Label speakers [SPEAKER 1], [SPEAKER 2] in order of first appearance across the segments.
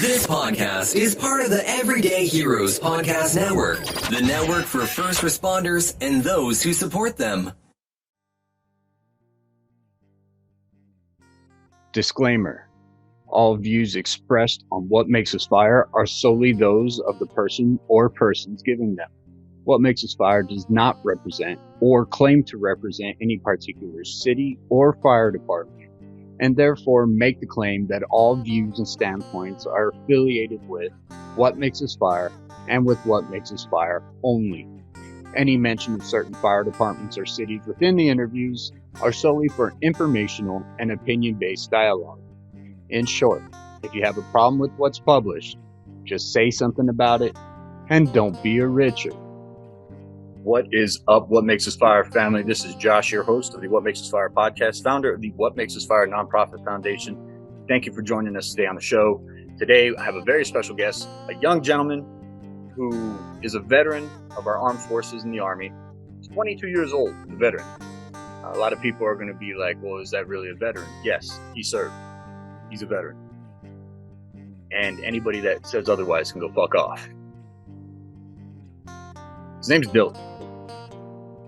[SPEAKER 1] This podcast is part of the Everyday Heroes Podcast Network, the network for first responders and those who support them.
[SPEAKER 2] Disclaimer. All views expressed on What Makes Us Fire are solely those of the person or persons giving them. What Makes Us Fire does not represent or claim to represent any particular city or fire department, and therefore make the claim that all views and standpoints are affiliated with What Makes Us Fire and with What Makes Us Fire only. Any mention of certain fire departments or cities within the interviews are solely for informational and opinion-based dialogue. In short, if you have a problem with what's published, just say something about it and don't be a Richard.
[SPEAKER 3] What is up, What Makes Us Fire family? This is Josh, your host of the What Makes Us Fire podcast, founder of the What Makes Us Fire nonprofit foundation. Thank you for joining us today on the show. Today, I have a very special guest, a young gentleman who is a veteran of our armed forces in the Army. He's 22 years old, a veteran. A lot of people are going to be like, well, is that really a veteran? Yes, he served. He's a veteran. And anybody that says otherwise can go fuck off. His name's Dylan.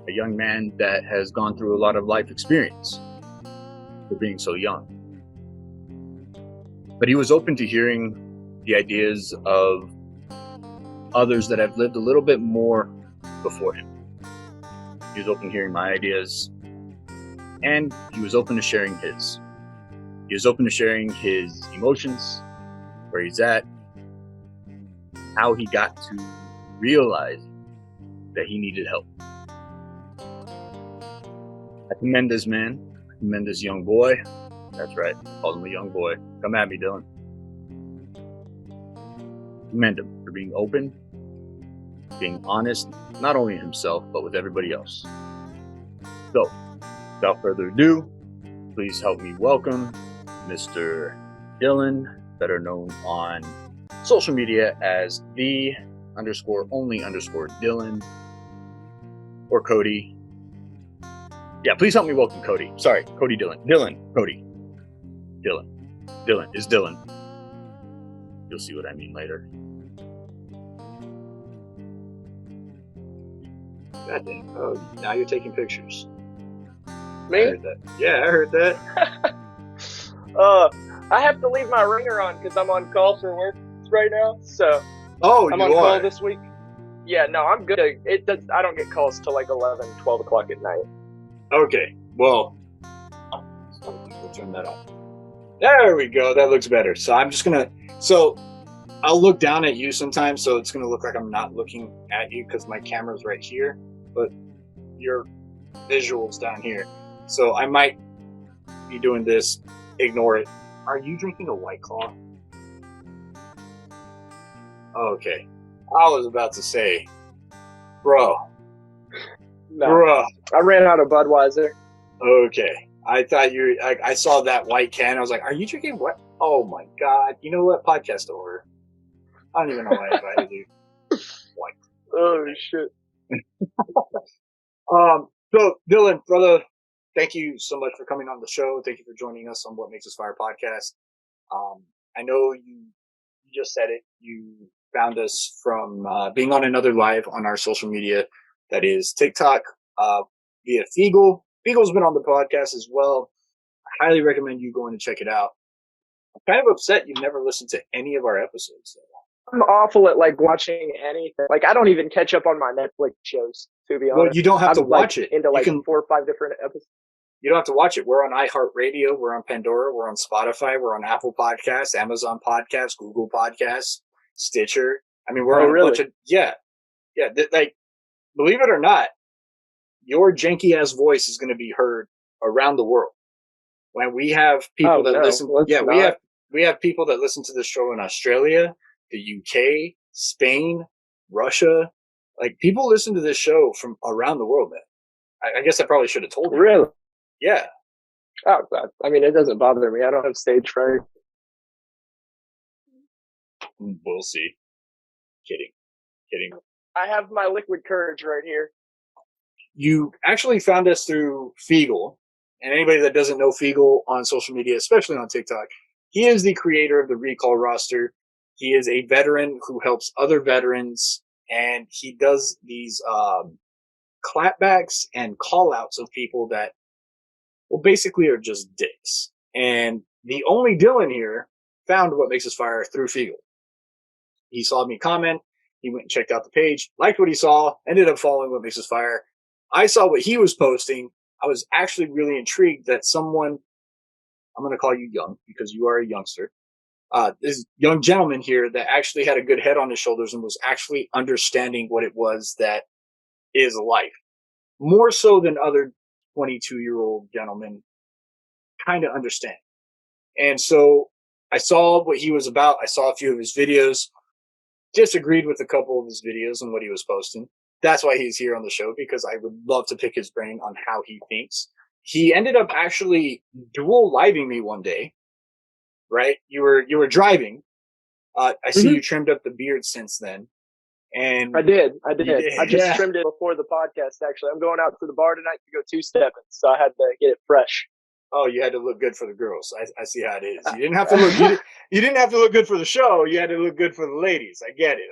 [SPEAKER 3] A young man that has gone through a lot of life experience for being so young. But he was open to hearing the ideas of others that have lived a little bit more before him. He was open to hearing my ideas, and he was open to sharing his. He was open to sharing his emotions, where he's at, how he got to realize that he needed help. I commend this man. I commend this young boy. That's right. I called him a young boy. Come at me, Dylan. Commend him for being open, being honest, not only himself, but with everybody else. So, without further ado, please help me welcome Mr. Dylan, better known on social media as the_only_Dylan, or Cody. Yeah, please help me welcome Cody. Sorry, Cody Dylan. Cody. Dylan is Dylan. You'll see what I mean later. God damn. Oh, now you're taking pictures.
[SPEAKER 4] Me?
[SPEAKER 3] I heard that. Yeah, I heard that.
[SPEAKER 4] I have to leave my ringer on because I'm on call for work right now. So I'm on call this week. Yeah, no, I'm good. I don't get calls till like 11, 12 o'clock at night.
[SPEAKER 3] Okay, well, we'll turn that off. There we go. That looks better. So I'll look down at you sometimes, so it's going to look like I'm not looking at you because my camera's right here, but your visual's down here. So I might be doing this. Ignore it. Are you drinking a White Claw? Okay. I was about to say, bro.
[SPEAKER 4] No, I ran out of Budweiser.
[SPEAKER 3] Okay. I thought I saw that white can. I was like, are you drinking what? Oh my God. You know what? Podcast over. I don't even know why I invited you. White.
[SPEAKER 4] Oh, shit.
[SPEAKER 3] So Dylan, brother, thank you so much for coming on the show. Thank you for joining us on What Makes Us Fire podcast. I know you just said it. You found us from being on another live on our social media. That is TikTok, via Feagle. Feagle's been on the podcast as well. I highly recommend you going to check it out. I'm kind of upset you've never listened to any of our episodes.
[SPEAKER 4] I'm awful at like watching anything. Like I don't even catch up on my Netflix shows, to be honest.
[SPEAKER 3] Well, you don't have to watch it.
[SPEAKER 4] Into like 4 or 5 different episodes.
[SPEAKER 3] You don't have to watch it. We're on iHeartRadio. We're on Pandora. We're on Spotify. We're on Apple Podcasts, Amazon Podcasts, Google Podcasts, Stitcher. I mean, we're on a bunch of, yeah. Believe it or not, your janky ass voice is going to be heard around the world. When we have people listen, we have people that listen to this show in Australia, the UK, Spain, Russia. Like people listen to this show from around the world, man. I guess I probably should have told you.
[SPEAKER 4] Really?
[SPEAKER 3] Yeah.
[SPEAKER 4] Oh, God. I mean, it doesn't bother me. I don't have stage fright.
[SPEAKER 3] We'll see. Kidding.
[SPEAKER 4] I have my liquid courage right here.
[SPEAKER 3] You actually found us through Feagle. And anybody that doesn't know Feagle on social media, especially on TikTok, he is the creator of the Recall roster. He is a veteran who helps other veterans, and he does these clapbacks and call outs of people that, well, basically are just dicks. And the only Dylan here found What Makes Us Fire through Fiegel. He saw me comment. He went and checked out the page, liked what he saw, ended up following What Makes Us Fire. I saw what he was posting. I was actually really intrigued that someone, I'm going to call you young because you are a youngster, this young gentleman here that actually had a good head on his shoulders and was actually understanding what it was that is life. More so than other 22-year-old gentlemen kind of understand. And so I saw what he was about. I saw a few of his videos, disagreed with a couple of his videos and what he was posting. That's why he's here on the show, because I would love to pick his brain on how he thinks. He ended up actually dual living me one day, right? You were driving. I see you trimmed up the beard since then. And
[SPEAKER 4] I did. I just trimmed it before the podcast, actually. I'm going out to the bar tonight to go two-stepping, so I had to get it fresh.
[SPEAKER 3] Oh, you had to look good for the girls. I see how it is. You didn't have to look. You didn't have to look good for the show. You had to look good for the ladies. I get it.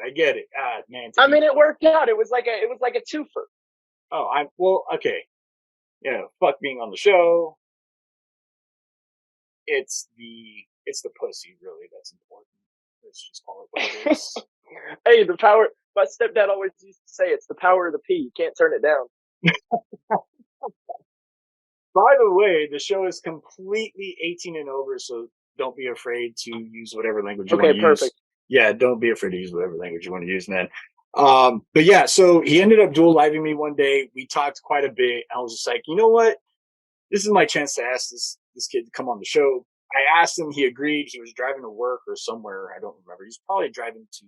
[SPEAKER 3] Ah, man.
[SPEAKER 4] I mean, it worked out. It was like a twofer.
[SPEAKER 3] Oh, okay. Yeah, fuck being on the show. It's the pussy, really, that's important. Let's just call it what it is.
[SPEAKER 4] Hey, the power. My stepdad always used to say, it's the power of the P. You can't turn it down.
[SPEAKER 3] By the way, the show is completely 18 and over, so don't be afraid to use whatever language you want to use. Okay, perfect. Yeah, don't be afraid to use whatever language you want to use, man. But yeah, so he ended up dual living me one day. We talked quite a bit. I was just like, you know what? This is my chance to ask this kid to come on the show. I asked him. He agreed. He was driving to work or somewhere. I don't remember. He's probably driving to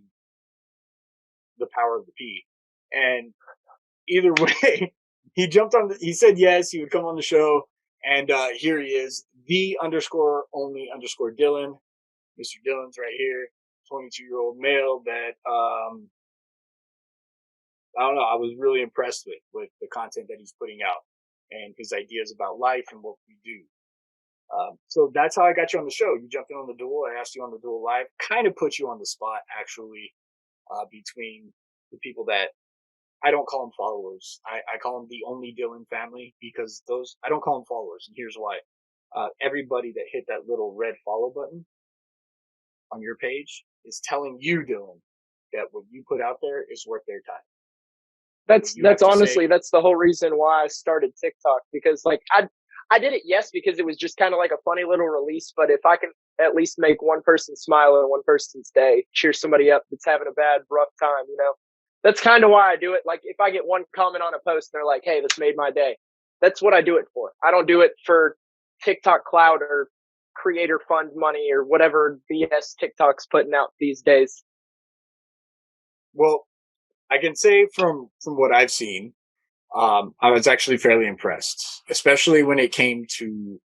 [SPEAKER 3] the power of the P. And either way, he jumped on. He said yes. He would come on the show. And here he is, the_only_Dylan. Mr. Dylan's right here, 22-year-old male that I don't know. I was really impressed with the content that he's putting out and his ideas about life and what we do. So that's how I got you on the show. You jumped in on the duel. I asked you on the duel live. Kind of put you on the spot, actually, between the people that I don't call them followers. I call them the only Dylan family, because I don't call them followers. And here's why. Everybody that hit that little red follow button on your page is telling you, Dylan, that what you put out there is worth their time.
[SPEAKER 4] That's honestly, that's the whole reason why I started TikTok, because like I did it, yes, because it was just kind of like a funny little release. But if I can at least make one person smile on one person's day, cheer somebody up that's having a bad, rough time, that's kind of why I do it. Like if I get one comment on a post and they're like, hey, this made my day. That's what I do it for. I don't do it for TikTok clout or creator fund money or whatever BS TikTok's putting out these days.
[SPEAKER 3] Well, I can say from what I've seen, I was actually fairly impressed, especially when it came to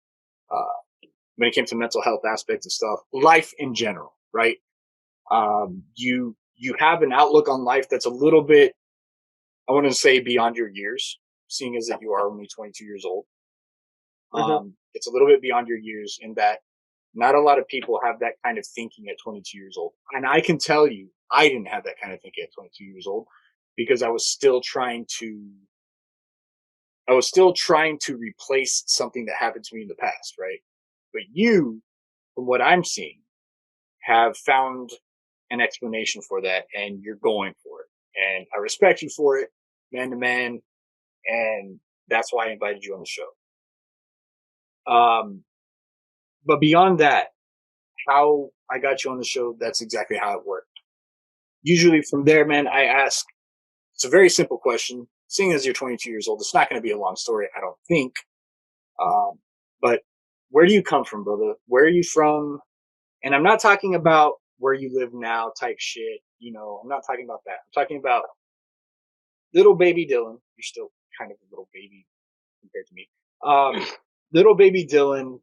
[SPEAKER 3] mental health aspects of stuff, life in general, right? You have an outlook on life that's a little bit, I want to say, beyond your years, seeing as that you are only 22 years old. It's a little bit beyond your years in that not a lot of people have that kind of thinking at 22 years old. And I can tell you, I didn't have that kind of thinking at 22 years old, because I was still trying to replace something that happened to me in the past, right? But you, from what I'm seeing, have found an explanation for that, and you're going for it. And I respect you for it, man to man, and that's why I invited you on the show. But beyond that, how I got you on the show, that's exactly how it worked. Usually from there, man, I ask, it's a very simple question. Seeing as you're 22 years old, it's not going to be a long story, I don't think. But where do you come from, brother? Where are you from? And I'm not talking about where you live now type shit. I'm not talking about that. I'm talking about little baby Dylan. You're still kind of a little baby compared to me. Little baby Dylan,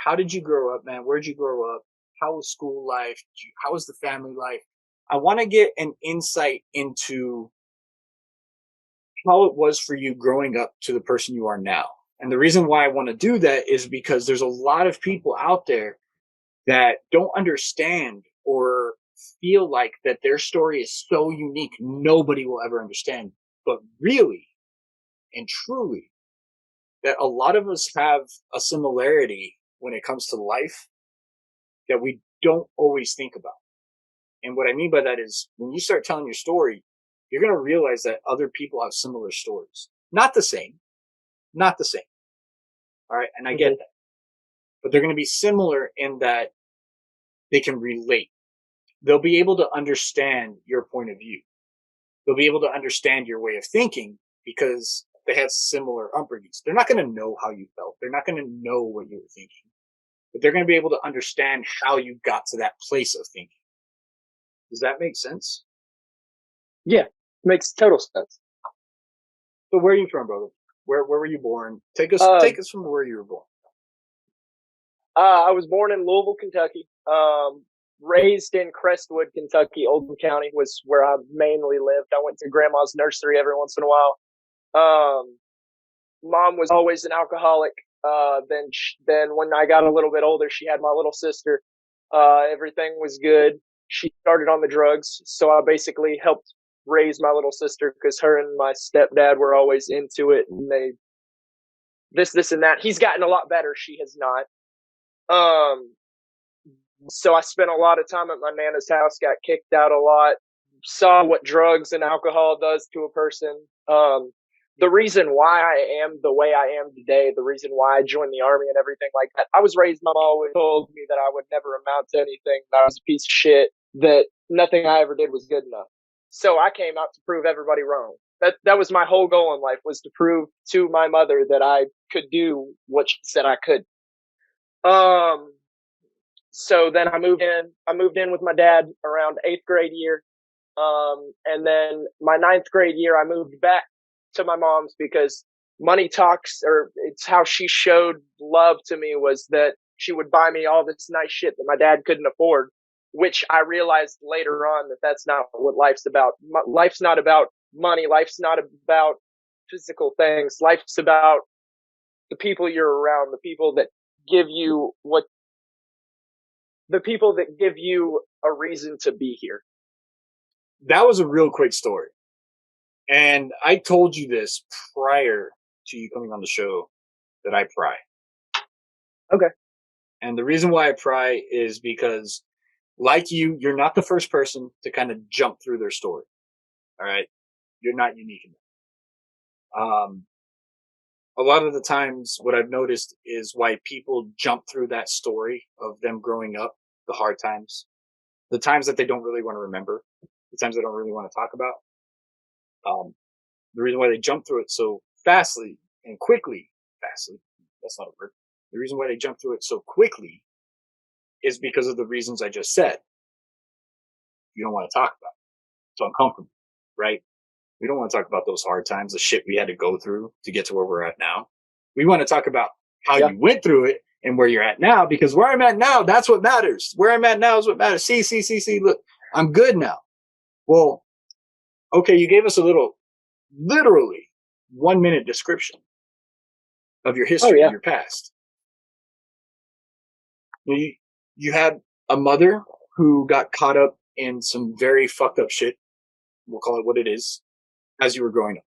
[SPEAKER 3] how did you grow up, man? Where'd you grow up? How was school life? How was the family life? I want to get an insight into how it was for you growing up to the person you are now. And the reason why I want to do that is because there's a lot of people out there that don't understand or feel like that their story is so unique, nobody will ever understand. But really and truly, that a lot of us have a similarity when it comes to life that we don't always think about. And what I mean by that is when you start telling your story, you're going to realize that other people have similar stories. Not the same. Not the same. All right. And I get that. But they're going to be similar in that they can relate. They'll be able to understand your point of view. They'll be able to understand your way of thinking because they have similar upbringings. They're not going to know how you felt. They're not going to know what you were thinking. But they're going to be able to understand how you got to that place of thinking. Does that make sense?
[SPEAKER 4] Yeah, makes total sense.
[SPEAKER 3] So where are you from, brother? Where were you born? Take us from where you were born.
[SPEAKER 4] I was born in Louisville, Kentucky. Raised in Crestwood, Kentucky. Oldham County was where I mainly lived. I went to grandma's nursery every once in a while. Mom was always an alcoholic. Then when I got a little bit older, she had my little sister. Everything was good. She started on the drugs, so I basically helped raise my little sister because her and my stepdad were always into it, and they this and that. He's gotten a lot better. She has not. So I spent a lot of time at my Nana's house, got kicked out a lot, saw what drugs and alcohol does to a person. The reason why I am the way I am today, the reason why I joined the Army and everything like that, I was raised, Mom always told me that I would never amount to anything, that I was a piece of shit, that nothing I ever did was good enough. So I came out to prove everybody wrong. That was my whole goal in life, was to prove to my mother that I could do what she said I could. So then I moved in with my dad around 8th grade year. And then my 9th grade year, I moved back to my mom's because money talks, or it's how she showed love to me, was that she would buy me all this nice shit that my dad couldn't afford, which I realized later on that that's not what life's about. Life's not about money. Life's not about physical things. Life's about the people you're around, the people that give you a reason to be here.
[SPEAKER 3] That was a real quick story. And I told you this prior to you coming on the show, that I pry.
[SPEAKER 4] Okay.
[SPEAKER 3] And the reason why I pry is because, like you're not the first person to kind of jump through their story. All right. You're not unique enough. A lot of the times what I've noticed is why people jump through that story of them growing up, the hard times, the times that they don't really want to remember, the times they don't really want to talk about. The reason why they jump through it so that's not a word. The reason why they jump through it so quickly is because of the reasons I just said. You don't want to talk about it. It's uncomfortable, right? We don't want to talk about those hard times, the shit we had to go through to get to where we're at now. We want to talk about how you went through it and where you're at now, because where I'm at now, that's what matters. Where I'm at now is what matters. See, look, I'm good now. Well, okay, you gave us a literally 1 minute description of your history, of your past. You had a mother who got caught up in some very fucked up shit. We'll call it what it is. As you were growing up,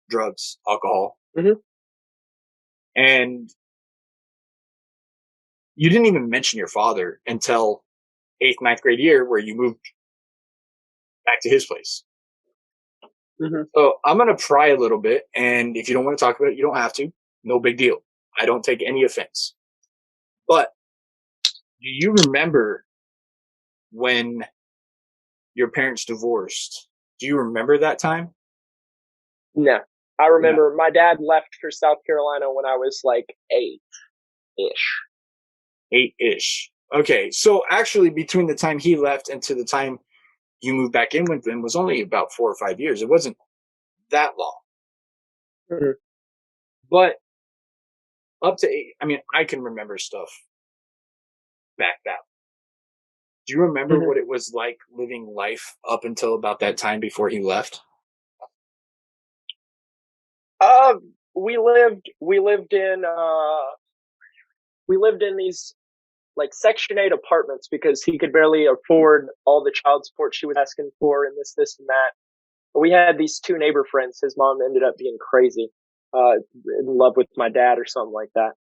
[SPEAKER 3] drugs, alcohol.
[SPEAKER 4] Mm-hmm.
[SPEAKER 3] And you didn't even mention your father until 8th, 9th grade year, where you moved back to his place.
[SPEAKER 4] Mm-hmm.
[SPEAKER 3] So I'm going to pry a little bit. And if you don't want to talk about it, you don't have to. No big deal. I don't take any offense. But do you remember when your parents divorced? Do you remember that time?
[SPEAKER 4] No. I remember my dad left for South Carolina when I was like 8-ish.
[SPEAKER 3] 8-ish. Okay. So actually between the time he left and to the time you moved back in with him was only about 4 or 5 years. It wasn't that long.
[SPEAKER 4] Mm-hmm.
[SPEAKER 3] But up to 8, I mean, I can remember stuff back that. Do you remember what it was like living life up until about that time before he left?
[SPEAKER 4] We lived in these like Section 8 apartments because he could barely afford all the child support she was asking for and this, and that. But we had these two neighbor friends. His mom ended up being crazy, in love with my dad or something like that.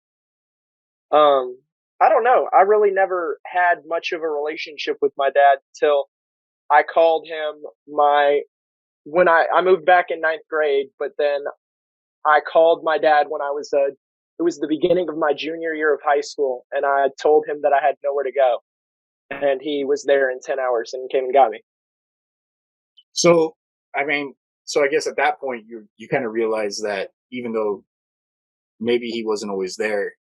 [SPEAKER 4] I don't know. I really never had much of a relationship with my dad till I called him when I moved back in ninth grade, but then I called my dad when it was the beginning of my junior year of high school, and I told him that I had nowhere to go, and he was there in 10 hours and came and got me.
[SPEAKER 3] So, I mean, I guess at that point, you kind of realize that even though maybe he wasn't always there,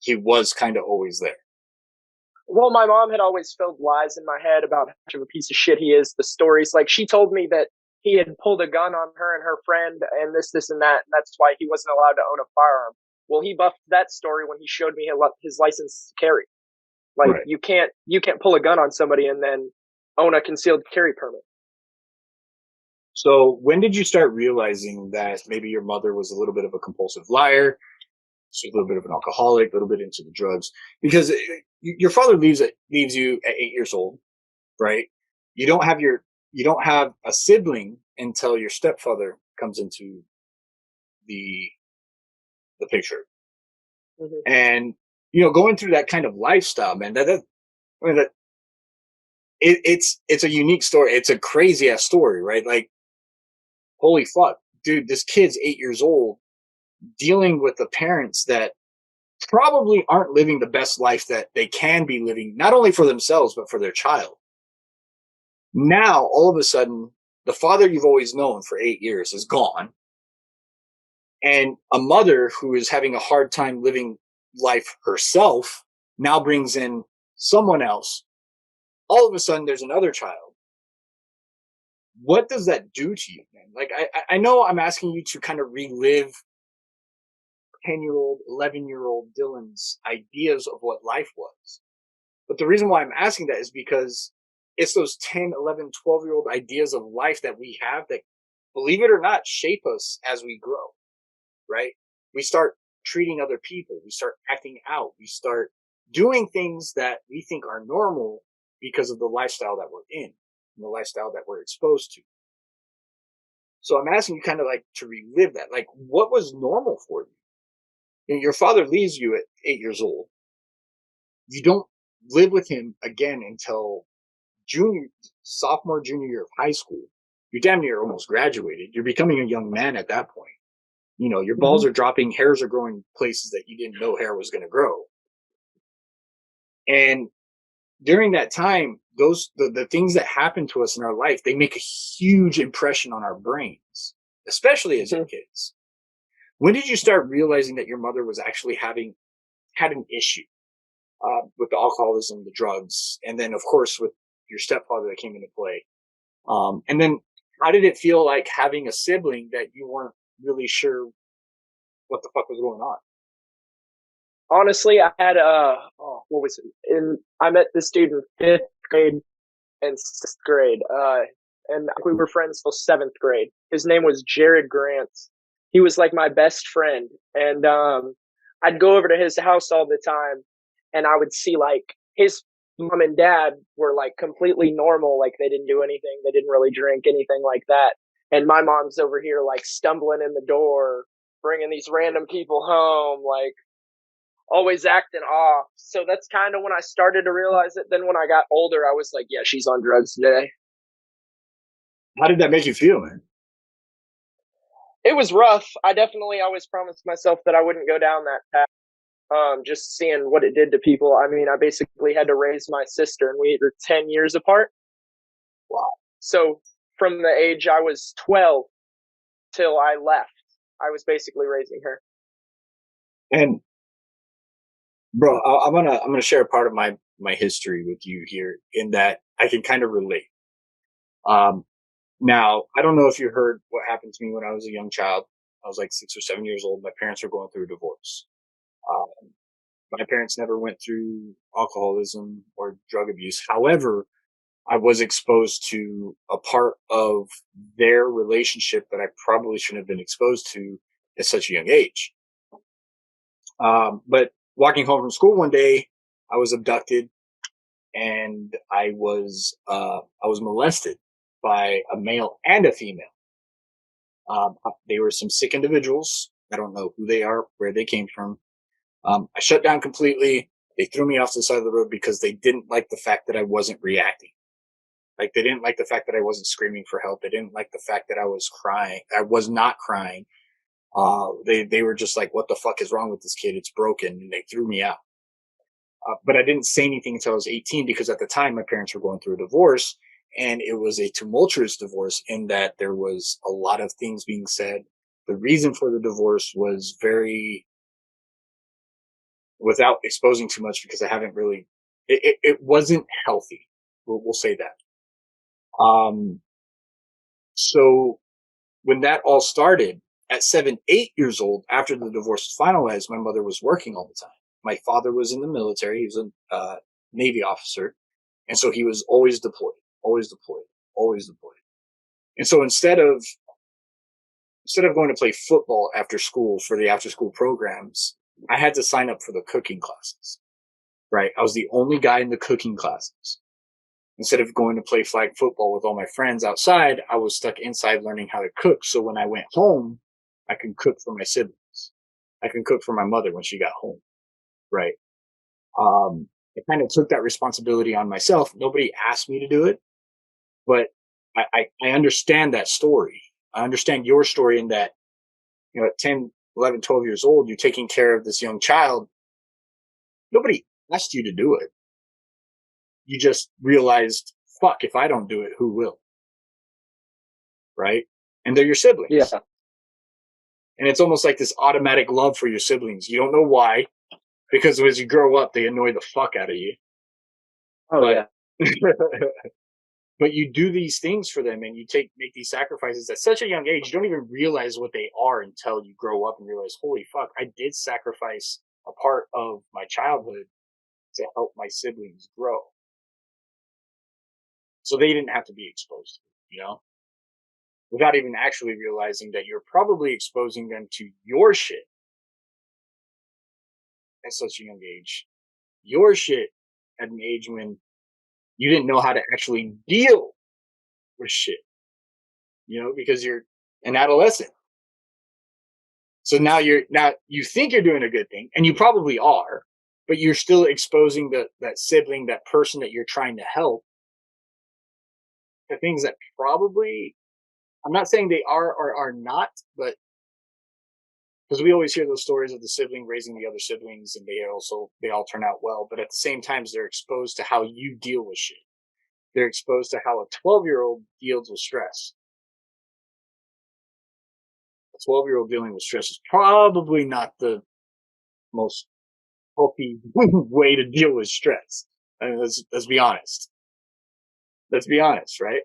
[SPEAKER 3] he was kind of always there.
[SPEAKER 4] Well, my mom had always filled lies in my head about how much of a piece of shit he is. The stories, like she told me that he had pulled a gun on her and her friend and this, and that, and that's why he wasn't allowed to own a firearm. Well, he buffed that story when he showed me his license to carry. Like, right. You can't pull a gun on somebody and then own a concealed carry permit.
[SPEAKER 3] So when did you start realizing that maybe your mother was a little bit of a compulsive liar, a little bit of an alcoholic, a little bit into the drugs? Because your father leaves you at 8 years old, right? You don't have a sibling until your stepfather comes into the picture. Mm-hmm. And going through that kind of lifestyle, man, it's a unique story. It's a crazy ass story, right? Like, holy fuck, dude, this kid's 8 years old dealing with the parents that probably aren't living the best life that they can be living, not only for themselves, but for their child. Now, all of a sudden, the father you've always known for 8 years is gone. And a mother who is having a hard time living life herself now brings in someone else. All of a sudden, there's another child. What does that do to you, man? Like, I know I'm asking you to kind of relive 10-year-old, 11-year-old Dylan's ideas of what life was. But the reason why I'm asking that is because it's those 10, 11, 12-year-old ideas of life that we have that, believe it or not, shape us as we grow, right? We start treating other people. We start acting out. We start doing things that we think are normal because of the lifestyle that we're in and the lifestyle that we're exposed to. So I'm asking you kind of like to relive that. Like, what was normal for you? Your father leaves you at 8 years old. You don't live with him again until sophomore, junior year of high school. You're damn near almost graduated. You're becoming a young man at that point. Your balls are dropping, hairs are growing places that you didn't know hair was going to grow. And during that time, the things that happen to us in our life, they make a huge impression on our brains, especially as young kids. When did you start realizing that your mother was actually had an issue with the alcoholism, the drugs, and then, of course, with your stepfather that came into play? And then how did it feel like having a sibling that you weren't really sure what the fuck was going on?
[SPEAKER 4] Honestly, I had what was it? I met this dude in 5th grade and 6th grade, and we were friends till 7th grade. His name was Jared Grant. He was like my best friend, and I'd go over to his house all the time, and I would see like his mom and dad were like completely normal, like they didn't do anything, they didn't really drink, anything like that, and my mom's over here like stumbling in the door, bringing these random people home, like always acting off. So that's kind of when I started to realize it. Then when I got older, I was like, yeah, she's on drugs today.
[SPEAKER 3] How did that make you feel, man?
[SPEAKER 4] It was rough. I definitely always promised myself that I wouldn't go down that path. Just seeing what it did to people. I mean, I basically had to raise my sister, and we were 10 years apart. Wow. So from the age I was 12 till I left, I was basically raising her. And
[SPEAKER 3] bro, I'm gonna share a part of my history with you here, in that I can kind of relate. Now, I don't know if you heard what happened to me when I was a young child. I was like 6 or 7 years old. My parents were going through a divorce. My parents never went through alcoholism or drug abuse. However, I was exposed to a part of their relationship that I probably shouldn't have been exposed to at such a young age. But walking home from school one day, I was abducted and I was molested by a male and a female. They were some sick individuals. I don't know who they are, where they came from. I shut down completely. They threw me off to the side of the road because they didn't like the fact that I wasn't reacting. Like, they didn't like the fact that I wasn't screaming for help. They didn't like the fact that I was crying. I was not crying. They were just like, what the fuck is wrong with this kid? It's broken. And they threw me out. But I didn't say anything until I was 18 because at the time my parents were going through a divorce, and it was a tumultuous divorce in that there was a lot of things being said. The reason for the divorce was very, without exposing too much because I haven't really, it wasn't healthy. We'll say that. So when that all started at 7, 8 years old, after the divorce was finalized, my mother was working all the time. My father was in the military. He was a Navy officer. And so he was always deployed, always deployed, always deployed. And so instead of going to play football after school for the after school programs, I had to sign up for the cooking classes, right? I was the only guy in the cooking classes. Instead of going to play flag football with all my friends outside, I was stuck inside learning how to cook. So when I went home, I can cook for my siblings. I can cook for my mother when she got home, right? I kind of took that responsibility on myself. Nobody asked me to do it, but I understand that story. I understand your story in that, at 10, 11, 12 years old, you're taking care of this young child. Nobody asked you to do it. You just realized, fuck, if I don't do it, who will? Right? And they're your siblings.
[SPEAKER 4] Yeah.
[SPEAKER 3] And it's almost like this automatic love for your siblings. You don't know why, because as you grow up, they annoy the fuck out of you.
[SPEAKER 4] Oh, yeah.
[SPEAKER 3] But you do these things for them and you make these sacrifices at such a young age. You don't even realize what they are until you grow up and realize, holy fuck, I did sacrifice a part of my childhood to help my siblings grow. So they didn't have to be exposed to it, without even actually realizing that you're probably exposing them to your shit at such a young age. Your shit at an age when you didn't know how to actually deal with shit, because you're an adolescent. So now you think you're doing a good thing, and you probably are, but you're still exposing that sibling, that person that you're trying to help, to things that probably, I'm not saying they are or are not, but because we always hear those stories of the sibling raising the other siblings and they all turn out well, but at the same time, they're exposed to how you deal with shit. They're exposed to how a 12-year-old deals with stress. A 12-year-old dealing with stress is probably not the most healthy way to deal with stress. I mean, let's be honest. Let's be honest, right?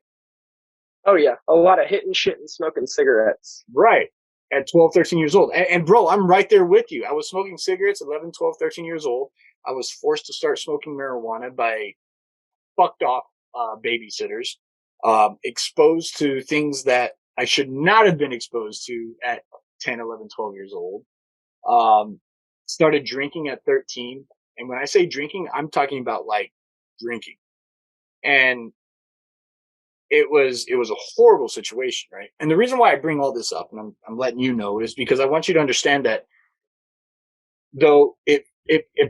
[SPEAKER 4] Oh, yeah. A lot of hitting shit and smoking cigarettes.
[SPEAKER 3] Right. At 12, 13 years old. And bro, I'm right there with you. I was smoking cigarettes at 11, 12, 13 years old. I was forced to start smoking marijuana by fucked off babysitters, exposed to things that I should not have been exposed to at 10, 11, 12 years old. Started drinking at 13. And when I say drinking, I'm talking about like drinking. And it was a horrible situation, right? And the reason why I bring all this up, and I'm letting you know, is because I want you to understand that though it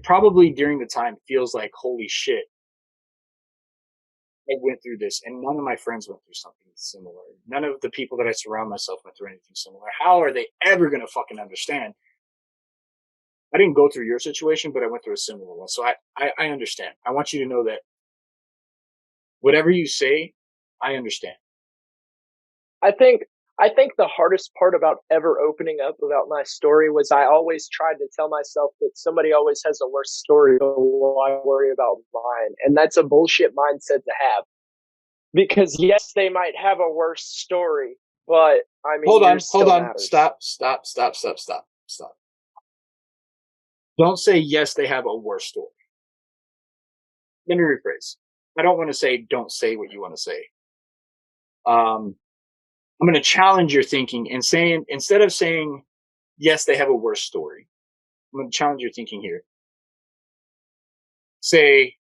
[SPEAKER 3] probably during the time feels like, holy shit, I went through this, and none of my friends went through something similar. None of the people that I surround myself went through anything similar. How are they ever going to fucking understand? I didn't go through your situation, but I went through a similar one. So I understand. I want you to know that whatever you say, I understand.
[SPEAKER 4] I think the hardest part about ever opening up about my story was I always tried to tell myself that somebody always has a worse story, so why worry about mine? And that's a bullshit mindset to have. Because yes, they might have a worse story, but I mean,
[SPEAKER 3] hold on.
[SPEAKER 4] Matters.
[SPEAKER 3] Stop. Don't say yes, they have a worse story. Let me rephrase. I don't want to say don't say what you want to say. I'm going to challenge your thinking and saying, instead of saying, yes, they have a worse story, I'm going to challenge your thinking here. say,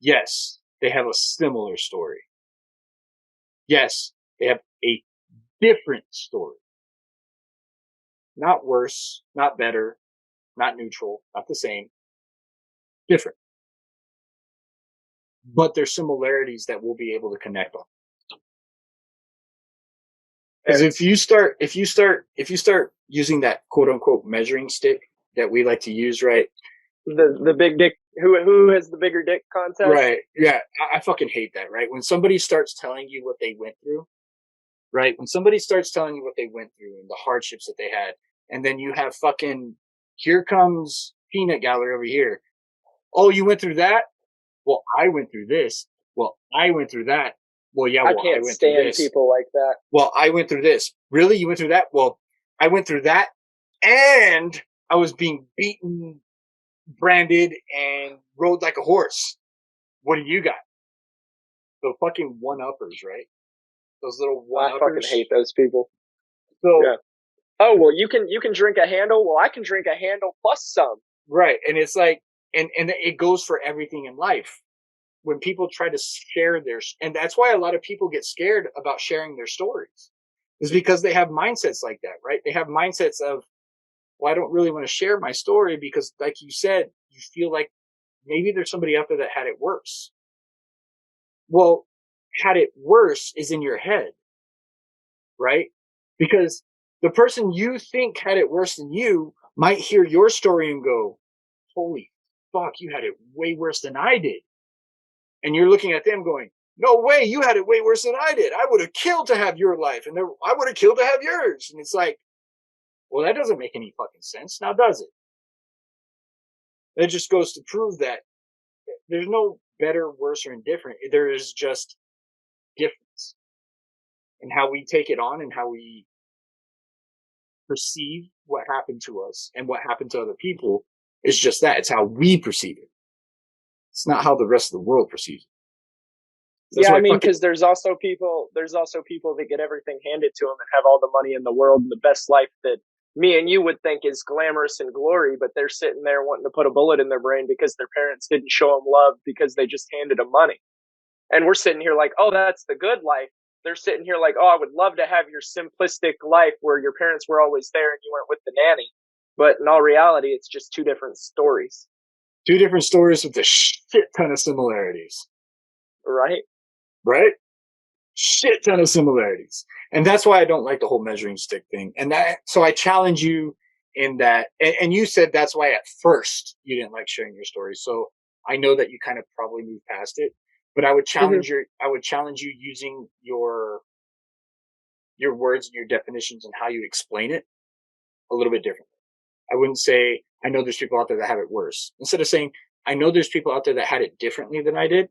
[SPEAKER 3] yes, they have a similar story. Yes, they have a different story. Not worse, not better, not neutral, not the same, different. But there's similarities that we'll be able to connect on. Because if you start using that quote unquote measuring stick that we like to use, right?
[SPEAKER 4] The big dick, who has the bigger dick contest?
[SPEAKER 3] Right. Yeah. I fucking hate that, right? When somebody starts telling you what they went through, right? When somebody starts telling you what they went through and the hardships that they had, and then you have fucking, here comes Peanut Gallery over here. Oh, you went through that? Well, I went through this. Well, I went through that. Well, yeah,
[SPEAKER 4] I can't stand people like that.
[SPEAKER 3] Well, I went through this. Really? You went through that? Well, I went through that, and I was being beaten, branded, and rode like a horse. What do you got? The fucking one-uppers, right? Those little one-uppers.
[SPEAKER 4] I fucking hate those people.
[SPEAKER 3] So,
[SPEAKER 4] yeah. Oh, well, you can drink a handle. Well, I can drink a handle plus some.
[SPEAKER 3] Right. And it's like, and it goes for everything in life. When people try to share and that's why a lot of people get scared about sharing their stories, is because they have mindsets like that, right? They have mindsets of, well, I don't really want to share my story because, like you said, you feel like maybe there's somebody out there that had it worse. Well, had it worse is in your head, right? Because the person you think had it worse than you might hear your story and go, holy fuck, you had it way worse than I did. And you're looking at them going, no way, you had it way worse than I did. I would have killed to have your life, and I would have killed to have yours. And it's like, well, that doesn't make any fucking sense. Now, does it? That just goes to prove that there's no better, worse, or indifferent. There is just difference in how we take it on and how we perceive what happened to us and what happened to other people. It's just that. It's how we perceive it. It's not how the rest of the world perceives it.
[SPEAKER 4] That's I mean, because there's also people that get everything handed to them and have all the money in the world and the best life that me and you would think is glamorous and glory, but they're sitting there wanting to put a bullet in their brain because their parents didn't show them love because they just handed them money. And we're sitting here like, oh, that's the good life. They're sitting here like, oh, I would love to have your simplistic life where your parents were always there and you weren't with the nanny. But in all reality, it's just two different stories.
[SPEAKER 3] Two different stories with a shit ton of similarities.
[SPEAKER 4] Right?
[SPEAKER 3] Right? Shit ton of similarities. And that's why I don't like the whole measuring stick thing. And so I challenge you in that. And you said that's why at first you didn't like sharing your story. So I know that you kind of probably moved past it. But I would challenge you using your words and your definitions and how you explain it a little bit differently. I wouldn't say, I know there's people out there that have it worse. Instead of saying, I know there's people out there that had it differently than I did,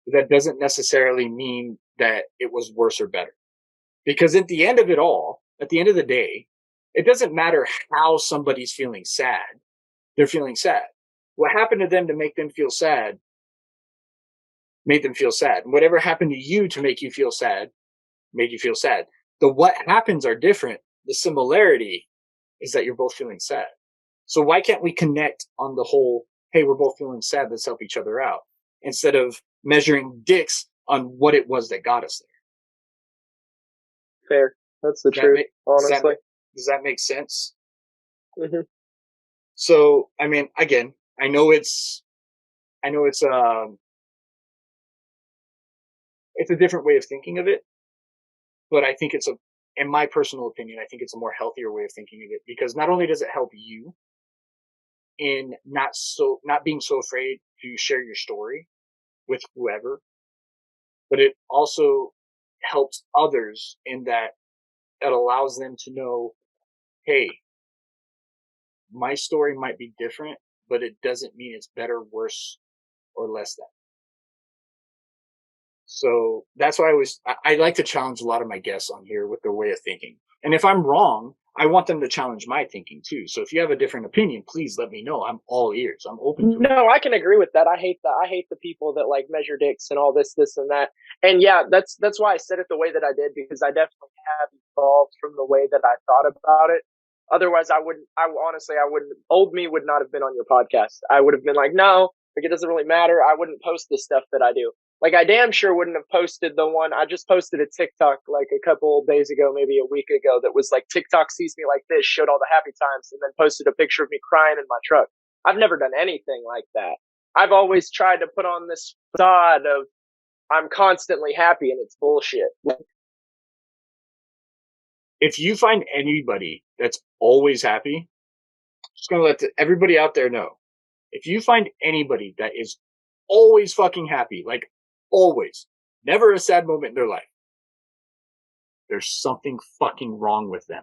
[SPEAKER 3] that doesn't necessarily mean that it was worse or better. Because at the end of it all, at the end of the day, it doesn't matter how somebody's feeling sad. They're feeling sad. What happened to them to make them feel sad made them feel sad. And whatever happened to you to make you feel sad made you feel sad. The what happens are different. The similarity is that you're both feeling sad. So why can't we connect on the whole, hey, we're both feeling sad, let's help each other out, instead of measuring dicks on what it was that got us
[SPEAKER 4] there. Fair. That's the truth, honestly.
[SPEAKER 3] Does that make sense?
[SPEAKER 4] Mm-hmm.
[SPEAKER 3] So, I mean, again, I know it's a different way of thinking of it, but I think in my personal opinion, I think it's a more healthier way of thinking of it, because not only does it help you in not being so afraid to share your story with whoever, but it also helps others in that it allows them to know, hey, my story might be different, but it doesn't mean it's better, worse, or less than. So that's why I like to challenge a lot of my guests on here with their way of thinking. And if I'm wrong, I want them to challenge my thinking too. So if you have a different opinion, please let me know. I'm all ears. I'm open to it.
[SPEAKER 4] No, I can agree with that. I hate the people that like measure dicks and all this and that. And yeah, that's why I said it the way that I did, because I definitely have evolved from the way that I thought about it. Otherwise, I wouldn't. I honestly, I wouldn't. Old me would not have been on your podcast. I would have been like, no, like it doesn't really matter. I wouldn't post the stuff that I do. Like I damn sure wouldn't have posted the one I just posted a TikTok like a couple days ago, maybe a week ago, that was like TikTok sees me like this, showed all the happy times, and then posted a picture of me crying in my truck. I've never done anything like that. I've always tried to put on this facade of I'm constantly happy, and it's bullshit.
[SPEAKER 3] If you find anybody that's always happy, just gonna let everybody out there know. If you find anybody that is always fucking happy, like always, never a sad moment in their life, there's something fucking wrong with them.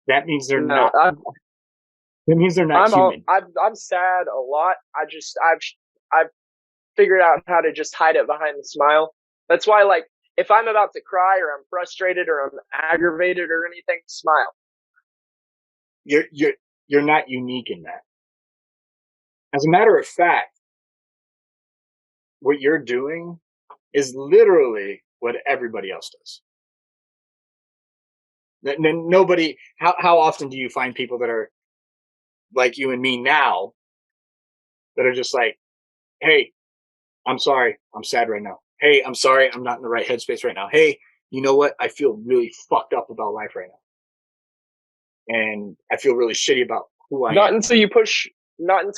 [SPEAKER 3] That means they're not. That means they're not human.
[SPEAKER 4] I'm sad a lot. I've figured out how to just hide it behind the smile. That's why, like, if I'm about to cry or I'm frustrated or I'm aggravated or anything, smile.
[SPEAKER 3] You're not unique in that. As a matter of fact, what you're doing is literally what everybody else does. Nobody. How often do you find people that are like you and me now that are just like, hey, I'm sorry, I'm sad right now. Hey, I'm sorry, I'm not in the right headspace right now. Hey, you know what? I feel really fucked up about life right now. And I feel really shitty about who I am.
[SPEAKER 4] Not until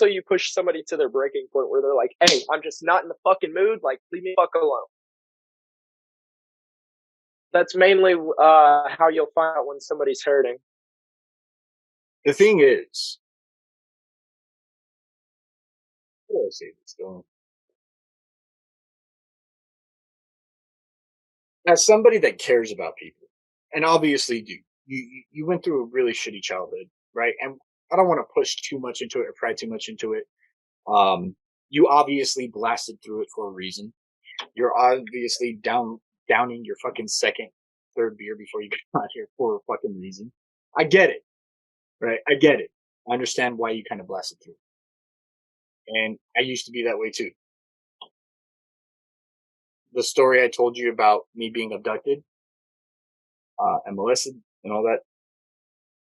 [SPEAKER 4] you push somebody to their breaking point where they're like, hey, I'm just not in the fucking mood. Like, leave me fuck alone. That's mainly how you'll find out when somebody's hurting.
[SPEAKER 3] The thing is, what do I say this going? As somebody that cares about people, and obviously you went through a really shitty childhood, right? And I don't want to push too much into it or pry too much into it. You obviously blasted through it for a reason. You're obviously downing your fucking third beer before you got here for a fucking reason. I get it, right? I get it. I understand why you kind of blasted through. And I used to be that way too. The story I told you about me being abducted, and molested and all that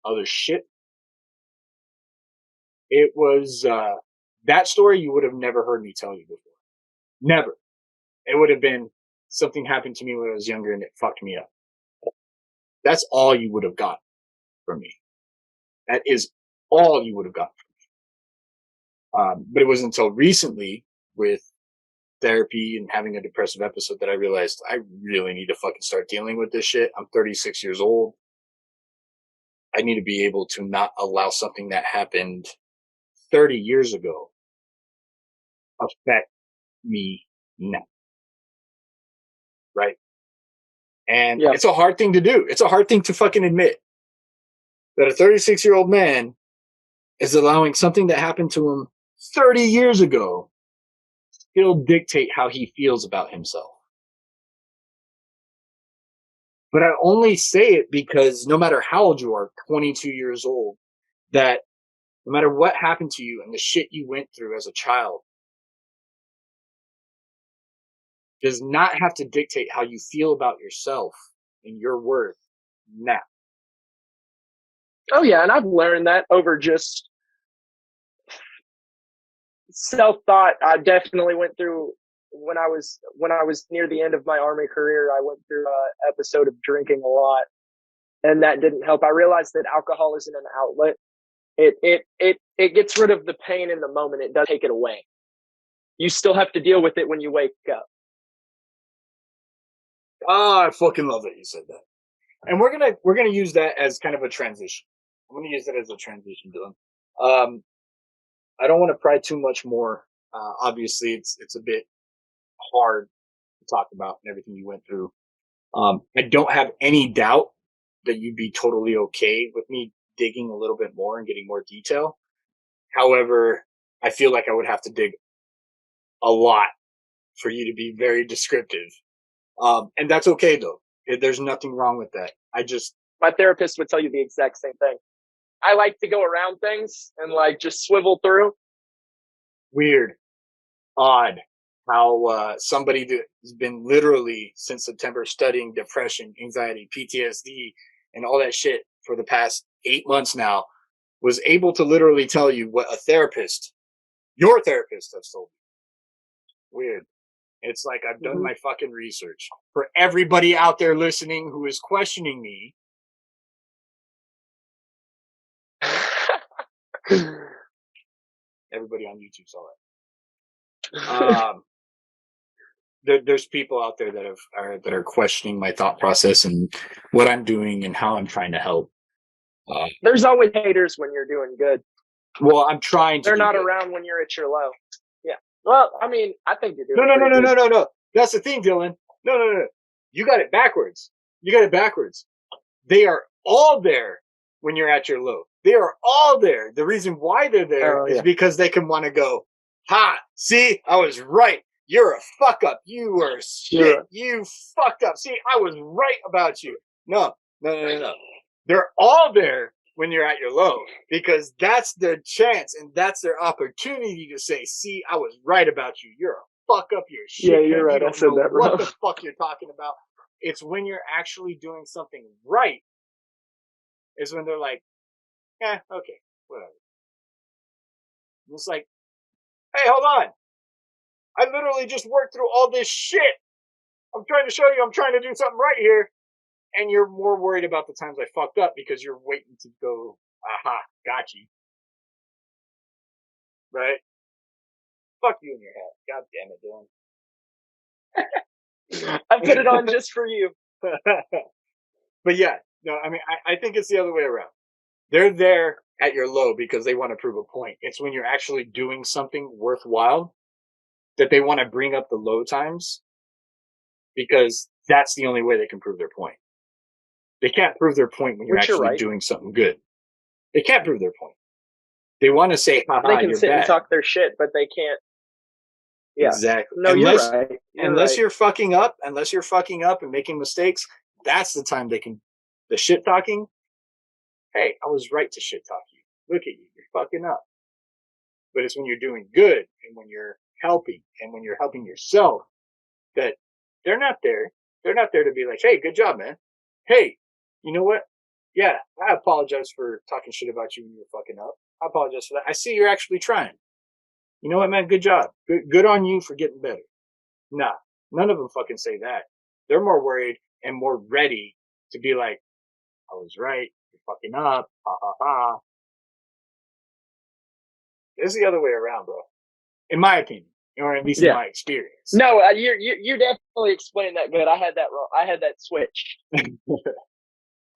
[SPEAKER 3] other shit. It was, that story you would have never heard me tell you before. Never. It would have been something happened to me when I was younger and it fucked me up. That's all you would have got from me. That is all you would have got from me. But it wasn't until recently with therapy and having a depressive episode that I realized I really need to fucking start dealing with this shit. I'm 36 years old. I need to be able to not allow something that happened 30 years ago affect me now. Right? And It's a hard thing to do. It's a hard thing to fucking admit that a 36-year-old man is allowing something that happened to him 30 years ago still dictate how he feels about himself. But I only say it because no matter how old you are, 22 years old, that no matter what happened to you and the shit you went through as a child does not have to dictate how you feel about yourself and your worth now.
[SPEAKER 4] Oh yeah, and I've learned that over just self-thought. I definitely went through when I was near the end of my Army career. I went through an episode of drinking a lot, and that didn't help. I realized that alcohol isn't an outlet. It gets rid of the pain in the moment. It does take it away. You still have to deal with it when you wake up.
[SPEAKER 3] Oh, I fucking love that you said that. And we're gonna use that as kind of a transition. I'm gonna use that as a transition, Dylan. I don't want to pry too much more. Obviously, it's a bit hard to talk about and everything you went through. I don't have any doubt that you'd be totally okay with me digging a little bit more and getting more detail. However, I feel like I would have to dig a lot for you to be very descriptive. And that's okay though. There's nothing wrong with that.
[SPEAKER 4] My therapist would tell you the exact same thing. I like to go around things and like just swivel through.
[SPEAKER 3] Weird. Odd. How, somebody that's been literally since September studying depression, anxiety, PTSD, and all that shit for the past 8 months now was able to literally tell you what your therapist has told me. Weird. It's like I've done my fucking research. For everybody out there listening who is questioning me, everybody on YouTube saw it. There's people out there that are questioning my thought process and what I'm doing and how I'm trying to help.
[SPEAKER 4] There's always haters when you're doing good.
[SPEAKER 3] Well, I'm trying to.
[SPEAKER 4] They're not around when you're at your low. Yeah. Well, I mean, I think you're doing.
[SPEAKER 3] No. That's the thing, Dylan. No. You got it backwards. They are all there when you're at your low. They are all there. The reason why they're there is because they can want to go, ha, see, I was right. You're a fuck up. You were shit. Yeah. You fucked up. See, I was right about you. No. They're all there when you're at your low because that's their chance and that's their opportunity to say, see, I was right about you. You're a fuck up. You're shit.
[SPEAKER 4] Yeah, you're right. I said that wrong.
[SPEAKER 3] What the fuck you're talking about? It's when you're actually doing something right is when they're like, okay, whatever. And it's like, hey, hold on. I literally just worked through all this shit. I'm trying to show you I'm trying to do something right here. And you're more worried about the times I fucked up because you're waiting to go, aha, got you. Right? Fuck you in your head. God damn it, Dylan.
[SPEAKER 4] I put it on just for you.
[SPEAKER 3] But yeah, no, I mean, I think it's the other way around. They're there at your low because they want to prove a point. It's when you're actually doing something worthwhile that they want to bring up the low times because that's the only way they can prove their point. They can't prove their point when you're actually doing something good. They can't prove their point. They want to say, haha,
[SPEAKER 4] they can
[SPEAKER 3] you're
[SPEAKER 4] sit
[SPEAKER 3] bad.
[SPEAKER 4] and talk their shit, but they can't. Yeah.
[SPEAKER 3] Exactly.
[SPEAKER 4] No, you're right.
[SPEAKER 3] Unless you're fucking up and making mistakes, that's the time they can, the shit talking. Hey, I was right to shit talk you. Look at you. You're fucking up. But it's when you're doing good and when you're helping and when you're helping yourself that they're not there. They're not there to be like, hey, good job, man. Hey, you know what? Yeah, I apologize for talking shit about you when you were fucking up. I apologize for that. I see you're actually trying. You know what, man? Good job. Good on you for getting better. Nah, none of them fucking say that. They're more worried and more ready to be like, I was right. You're fucking up. Ha ha ha. It's the other way around, bro. In my opinion, or at least in my experience.
[SPEAKER 4] No, you definitely explained that good. I had that wrong. I had that switch.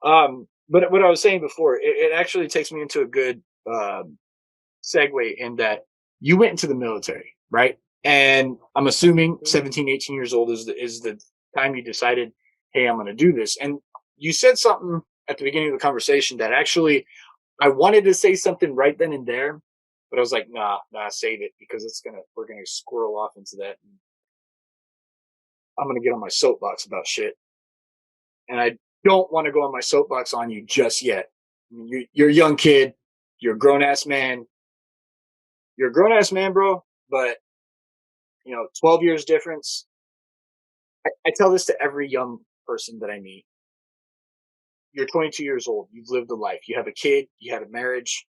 [SPEAKER 3] But what I was saying before, it actually takes me into a good segue in that you went into the military, right? And I'm assuming 17, 18 years old is the time you decided, hey, I'm going to do this. And you said something at the beginning of the conversation that actually I wanted to say something right then and there, but I was like, nah, save it because we're going to squirrel off into that. And I'm going to get on my soapbox about shit. And I don't want to go on my soapbox on you just yet. I mean, you're a young kid. You're a grown-ass man. You're a grown-ass man, bro. But, 12 years difference. I tell this to every young person that I meet. You're 22 years old. You've lived a life. You have a kid. You had a marriage.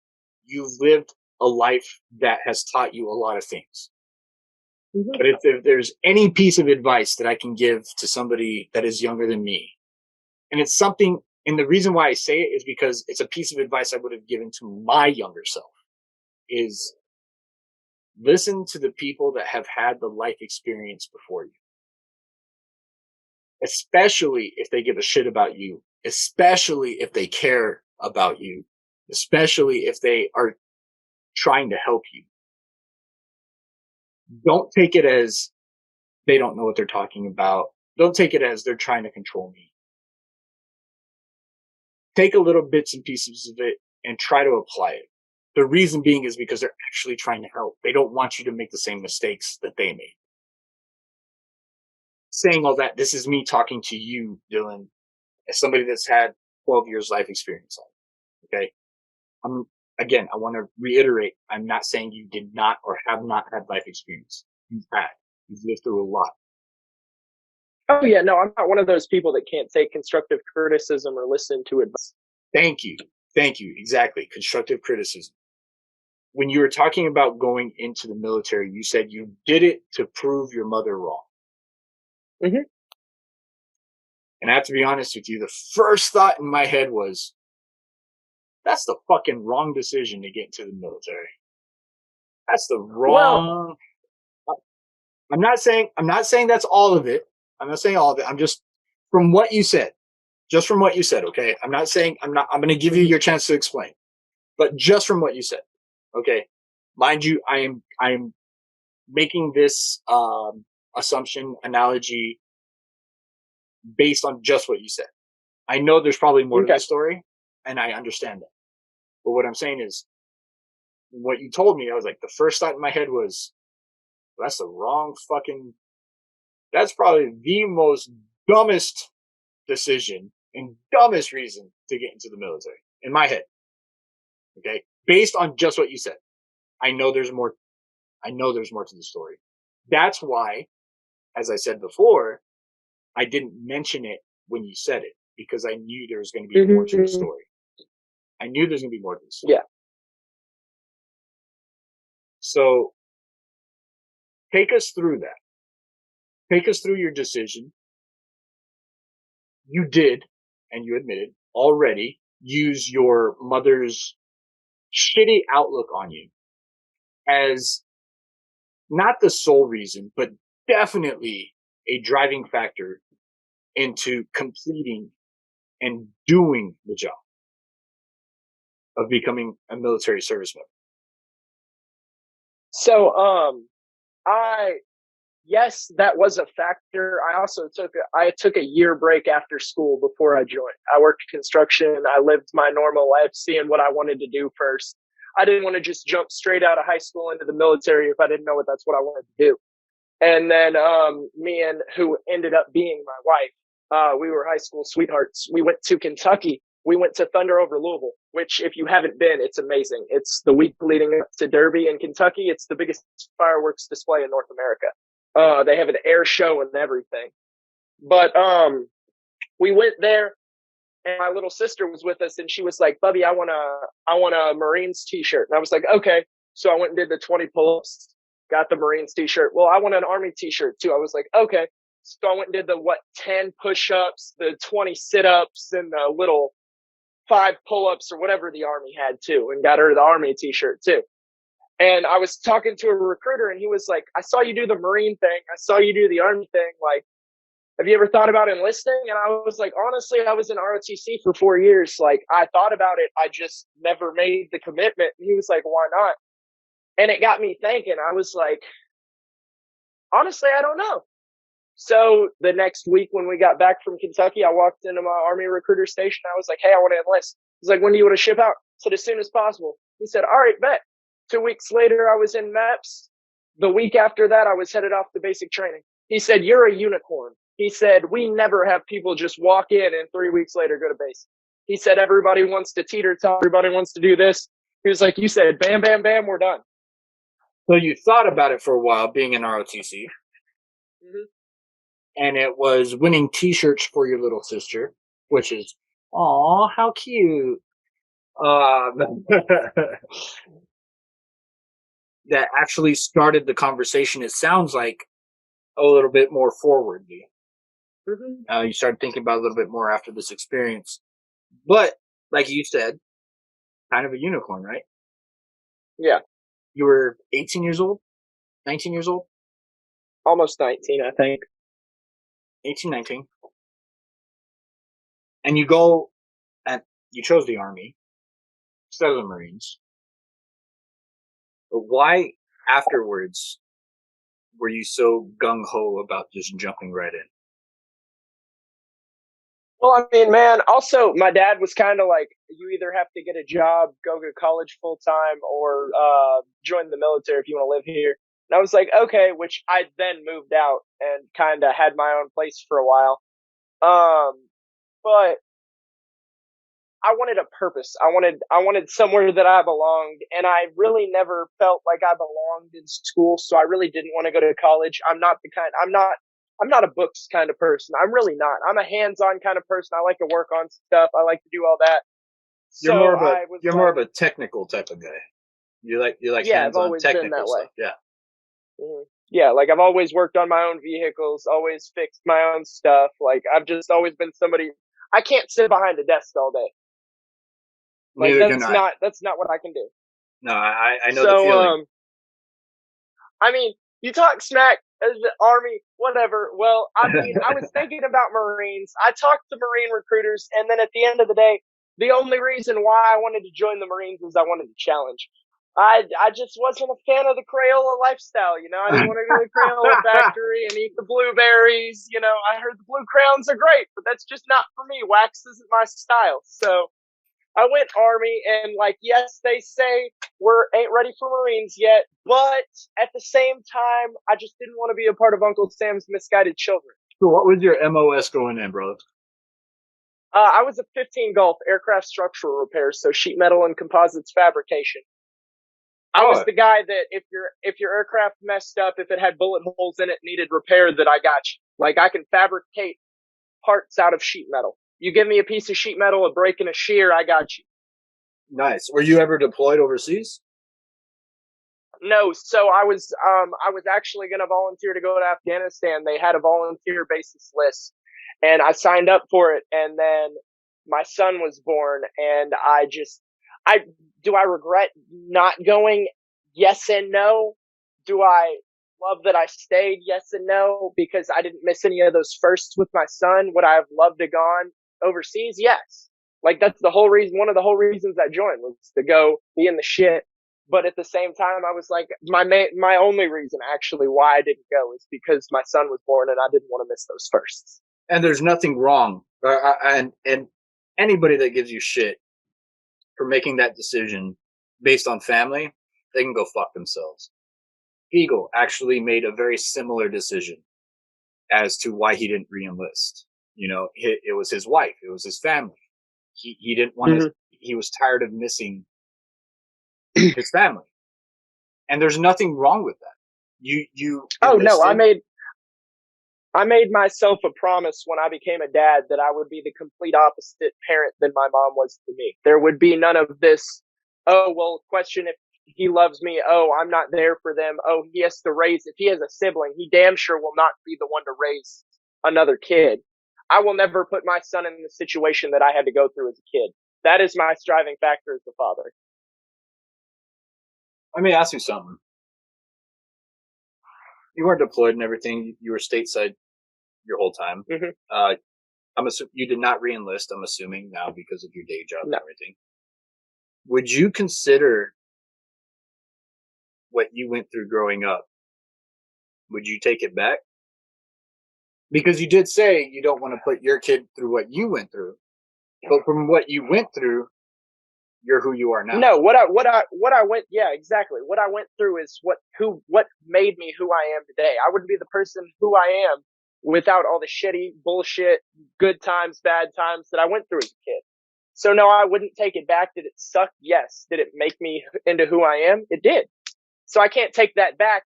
[SPEAKER 3] You've lived a life that has taught you a lot of things. Mm-hmm. But if there's any piece of advice that I can give to somebody that is younger than me, and it's something, and the reason why I say it is because it's a piece of advice I would have given to my younger self, is listen to the people that have had the life experience before you. Especially if they give a shit about you, especially if they care about you, especially if they are trying to help you. Don't take it as they don't know what they're talking about. Don't take it as they're trying to control me. Take a little bits and pieces of it and try to apply it. The reason being is because they're actually trying to help. They don't want you to make the same mistakes that they made. Saying all that, this is me talking to you, Dylan, as somebody that's had 12 years life experience on it. Okay? I want to reiterate, I'm not saying you did not or have not had life experience. You've lived through a lot.
[SPEAKER 4] Oh yeah, no, I'm not one of those people that can't take constructive criticism or listen to advice.
[SPEAKER 3] Thank you. Exactly. Constructive criticism. When you were talking about going into the military, you said you did it to prove your mother wrong.
[SPEAKER 4] Mm-hmm.
[SPEAKER 3] And I have to be honest with you, the first thought in my head was, that's the fucking wrong decision to get into the military. That's the wrong. Well, I'm not saying that's all of it. I'm not saying all of it. I'm just from what you said. Just from what you said, okay? I'm going to give you your chance to explain. But just from what you said, okay? Mind you, I am making this assumption, analogy based on just what you said. I know there's probably more to the story, and I understand that. But what I'm saying is, what you told me, I was like, the first thought in my head was, that's the wrong fucking, that's probably the most dumbest decision and dumbest reason to get into the military in my head. Okay. Based on just what you said. I know there's more to the story. That's why, as I said before, I didn't mention it when you said it, because I knew there was going to be more to the story. I knew there's going to be more to the story.
[SPEAKER 4] Yeah.
[SPEAKER 3] So take us through that. Take us through your decision. You did, and you admitted already, use your mother's shitty outlook on you as not the sole reason, but definitely a driving factor into completing and doing the job of becoming a military service member.
[SPEAKER 4] So, yes, that was a factor. I also took a year break after school before I joined. I worked construction. I lived my normal life, seeing what I wanted to do first. I didn't want to just jump straight out of high school into the military if I didn't know that's what I wanted to do. And then me and who ended up being my wife, we were high school sweethearts. We went to Kentucky. We went to Thunder over Louisville, which if you haven't been, it's amazing. It's the week leading up to Derby in Kentucky. It's the biggest fireworks display in North America. They have an air show and everything. But we went there, and my little sister was with us, and she was like, "Bubby, I want a Marines t-shirt." And I was like, "Okay." So I went and did the 20 pull-ups, got the Marines t-shirt. Well, I want an Army t-shirt too. I was like, "Okay." So I went and did the 10 push-ups, the 20 sit-ups, and the little 5 pull-ups or whatever the Army had too, and got her the Army t-shirt too. And I was talking to a recruiter, and he was like, "I saw you do the Marine thing. I saw you do the Army thing. Like, have you ever thought about enlisting?" And I was like, honestly, I was in ROTC for 4 years. Like, I thought about it. I just never made the commitment. And he was like, "Why not?" And it got me thinking. I was like, honestly, I don't know. So the next week when we got back from Kentucky, I walked into my Army recruiter station. I was like, "Hey, I want to enlist." He's like, "When do you want to ship out?" I said, "As soon as possible." He said, "All right, bet." 2 weeks later, I was in MEPS. The week after that, I was headed off to basic training. He said, "You're a unicorn." He said, "We never have people just walk in and 3 weeks later go to base." He said, "Everybody wants to teeter-tot. Everybody wants to do this." He was like, "You said, bam, bam, bam, we're done."
[SPEAKER 3] So you thought about it for a while, being in ROTC. Mm-hmm. And it was winning t-shirts for your little sister, which is, aw, how cute. That actually started the conversation, it sounds like, a little bit more forwardly. Mm-hmm. You started thinking about it a little bit more after this experience. But, like you said, kind of a unicorn, right?
[SPEAKER 4] Yeah.
[SPEAKER 3] You were 18 years old? 19 years old?
[SPEAKER 4] Almost 19, I think.
[SPEAKER 3] 18, 19. And you go, and you chose the Army instead of the Marines. But why afterwards were you so gung-ho about just jumping right in?
[SPEAKER 4] Well, I mean, man, also my dad was kind of like, you either have to get a job, go to college full time, or join the military if you want to live here. And I was like, okay, which I then moved out and kind of had my own place for a while. But I wanted a purpose. I wanted somewhere that I belonged, and I really never felt like I belonged in school. So I really didn't want to go to college. I'm not a books kind of person. I'm really not. I'm a hands-on kind of person. I like to work on stuff. I like to do all that.
[SPEAKER 3] You're
[SPEAKER 4] So
[SPEAKER 3] more of a
[SPEAKER 4] I was
[SPEAKER 3] more of a technical type of guy. You like
[SPEAKER 4] yeah, I've
[SPEAKER 3] hands-on
[SPEAKER 4] always been
[SPEAKER 3] technical
[SPEAKER 4] that way.
[SPEAKER 3] stuff. Yeah.
[SPEAKER 4] Mhm. Yeah, like I've always worked on my own vehicles, always fixed my own stuff. Like I've just always been somebody. I can't sit behind a desk all day. Like
[SPEAKER 3] Neither can I.
[SPEAKER 4] that's not what I can do.
[SPEAKER 3] No, I know the
[SPEAKER 4] So
[SPEAKER 3] feeling.
[SPEAKER 4] I mean, you talk smack as the Army, whatever. Well, I mean, I was thinking about Marines. I talked to Marine recruiters, and then at the end of the day, the only reason why I wanted to join the Marines was I wanted to challenge. I just wasn't a fan of the Crayola lifestyle, you know. I didn't want to go to the Crayola factory and eat the blueberries, you know. I heard the blue crayons are great, but that's just not for me. Wax isn't my style. So I went Army, and like, yes, they say ain't ready for Marines yet, but at the same time, I just didn't want to be a part of Uncle Sam's misguided children.
[SPEAKER 3] So what was your MOS going in, brother?
[SPEAKER 4] I was a 15 Golf aircraft structural repairs, so sheet metal and composites fabrication. I was the guy that if your aircraft messed up, if it had bullet holes in it, needed repair, that I got you. Like I can fabricate parts out of sheet metal. You give me a piece of sheet metal, a break, and a shear, I got you.
[SPEAKER 3] Nice. Were you ever deployed overseas?
[SPEAKER 4] No, so I was actually going to volunteer to go to Afghanistan. They had a volunteer basis list, and I signed up for it. And then my son was born, and do I regret not going? Yes and no. Do I love that I stayed? Yes and no, because I didn't miss any of those firsts with my son. Would I have loved to gone overseas? Yes. Like that's the whole reason. One of the whole reasons I joined was to go be in the shit. But at the same time, I was like, my only reason actually why I didn't go is because my son was born and I didn't want to miss those firsts.
[SPEAKER 3] And there's nothing wrong. And anybody that gives you shit for making that decision based on family, they can go fuck themselves. Eagle actually made a very similar decision as to why he didn't re-enlist. You know, it was his wife. It was his family. He didn't want to, he was tired of missing his family. And there's nothing wrong with that. You enlisted.
[SPEAKER 4] I made myself a promise when I became a dad that I would be the complete opposite parent than my mom was to me. There would be none of this, oh, well, question if he loves me. Oh, I'm not there for them. Oh, he has to raise, if he has a sibling, he damn sure will not be the one to raise another kid. I will never put my son in the situation that I had to go through as a kid. That is my striving factor as a father.
[SPEAKER 3] Let me ask you something. You weren't deployed and everything. You were stateside your whole time.
[SPEAKER 4] Mm-hmm.
[SPEAKER 3] I'm assuming you did not re-enlist. I'm assuming now because of your day job
[SPEAKER 4] No.
[SPEAKER 3] and everything. Would you consider what you went through growing up? Would you take it back? Because you did say you don't want to put your kid through what you went through, but from what you went through, you're who you are now.
[SPEAKER 4] No, what I went, yeah, exactly. What I went through is what made me who I am today. I wouldn't be the person who I am without all the shitty bullshit, good times, bad times that I went through as a kid. So no, I wouldn't take it back. Did it suck? Yes. Did it make me into who I am? It did. So I can't take that back.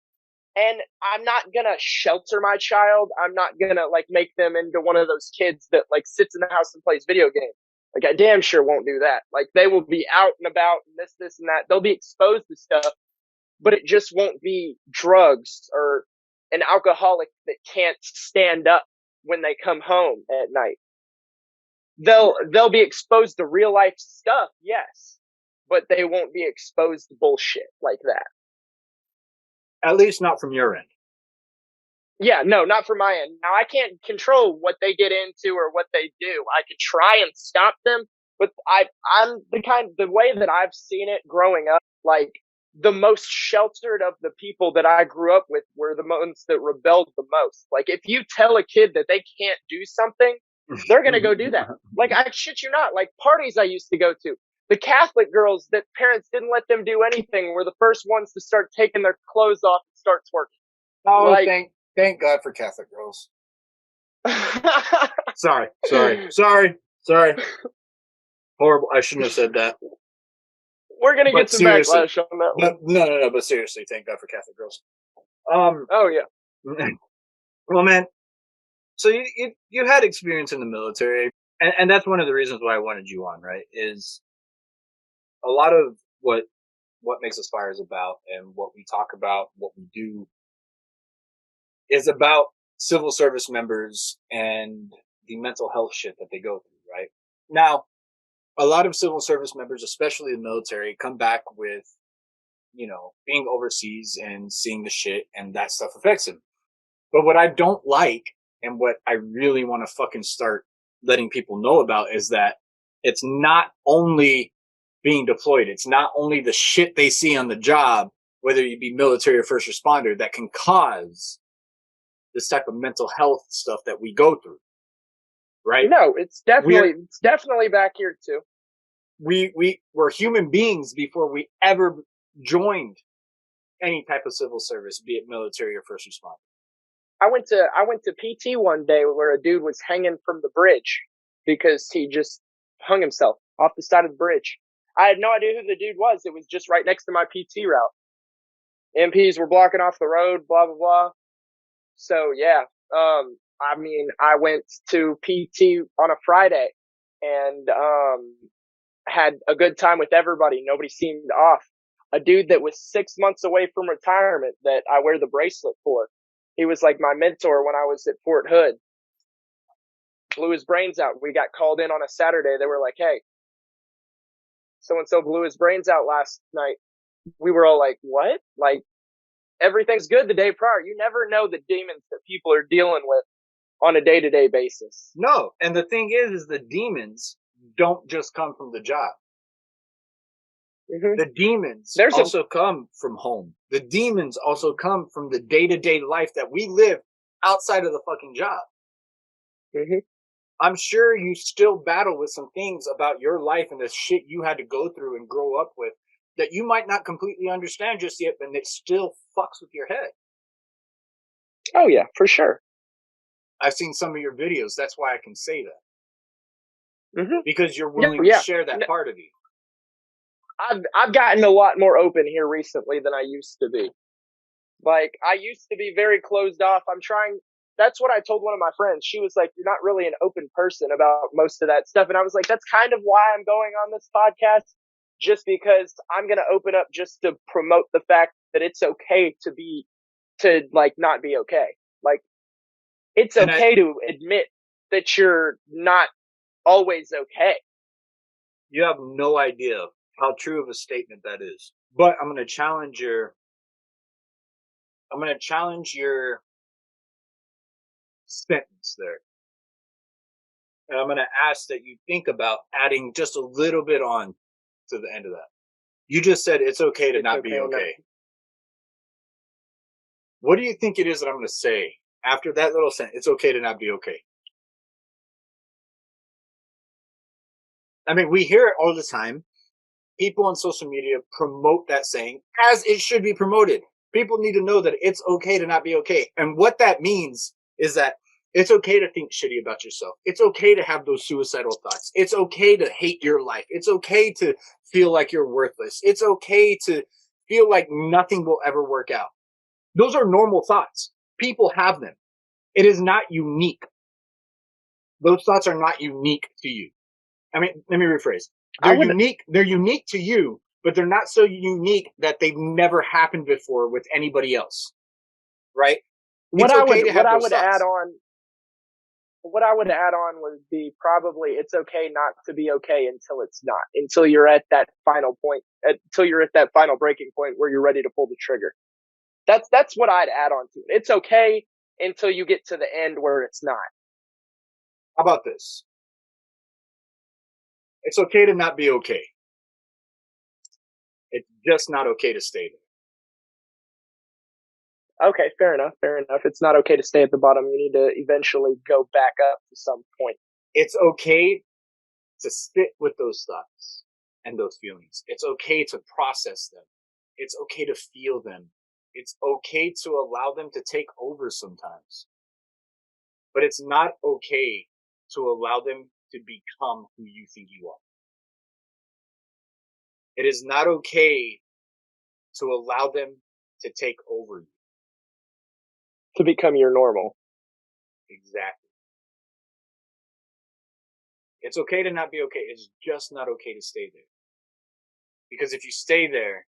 [SPEAKER 4] And I'm not gonna shelter my child. I'm not gonna like make them into one of those kids that like sits in the house and plays video games. Like I damn sure won't do that. Like they will be out and about and this and that. They'll be exposed to stuff, but it just won't be drugs or an alcoholic that can't stand up when they come home at night. They'll be exposed to real life stuff, yes, but they won't be exposed to bullshit like that.
[SPEAKER 3] At least not from your end.
[SPEAKER 4] Yeah, no, not from my end. Now, I can't control what they get into or what they do. I could try and stop them, but I'm the way that I've seen it growing up, like, the most sheltered of the people that I grew up with were the ones that rebelled the most. Like, if you tell a kid that they can't do something, they're gonna go do that. Like, I shit you not, like, parties I used to go to, the Catholic girls that parents didn't let them do anything were the first ones to start taking their clothes off and start twerking.
[SPEAKER 3] Oh, like, thank God for Catholic girls. Sorry. Horrible. I shouldn't have said that.
[SPEAKER 4] We're going to get some backlash on that one.
[SPEAKER 3] No, but seriously, thank God for Catholic girls.
[SPEAKER 4] Oh, yeah.
[SPEAKER 3] Well, man, so you had experience in the military, and that's one of the reasons why I wanted you on, right? Is a lot of what makes us fire is about, and what we talk about, what we do, is about civil service members and the mental health shit that they go through. Right now, a lot of civil service members, especially the military, come back with, being overseas and seeing the shit, and that stuff affects them. But what I don't like, and what I really want to fucking start letting people know about, is that it's not only being deployed. It's not only the shit they see on the job, whether you be military or first responder, that can cause this type of mental health stuff that we go through. Right?
[SPEAKER 4] No, it's definitely back here too.
[SPEAKER 3] We're human beings before we ever joined any type of civil service, be it military or first responder.
[SPEAKER 4] I went to PT one day where a dude was hanging from the bridge because he just hung himself off the side of the bridge. I had no idea who the dude was. It was just right next to my PT route. MPs were blocking off the road, blah blah blah. So yeah, I went to PT on a Friday and had a good time with everybody. Nobody seemed off. A dude that was 6 months away from retirement that I wear the bracelet for. He was like my mentor when I was at Fort Hood. Blew his brains out. We got called in on a Saturday. They were like, hey, so-and-so blew his brains out last night. We were all like, what? Like, everything's good the day prior. You never know the demons that people are dealing with on a day-to-day basis.
[SPEAKER 3] No. And the thing is the demons don't just come from the job. Mm-hmm. The demons also come from home. The demons also come from the day-to-day life that we live outside of the fucking job.
[SPEAKER 4] Mm-hmm.
[SPEAKER 3] I'm sure you still battle with some things about your life and the shit you had to go through and grow up with that you might not completely understand just yet, but it still fucks with your head.
[SPEAKER 4] Oh yeah, for sure.
[SPEAKER 3] I've seen some of your videos. That's why I can say that.
[SPEAKER 4] Mm-hmm.
[SPEAKER 3] Because you're willing to share that part of you.
[SPEAKER 4] I've gotten a lot more open here recently than I used to be. Like, I used to be very closed off. That's what I told one of my friends. She was like, you're not really an open person about most of that stuff. And I was like, that's kind of why I'm going on this podcast, just because I'm going to open up just to promote the fact that it's okay to not be okay. Like, it's okay to admit that you're not always okay.
[SPEAKER 3] You have no idea how true of a statement that is. But I'm going to challenge your sentence there. And I'm going to ask that you think about adding just a little bit on to the end of that. You just said it's okay to not be okay. What do you think it is that I'm going to say after that little sentence? It's okay to not be okay. I mean, we hear it all the time. People on social media promote that saying as it should be promoted. People need to know that it's okay to not be okay. And what that means is that it's okay to think shitty about yourself. It's okay to have those suicidal thoughts. It's okay to hate your life. It's okay to feel like you're worthless. It's okay to feel like nothing will ever work out. Those are normal thoughts. People have them. It is not unique. Those thoughts are not unique to you. I mean, let me rephrase. They're unique to you, but they're not so unique that they've never happened before with anybody else. Right?
[SPEAKER 4] What I would add on would be probably it's okay not to be okay until it's not. Until you're at that final point, until you're at that final breaking point where you're ready to pull the trigger. That's what I'd add on to it. It's okay until you get to the end where it's not.
[SPEAKER 3] How about this? It's okay to not be okay. It's just not okay to stay
[SPEAKER 4] there. Okay, fair enough. It's not okay to stay at the bottom. You need to eventually go back up to some point.
[SPEAKER 3] It's okay to sit with those thoughts and those feelings. It's okay to process them. It's okay to feel them. It's okay to allow them to take over sometimes. But it's not okay to allow them to become who you think you are. It is not okay to allow them to take over you.
[SPEAKER 4] To become your normal.
[SPEAKER 3] Exactly. It's okay to not be okay. It's just not okay to stay there. Because if you stay there,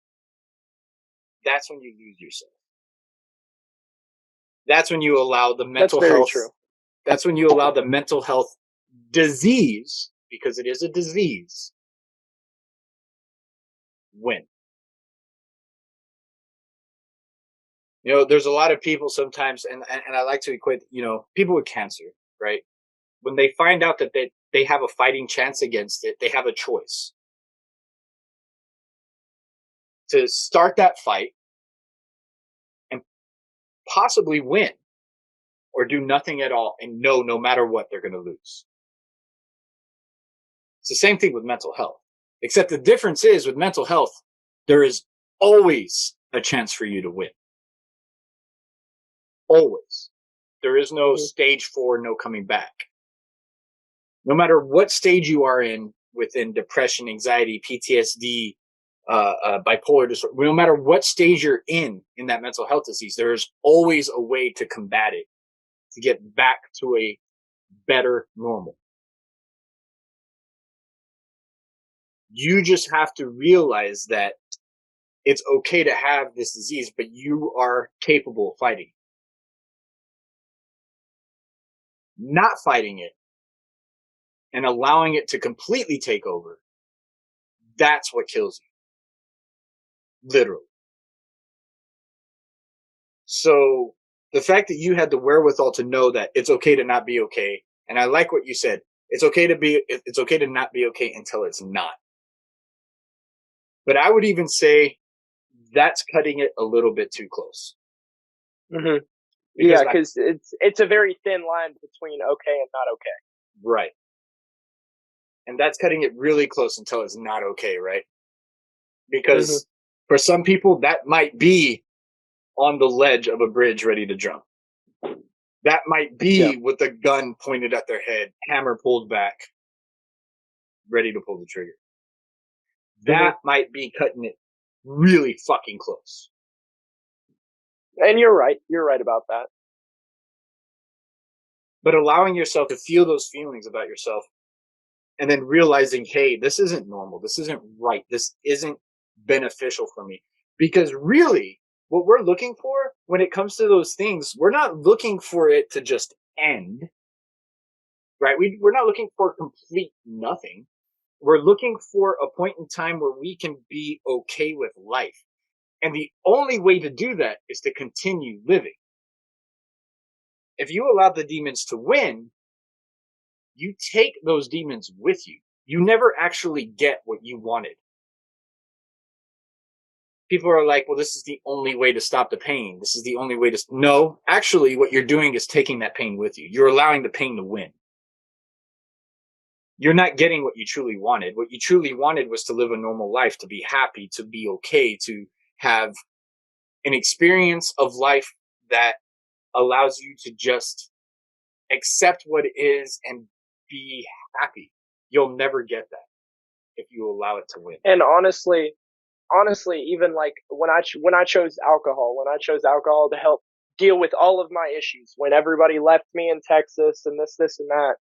[SPEAKER 3] that's when you lose yourself. That's when you allow the mental health. True. That's when you allow the mental health disease, because it is a disease, win. You know, there's a lot of people sometimes, and I like to equate, you know, people with cancer, right? When they find out that they have a fighting chance against it, they have a choice to start that fight and possibly win, or do nothing at all and know no matter what they're going to lose. It's the same thing with mental health, except the difference is with mental health, there is always a chance for you to win. Always. There is no stage 4, no coming back. No matter what stage you are in within depression, anxiety, PTSD, bipolar disorder, no matter what stage you're in that mental health disease, there's always a way to combat it, to get back to a better normal. You just have to realize that it's okay to have this disease, but you are capable of fighting. Not fighting it and allowing it to completely take over, that's what kills you. Literally. So the fact that you had the wherewithal to know that it's okay to not be okay, and I like what you said, it's okay to not be okay until it's not. But I would even say that's cutting it a little bit too close.
[SPEAKER 4] Mm-hmm. Yeah, because it's a very thin line between okay and not okay.
[SPEAKER 3] Right. And that's cutting it really close until it's not okay, right? Because for some people, that might be on the ledge of a bridge ready to jump. That might be with a gun pointed at their head, hammer pulled back, ready to pull the trigger. That might be cutting it really fucking close.
[SPEAKER 4] And you're right. You're right about that.
[SPEAKER 3] But allowing yourself to feel those feelings about yourself and then realizing, hey, this isn't normal. This isn't right. This isn't beneficial for me. Because really, what we're looking for when it comes to those things, we're not looking for it to just end. Right? We're not looking for complete nothing. We're looking for a point in time where we can be okay with life. And the only way to do that is to continue living. If you allow the demons to win, you take those demons with you. You never actually get what you wanted. People are like, well, this is the only way to stop the pain. This is the only way to... No, actually, what you're doing is taking that pain with you. You're allowing the pain to win. You're not getting what you truly wanted. What you truly wanted was to live a normal life, to be happy, to be okay, to have an experience of life that allows you to just accept what it is and be happy. You'll never get that if you allow it to win.
[SPEAKER 4] And honestly, even like when I chose alcohol to help deal with all of my issues, when everybody left me in Texas and this and that,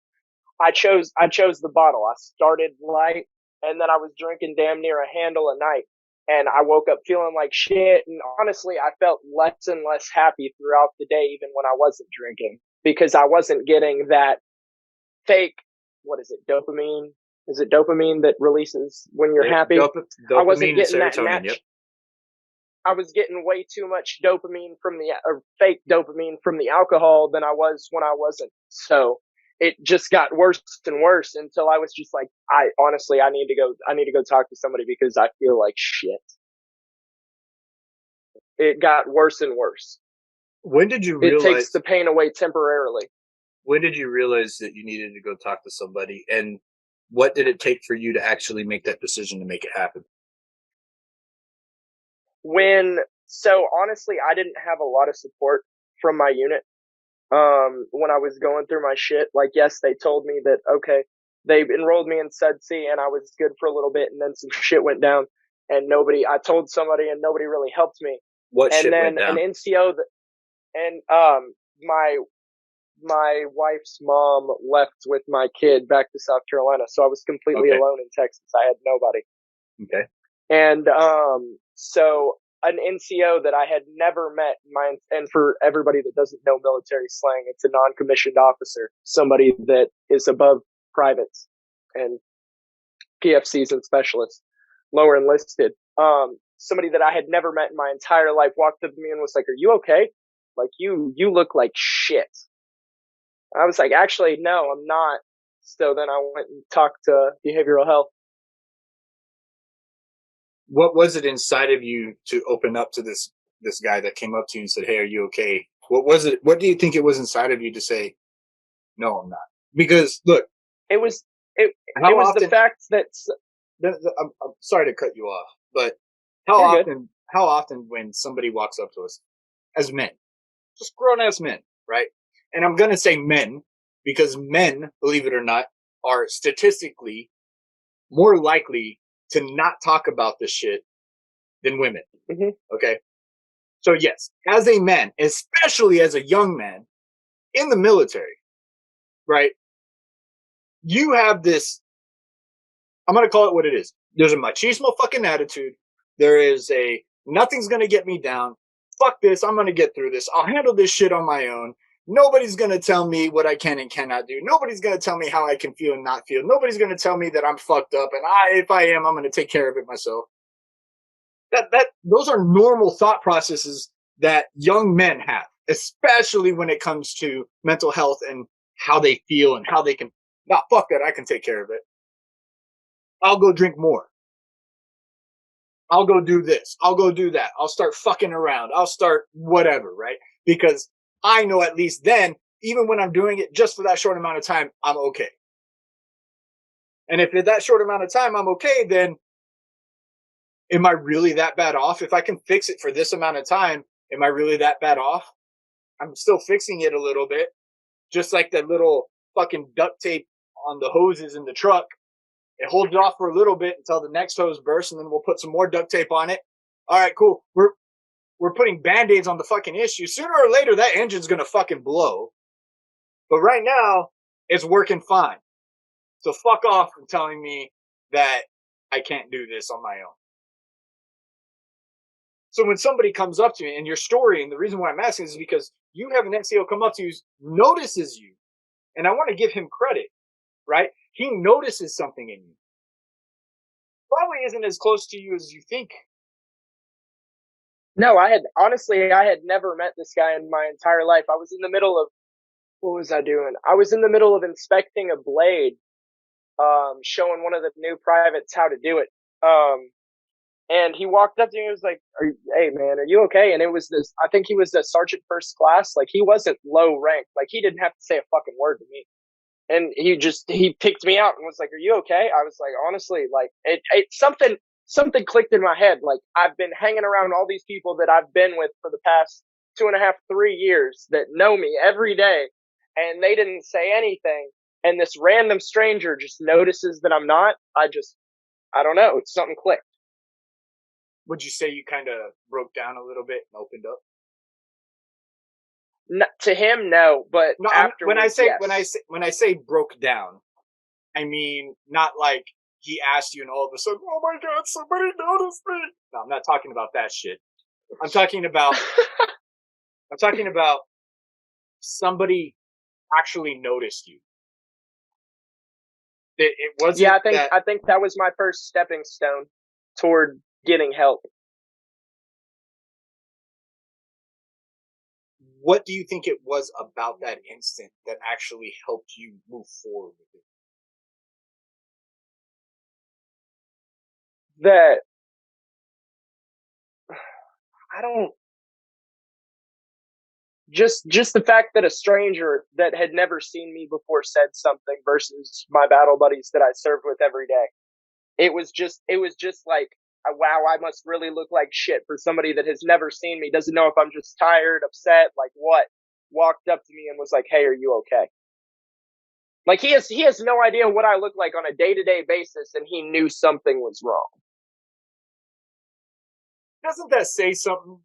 [SPEAKER 4] I chose the bottle. I started light, and then I was drinking damn near a handle a night, and I woke up feeling like shit. And honestly, I felt less and less happy throughout the day, even when I wasn't drinking, because I wasn't getting that fake, what is it, dopamine? Is it dopamine that releases when you're happy?
[SPEAKER 3] Dopamine,
[SPEAKER 4] I wasn't getting that
[SPEAKER 3] serotonin, yep.
[SPEAKER 4] I was getting way too much dopamine fake dopamine from the alcohol than I was when I wasn't. So it just got worse and worse until I was just like, I need to go talk to somebody because I feel like shit. It got worse and worse.
[SPEAKER 3] When did you realize...
[SPEAKER 4] It takes the pain away temporarily.
[SPEAKER 3] When did you realize that you needed to go talk to somebody, and what did it take for you to actually make that decision to make it happen?
[SPEAKER 4] So honestly, I didn't have a lot of support from my unit. When I was going through my shit, like, yes, they told me that, okay, they enrolled me in SEDC and I was good for a little bit, and then some shit went down and I told somebody and nobody really helped me.
[SPEAKER 3] What shit went down?
[SPEAKER 4] And then an NCO my wife's mom left with my kid back to South Carolina. So I was completely alone in Texas. I had nobody.
[SPEAKER 3] Okay.
[SPEAKER 4] And so an NCO that I had never met, and for everybody that doesn't know military slang, it's a non-commissioned officer, somebody that is above privates and PFCs and specialists, lower enlisted. Somebody that I had never met in my entire life walked up to me and was like, "Are you okay? Like you look like shit." I was like, "Actually, no, I'm not." So then I went and talked to behavioral health.
[SPEAKER 3] What was it inside of you to open up to this guy that came up to you and said, "Hey, are you okay?" What was it? What do you think it was inside of you to say, "No, I'm not"? Because look,
[SPEAKER 4] It was it
[SPEAKER 3] how
[SPEAKER 4] it was
[SPEAKER 3] often?
[SPEAKER 4] the fact that
[SPEAKER 3] I'm sorry to cut you off, but how
[SPEAKER 4] You're good.
[SPEAKER 3] often? How often when somebody walks up to us as men, just grown ass men, right? And I'm gonna say men because men, believe it or not, are statistically more likely to not talk about this shit than women.
[SPEAKER 4] Mhm.
[SPEAKER 3] Okay. So yes, as a man, especially as a young man in the military, right? You have this, I'm going to call it what it is. There's a machismo fucking attitude. There is a nothing's going to get me down. Fuck this. I'm going to get through this. I'll handle this shit on my own. Nobody's going to tell me what I can and cannot do. Nobody's going to tell me how I can feel and not feel. Nobody's going to tell me that I'm fucked up. And if I am, I'm going to take care of it myself. Those are normal thought processes that young men have, especially when it comes to mental health and how they feel and how they can, nah, fuck that. I can take care of it. I'll go drink more. I'll go do this. I'll go do that. I'll start fucking around. I'll start whatever, right? Because I know at least then, even when I'm doing it just for that short amount of time, I'm okay. And if at that short amount of time I'm okay, then am I really that bad off? If I can fix it for this amount of time, am I really that bad off? I'm still fixing it a little bit. Just like that little fucking duct tape on the hoses in the truck. It holds it off for a little bit until the next hose bursts, and then we'll put some more duct tape on it. All right, cool. We're putting band-aids on the fucking issue. Sooner or later, that engine's gonna fucking blow. But right now, it's working fine. So fuck off from telling me that I can't do this on my own. So when somebody comes up to me, and your story, and the reason why I'm asking is because you have an NCO come up to you, notices you, and I want to give him credit, right? He notices something in you. Probably isn't as close to you as you think.
[SPEAKER 4] No, I had never met this guy in my entire life. I was in the middle of what was I doing? I was in the middle of inspecting a blade, showing one of the new privates how to do it. And he walked up to me and was like, "Hey man, are you okay?" And it was this, I think he was a sergeant first class. Like he wasn't low ranked. Like he didn't have to say a fucking word to me. And he picked me out and was like, "Are you okay?" I was like, honestly, like something clicked in my head. Like I've been hanging around all these people that I've been with for the past 2.5, 3 years that know me every day, and they didn't say anything. And this random stranger just notices that I'm not. I don't know. Something clicked.
[SPEAKER 3] Would you say you kind of broke down a little bit and opened up?
[SPEAKER 4] To him, no, but
[SPEAKER 3] No,
[SPEAKER 4] afterwards, yes.
[SPEAKER 3] when I say broke down, I mean not like he asked you and all of a sudden, oh my god, somebody noticed me. No, I'm not talking about that shit. I'm talking about somebody actually noticed you. It wasn't.
[SPEAKER 4] Yeah,
[SPEAKER 3] that.
[SPEAKER 4] I think that was my first stepping stone toward getting help.
[SPEAKER 3] What do you think it was about that instant that actually helped you move forward with it?
[SPEAKER 4] That I don't just the fact that a stranger that had never seen me before said something versus my battle buddies that I served with every day. It was just like, wow, I must really look like shit for somebody that has never seen me, doesn't know if I'm just tired, upset, like what, walked up to me and was like, "Hey, are you okay?" Like he has no idea what I look like on a day-to-day basis, and he knew something was wrong.
[SPEAKER 3] Doesn't that say something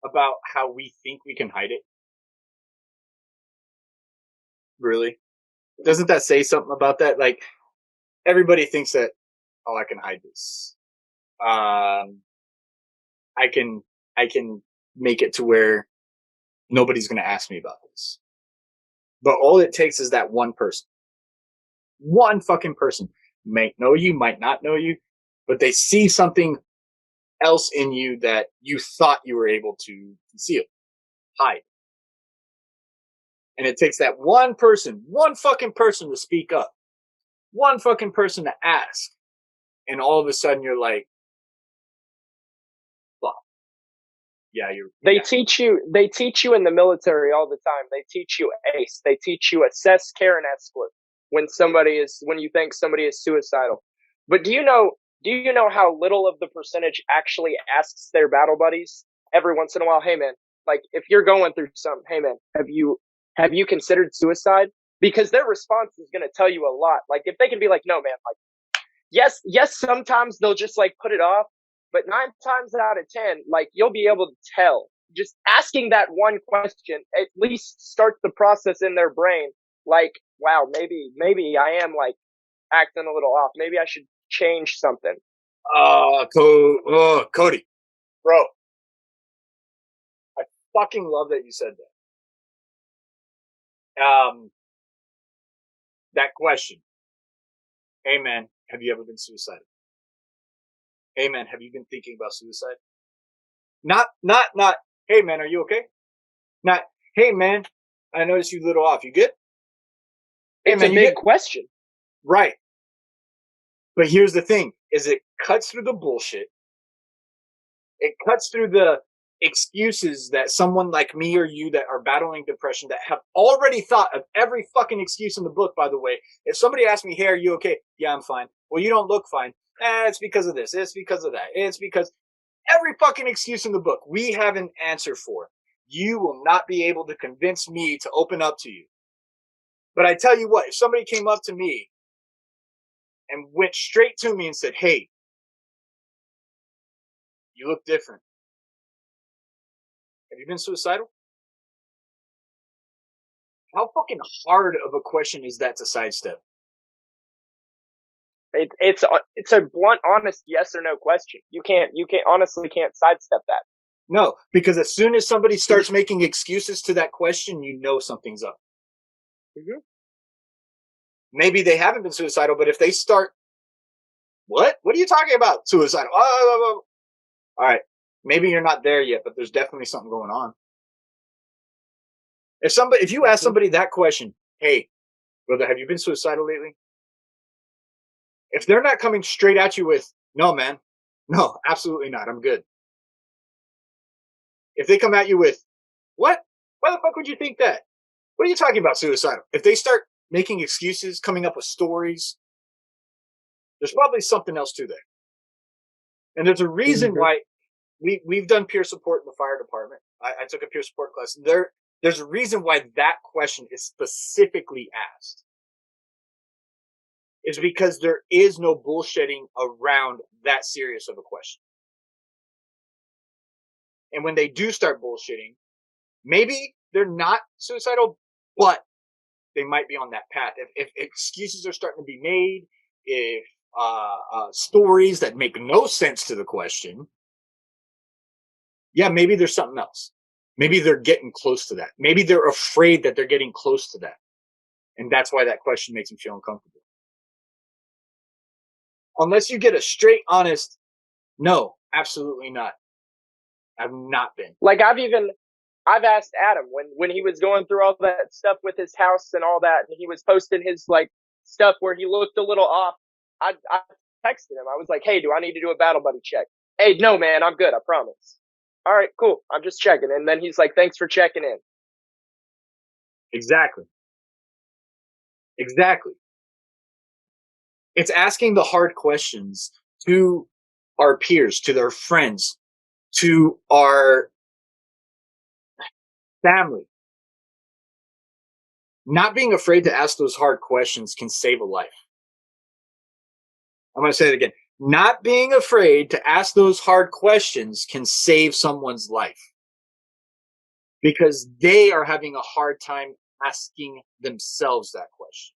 [SPEAKER 3] about how we think we can hide it? Really? Doesn't that say something about that? Like, everybody thinks that, oh, I can hide this. I can make it to where nobody's going to ask me about this. But all it takes is that one person. One fucking person. Might know you, might not know you, but they see something else in you that you thought you were able to conceal, hide. And it takes that one person, one fucking person to speak up. One fucking person to ask. And all of a sudden you're like, fuck. Yeah,
[SPEAKER 4] They teach you in the military all the time. They teach you ACE. They teach you assess, care, and exclude when you think somebody is suicidal. But do you know how little of the percentage actually asks their battle buddies every once in a while, hey man, like if you're going through something, hey man, have you considered suicide? Because their response is going to tell you a lot. Like if they can be like, no man, like yes, sometimes they'll just like put it off, but 9 times out of 10, like you'll be able to tell. Just asking that one question at least starts the process in their brain. Like, wow, maybe I am like acting a little off. Maybe I should change something.
[SPEAKER 3] Cody, bro, I fucking love that you said that. That question. Hey man, have you ever been suicidal? Hey man, have you been thinking about suicide? Not, hey man, are you okay? Not, hey man, I noticed you a little off. You good? Hey
[SPEAKER 4] It's
[SPEAKER 3] man,
[SPEAKER 4] a big question.
[SPEAKER 3] Right. But here's the thing, is it cuts through the bullshit. It cuts through the excuses that someone like me or you that are battling depression that have already thought of every fucking excuse in the book, by the way. If somebody asks me, hey, are you okay? Yeah, I'm fine. Well, you don't look fine. It's because of this. It's because of that. It's because every fucking excuse in the book we have an answer for. You will not be able to convince me to open up to you. But I tell you what, if somebody came up to me and went straight to me and said, hey, you look different. Have you been suicidal? How fucking hard of a question is that to sidestep?
[SPEAKER 4] It's a blunt, honest yes or no question. You honestly can't sidestep that.
[SPEAKER 3] No, because as soon as somebody starts making excuses to that question, you know something's up.
[SPEAKER 4] Mm-hmm.
[SPEAKER 3] Maybe they haven't been suicidal, but if they start, what are you talking about? Suicidal. Oh. All right. Maybe you're not there yet, but there's definitely something going on. If you ask somebody that question, hey, brother, have you been suicidal lately? If they're not coming straight at you with, no, man, no, absolutely not. I'm good. If they come at you with, what? Why the fuck would you think that? What are you talking about, suicidal? If they start making excuses, coming up with stories, there's probably something else to there. And there's a reason why we've done peer support in the fire department. I took a peer support class. There's a reason why that question is specifically asked. Is because there is no bullshitting around that serious of a question. And when they do start bullshitting, maybe they're not suicidal, but they might be on that path. If excuses are starting to be made, if stories that make no sense to the question, yeah, maybe there's something else. Maybe they're getting close to that. Maybe they're afraid that they're getting close to that. And that's why that question makes them feel uncomfortable. Unless you get a straight, honest, no, absolutely not. I've not been.
[SPEAKER 4] Like I've asked Adam when he was going through all that stuff with his house and all that, and he was posting his like stuff where he looked a little off. I texted him. I was like, hey, do I need to do a battle buddy check? Hey, no, man, I'm good. I promise. All right, cool. I'm just checking. And then he's like, thanks for checking in.
[SPEAKER 3] Exactly. It's asking the hard questions to our peers, to their friends, to our family. Not being afraid to ask those hard questions can save a life. I'm going to say it again. Not being afraid to ask those hard questions can save someone's life. Because they are having a hard time asking themselves that question.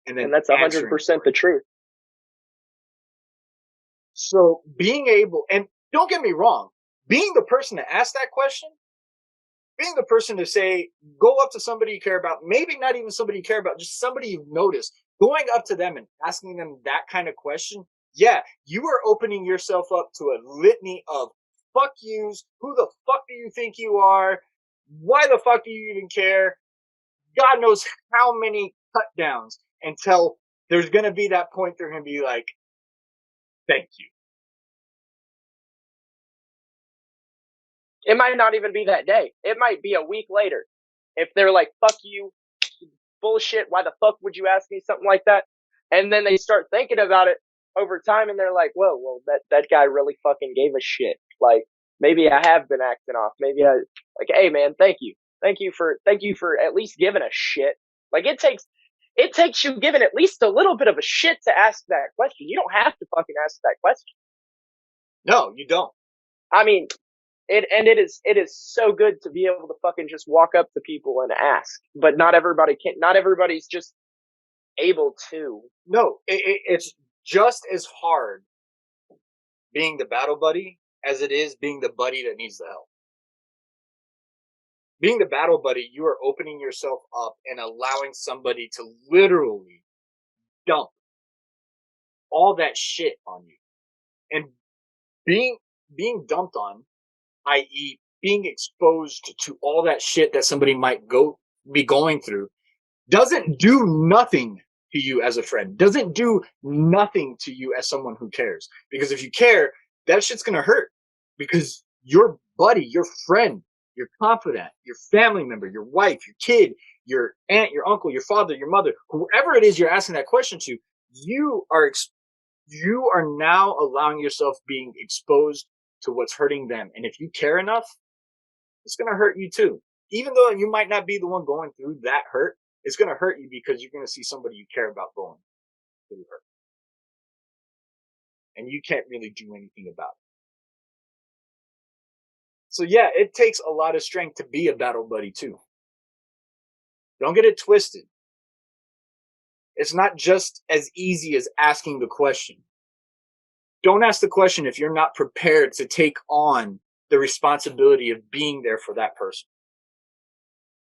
[SPEAKER 4] And that's 100% the truth.
[SPEAKER 3] So being able, and don't get me wrong, being the person to ask that question, being the person to say, go up to somebody you care about, maybe not even somebody you care about, just somebody you've noticed, going up to them and asking them that kind of question, yeah, you are opening yourself up to a litany of fuck yous. Who the fuck do you think you are? Why the fuck do you even care? God knows how many cut downs until there's going to be that point they're going to be like, thank you.
[SPEAKER 4] It might not even be that day. It might be a week later. If they're like, fuck you, bullshit, why the fuck would you ask me something like that? And then they start thinking about it over time and they're like, whoa, well, that guy really fucking gave a shit. Like, maybe I have been acting off. Maybe like, hey man, thank you. Thank you for at least giving a shit. Like, it takes you giving at least a little bit of a shit to ask that question. You don't have to fucking ask that question.
[SPEAKER 3] No, you don't.
[SPEAKER 4] I mean, it is so good to be able to fucking just walk up to people and ask, but not everybody's just able to.
[SPEAKER 3] No, it's just as hard being the battle buddy as it is being the buddy that needs the help. Being the battle buddy, you are opening yourself up and allowing somebody to literally dump all that shit on you. And being dumped on, i.e. being exposed to all that shit that somebody might be going through, doesn't do nothing to you as a friend, doesn't do nothing to you as someone who cares. Because if you care, that shit's gonna hurt. Because your buddy, your friend, your confidant, your family member, your wife, your kid, your aunt, your uncle, your father, your mother, whoever it is you're asking that question to, you are now allowing yourself being exposed to what's hurting them. And if you care enough, it's going to hurt you too. Even though you might not be the one going through that hurt, it's going to hurt you because you're going to see somebody you care about going through hurt. And you can't really do anything about it. So yeah, it takes a lot of strength to be a battle buddy too. Don't get it twisted. It's not just as easy as asking the question. Don't ask the question if you're not prepared to take on the responsibility of being there for that person.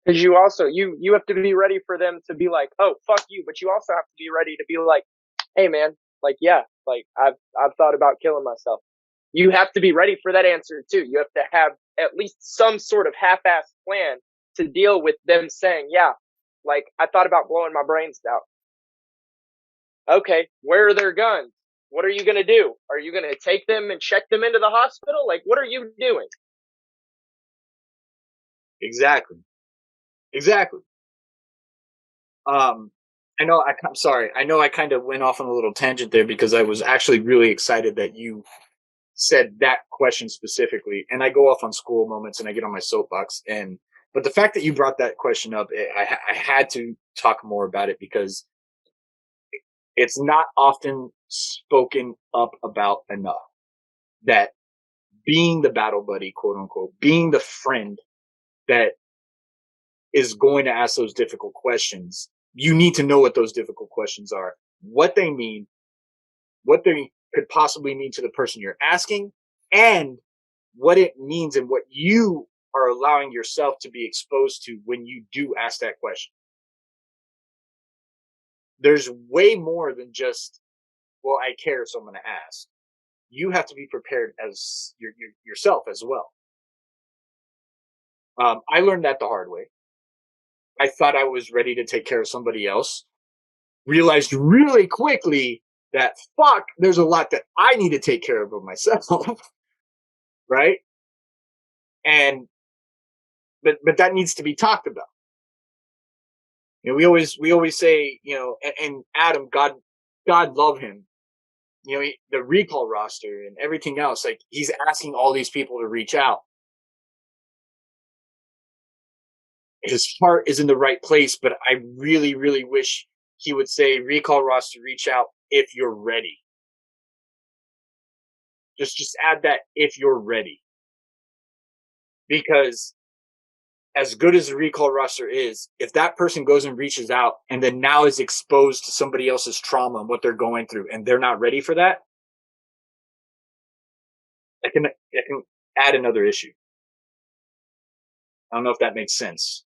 [SPEAKER 4] Because you also, you have to be ready for them to be like, oh, fuck you. But you also have to be ready to be like, hey man, like, yeah, like I've thought about killing myself. You have to be ready for that answer too. You have to have at least some sort of half-assed plan to deal with them saying, yeah, like I thought about blowing my brains out. Okay, where are their guns? What are you going to do? Are you going to take them and check them into the hospital? Like, what are you doing?
[SPEAKER 3] Exactly. I'm sorry. I know I kind of went off on a little tangent there because I was actually really excited that you said that question specifically. And I go off on school moments and I get on my soapbox. But the fact that you brought that question up, I had to talk more about it because it's not often spoken up about enough. That being the battle buddy, quote unquote, being the friend that is going to ask those difficult questions, you need to know what those difficult questions are, what they mean, what they could possibly mean to the person you're asking, and what it means and what you are allowing yourself to be exposed to when you do ask that question. There's way more than just, well, I care, so I'm going to ask. You have to be prepared as yourself as well. I learned that the hard way. I thought I was ready to take care of somebody else. Realized really quickly that, fuck, there's a lot that I need to take care of myself. Right? But that needs to be talked about. You know, we always say, you know, and Adam, God love him. You know, the recall roster and everything else, like he's asking all these people to reach out. His heart is in the right place, but I really, really wish he would say recall roster, reach out if you're ready. Just add that if you're ready. Because as good as the recall roster is, if that person goes and reaches out and then now is exposed to somebody else's trauma and what they're going through and they're not ready for that, I can add another issue. I don't know if that makes sense.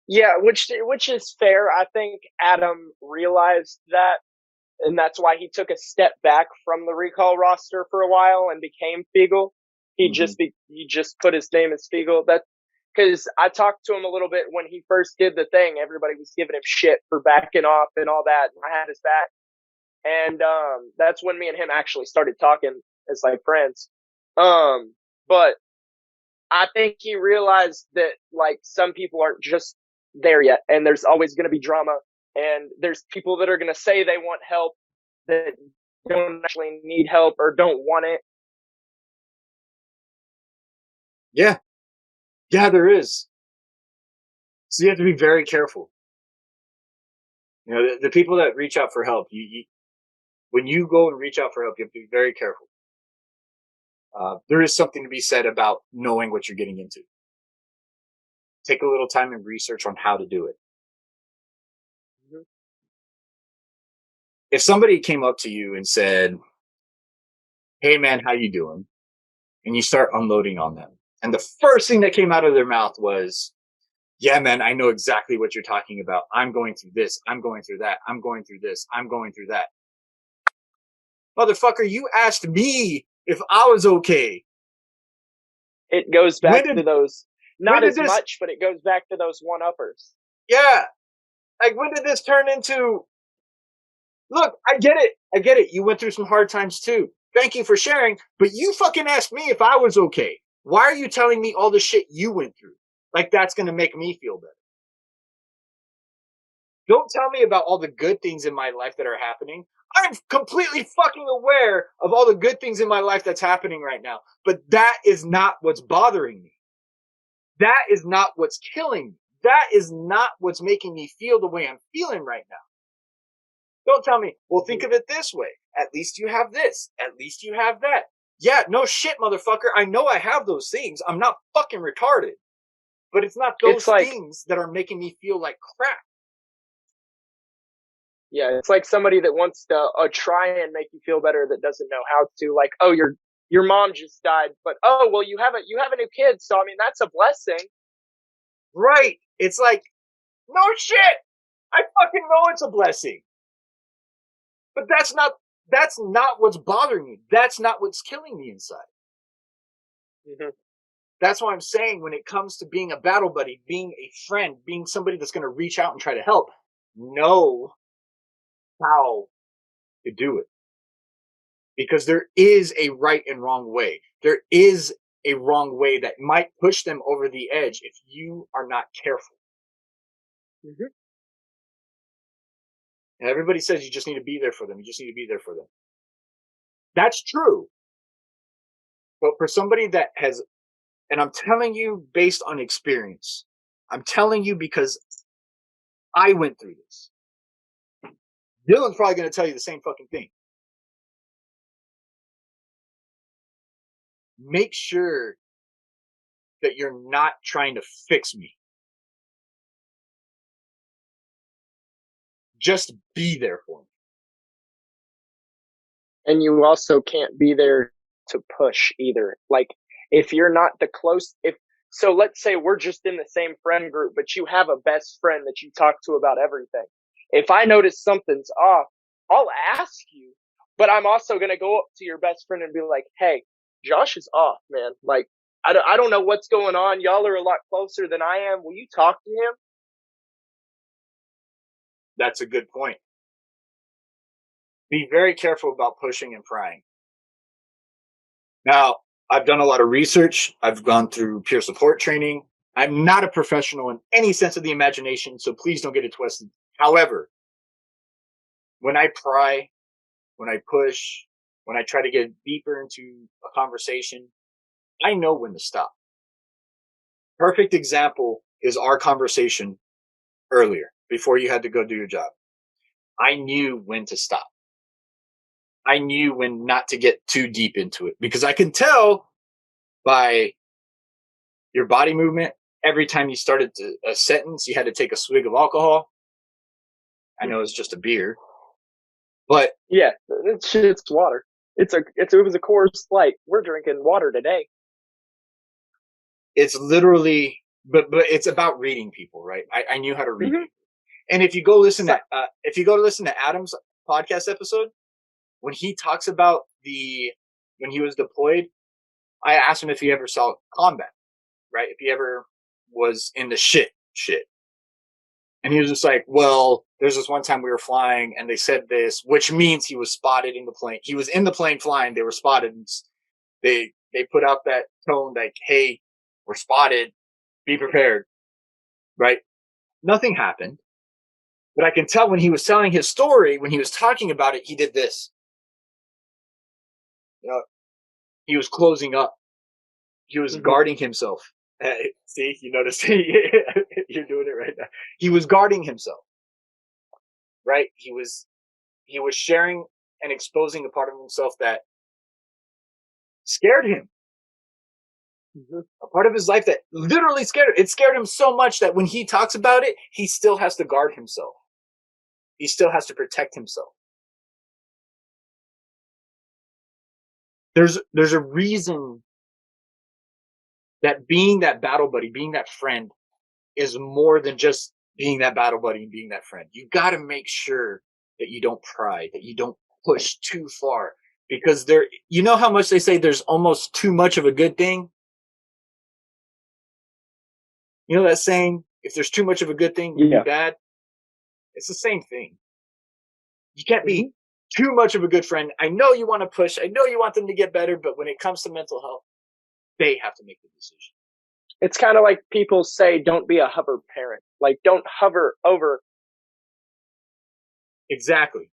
[SPEAKER 4] Yeah, which is fair. I think Adam realized that, and that's why he took a step back from the recall roster for a while and became Fiegel. He just put his name as Fiegel. That because I talked to him a little bit when he first did the thing. Everybody was giving him shit for backing off and all that. And I had his back, and that's when me and him actually started talking as like friends. But I think he realized that like some people aren't just there yet, and there's always going to be drama, and there's people that are going to say they want help that don't actually need help or don't want it.
[SPEAKER 3] Yeah, there is. So you have to be very careful. You know, the people that reach out for help, when you go and reach out for help, you have to be very careful. There is something to be said about knowing what you're getting into. Take a little time and research on how to do it. Mm-hmm. If somebody came up to you and said, "Hey man, how you doing?" and you start unloading on them, and the first thing that came out of their mouth was, "Yeah man, I know exactly what you're talking about. I'm going through this. I'm going through that. I'm going through this. I'm going through that." Motherfucker, you asked me if I was okay.
[SPEAKER 4] It goes back to those, not as much, but it goes back to those one-uppers.
[SPEAKER 3] Yeah. Like, when did this turn into, look, I get it. You went through some hard times too. Thank you for sharing, but you fucking asked me if I was okay. Why are you telling me all the shit you went through? Like, that's going to make me feel better. Don't tell me about all the good things in my life that are happening. I'm completely fucking aware of all the good things in my life that's happening right now. But that is not what's bothering me. That is not what's killing me. That is not what's making me feel the way I'm feeling right now. Don't tell me, well, think of it this way. At least you have this. At least you have that. Yeah, no shit, motherfucker. I know I have those things. I'm not fucking retarded. But it's not those things that are making me feel like crap.
[SPEAKER 4] Yeah, it's like somebody that wants to try and make you feel better that doesn't know how to. Like, oh, your mom just died, but oh, well, you have a new kid, so I mean that's a blessing.
[SPEAKER 3] Right. It's like, no shit. I fucking know it's a blessing. But that's not what's bothering me. That's not what's killing me inside. Mm-hmm. That's why I'm saying, when it comes to being a battle buddy, being a friend, being somebody that's going to reach out and try to help, know how to do it. Because there is a right and wrong way. There is a wrong way that might push them over the edge if you are not careful. Mm-hmm. And everybody says you just need to be there for them. You just need to be there for them. That's true. But for somebody that has, and I'm telling you based on experience, I'm telling you because I went through this. Dylan's probably going to tell you the same fucking thing. Make sure that you're not trying to fix me. Just be there for me.
[SPEAKER 4] And you also can't be there to push either. Like, if you're not so let's say we're just in the same friend group, but you have a best friend that you talk to about everything. If I notice something's off, I'll ask you, but I'm also going to go up to your best friend and be like, hey, Josh is off, man. Like, I don't know what's going on. Y'all are a lot closer than I am. Will you talk to him?
[SPEAKER 3] That's a good point. Be very careful about pushing and prying. Now, I've done a lot of research. I've gone through peer support training. I'm not a professional in any sense of the imagination, so please don't get it twisted. However, when I pry, when I push, when I try to get deeper into a conversation, I know when to stop. Perfect example is our conversation earlier, before you had to go do your job. I knew when to stop. I knew when not to get too deep into it, because I can tell by your body movement. Every time you started a sentence, you had to take a swig of alcohol. I know it's just a beer, but
[SPEAKER 4] yeah, it's water. It was a Coors Light. We're drinking water today.
[SPEAKER 3] It's literally, but it's about reading people, right? I knew how to read
[SPEAKER 4] Mm-hmm.
[SPEAKER 3] people. And if you go listen to Adam's podcast episode, when he talks about when he was deployed, I asked him if he ever saw combat, right? If he ever was in the shit. And he was just like, well, there's this one time we were flying and they said this, which means he was spotted in the plane. He was in the plane flying. They were spotted. And they put out that tone like, hey, we're spotted. Be prepared. Right? Nothing happened. But I can tell when he was telling his story, when he was talking about it, he did this. You know, he was closing up. He was guarding himself. See, you notice you're doing it right now. He was guarding himself. Right? He was sharing and exposing a part of himself that scared him. A part of his life that literally scared him. It scared him so much that when he talks about it, he still has to guard himself. He still has to protect himself. There's a reason that being that battle buddy, being that friend, is more than just being that battle buddy and being that friend. You got to make sure that you don't pry, that you don't push too far, because you know how much they say there's almost too much of a good thing. You know that saying, if there's too much of a good thing, you're bad. It's the same thing. You can't be too much of a good friend. I know you want to push. I know you want them to get better, but when it comes to mental health, they have to make the decision.
[SPEAKER 4] It's kind of like people say, don't be a hover parent. Like, don't hover over.
[SPEAKER 3] Exactly.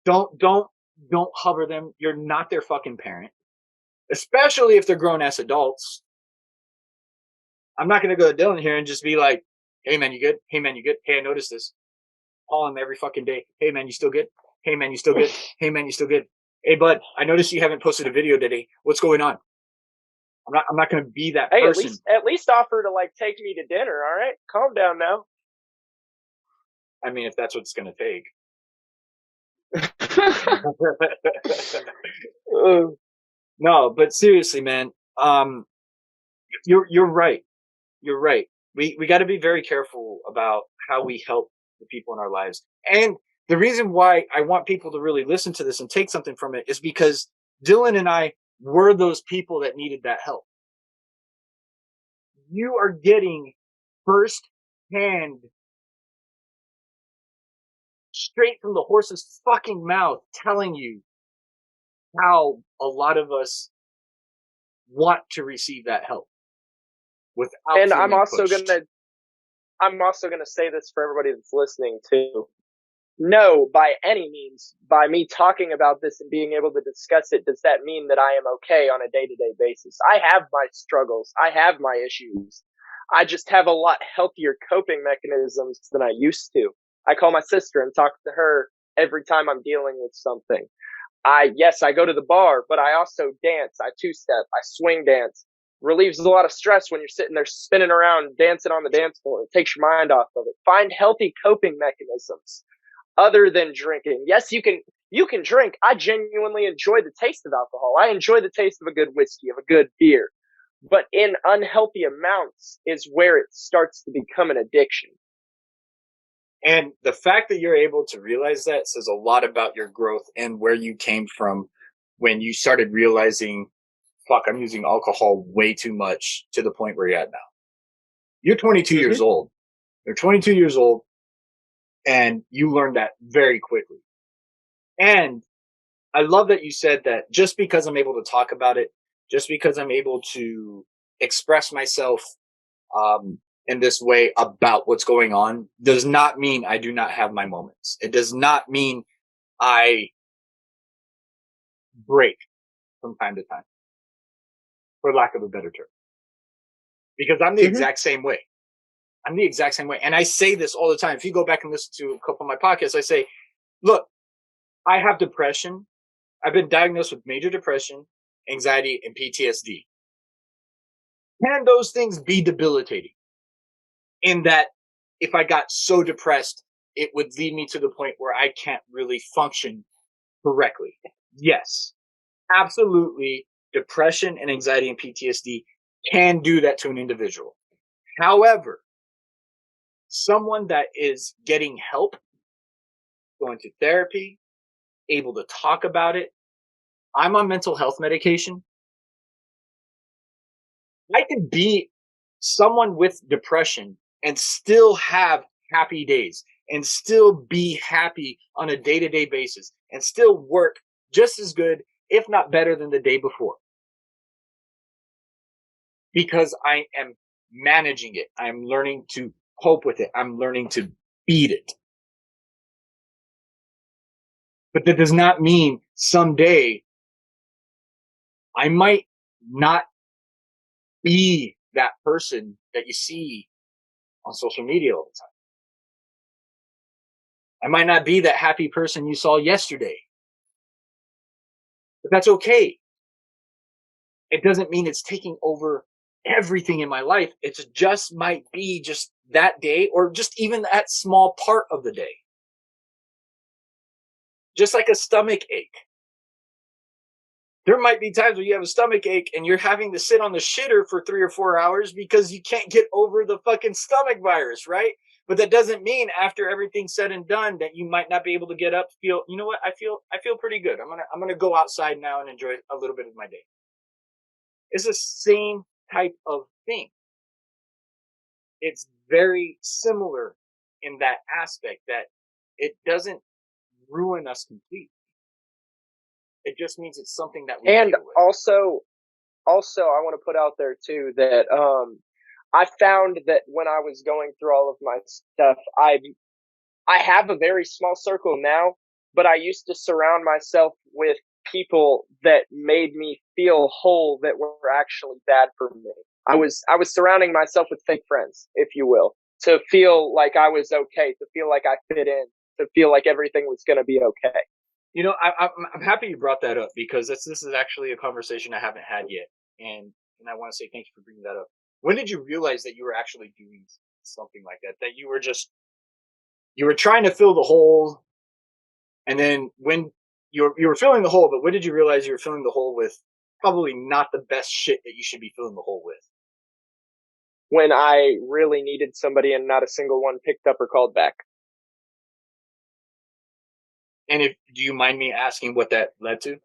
[SPEAKER 3] Don't hover them. You're not their fucking parent, especially if they're grown ass adults. I'm not going to go to Dylan here and just be like, hey man, you good? Hey man, you good? Hey, I noticed this. Call him every fucking day. Hey man, you still good? Hey man, you still good? Hey man, you still good? Hey bud, I noticed you haven't posted a video today. What's going on? I'm not going to be that person.
[SPEAKER 4] At least offer to like take me to dinner. All right, calm down now.
[SPEAKER 3] I mean, if that's what it's going to take. No, but seriously, man, you're right. You're right. We got to be very careful about how we help the people in our lives. And the reason why I want people to really listen to this and take something from it is because Dylan and I were those people that needed that help. You are getting first-hand, straight from the horse's fucking mouth, telling you how a lot of us want to receive that help.
[SPEAKER 4] And I'm also gonna say this for everybody that's listening too. No, by any means, by me talking about this and being able to discuss it, does that mean that I am okay on a day-to-day basis? I have my struggles. I have my issues. I just have a lot healthier coping mechanisms than I used to. I call my sister and talk to her every time I'm dealing with something. I go to the bar, but I also dance. I two-step. I swing dance. Relieves a lot of stress when you're sitting there spinning around, dancing on the dance floor. It takes your mind off of it. Find healthy coping mechanisms other than drinking. Yes, you can drink. I genuinely enjoy the taste of alcohol. I enjoy the taste of a good whiskey, of a good beer. But in unhealthy amounts is where it starts to become an addiction.
[SPEAKER 3] And the fact that you're able to realize that says a lot about your growth and where you came from when you started realizing, fuck, I'm using alcohol way too much to the point where you're at now. You're 22 years old. You're 22 years old, and you learned that very quickly. And I love that you said that just because I'm able to talk about it, just because I'm able to express myself in this way about what's going on, does not mean I do not have my moments. It does not mean I break from time to time, for lack of a better term. Because I'm the exact same way. I'm the exact same way. And I say this all the time. If you go back and listen to a couple of my podcasts, I say, look, I have depression. I've been diagnosed with major depression, anxiety, and PTSD. Can those things be debilitating? In that if I got so depressed, it would lead me to the point where I can't really function correctly. Yes, absolutely. Depression and anxiety and PTSD can do that to an individual. However, someone that is getting help, going to therapy, able to talk about it. I'm on mental health medication. I can be someone with depression and still have happy days and still be happy on a day-to-day basis and still work just as good, if not better than the day before. Because I am managing it. I'm learning to cope with it. I'm learning to beat it. But that does not mean someday I might not be that person that you see on social media all the time. I might not be that happy person you saw yesterday. But that's okay. It doesn't mean it's taking over everything in my life. It just might be just that day or just even that small part of the day. Just like a stomach ache. There might be times where you have a stomach ache and you're having to sit on the shitter for 3 or 4 hours because you can't get over the fucking stomach virus, right? But that doesn't mean after everything's said and done that you might not be able to get up, feel, you know what? I feel pretty good. I'm gonna go outside now and enjoy a little bit of my day. It's the same type of thing. It's very similar in that aspect that it doesn't ruin us completely. It just means it's something that we
[SPEAKER 4] And
[SPEAKER 3] deal with.
[SPEAKER 4] also, I want to put out there too that I found that when I was going through all of my stuff, I have a very small circle now, but I used to surround myself with people that made me feel whole that were actually bad for me. I was surrounding myself with fake friends, if you will, to feel like I was okay, to feel like I fit in, to feel like everything was going to be okay.
[SPEAKER 3] You know, I'm happy you brought that up because this is actually a conversation I haven't had yet, and I want to say thank you for bringing that up. When did you realize that you were actually doing something like that? That you were trying to fill the hole, and then when you were filling the hole, but when did you realize you were filling the hole with probably not the best shit that you should be filling the hole with?
[SPEAKER 4] When I really needed somebody and not a single one picked up or called back.
[SPEAKER 3] And do you mind me asking what that led to?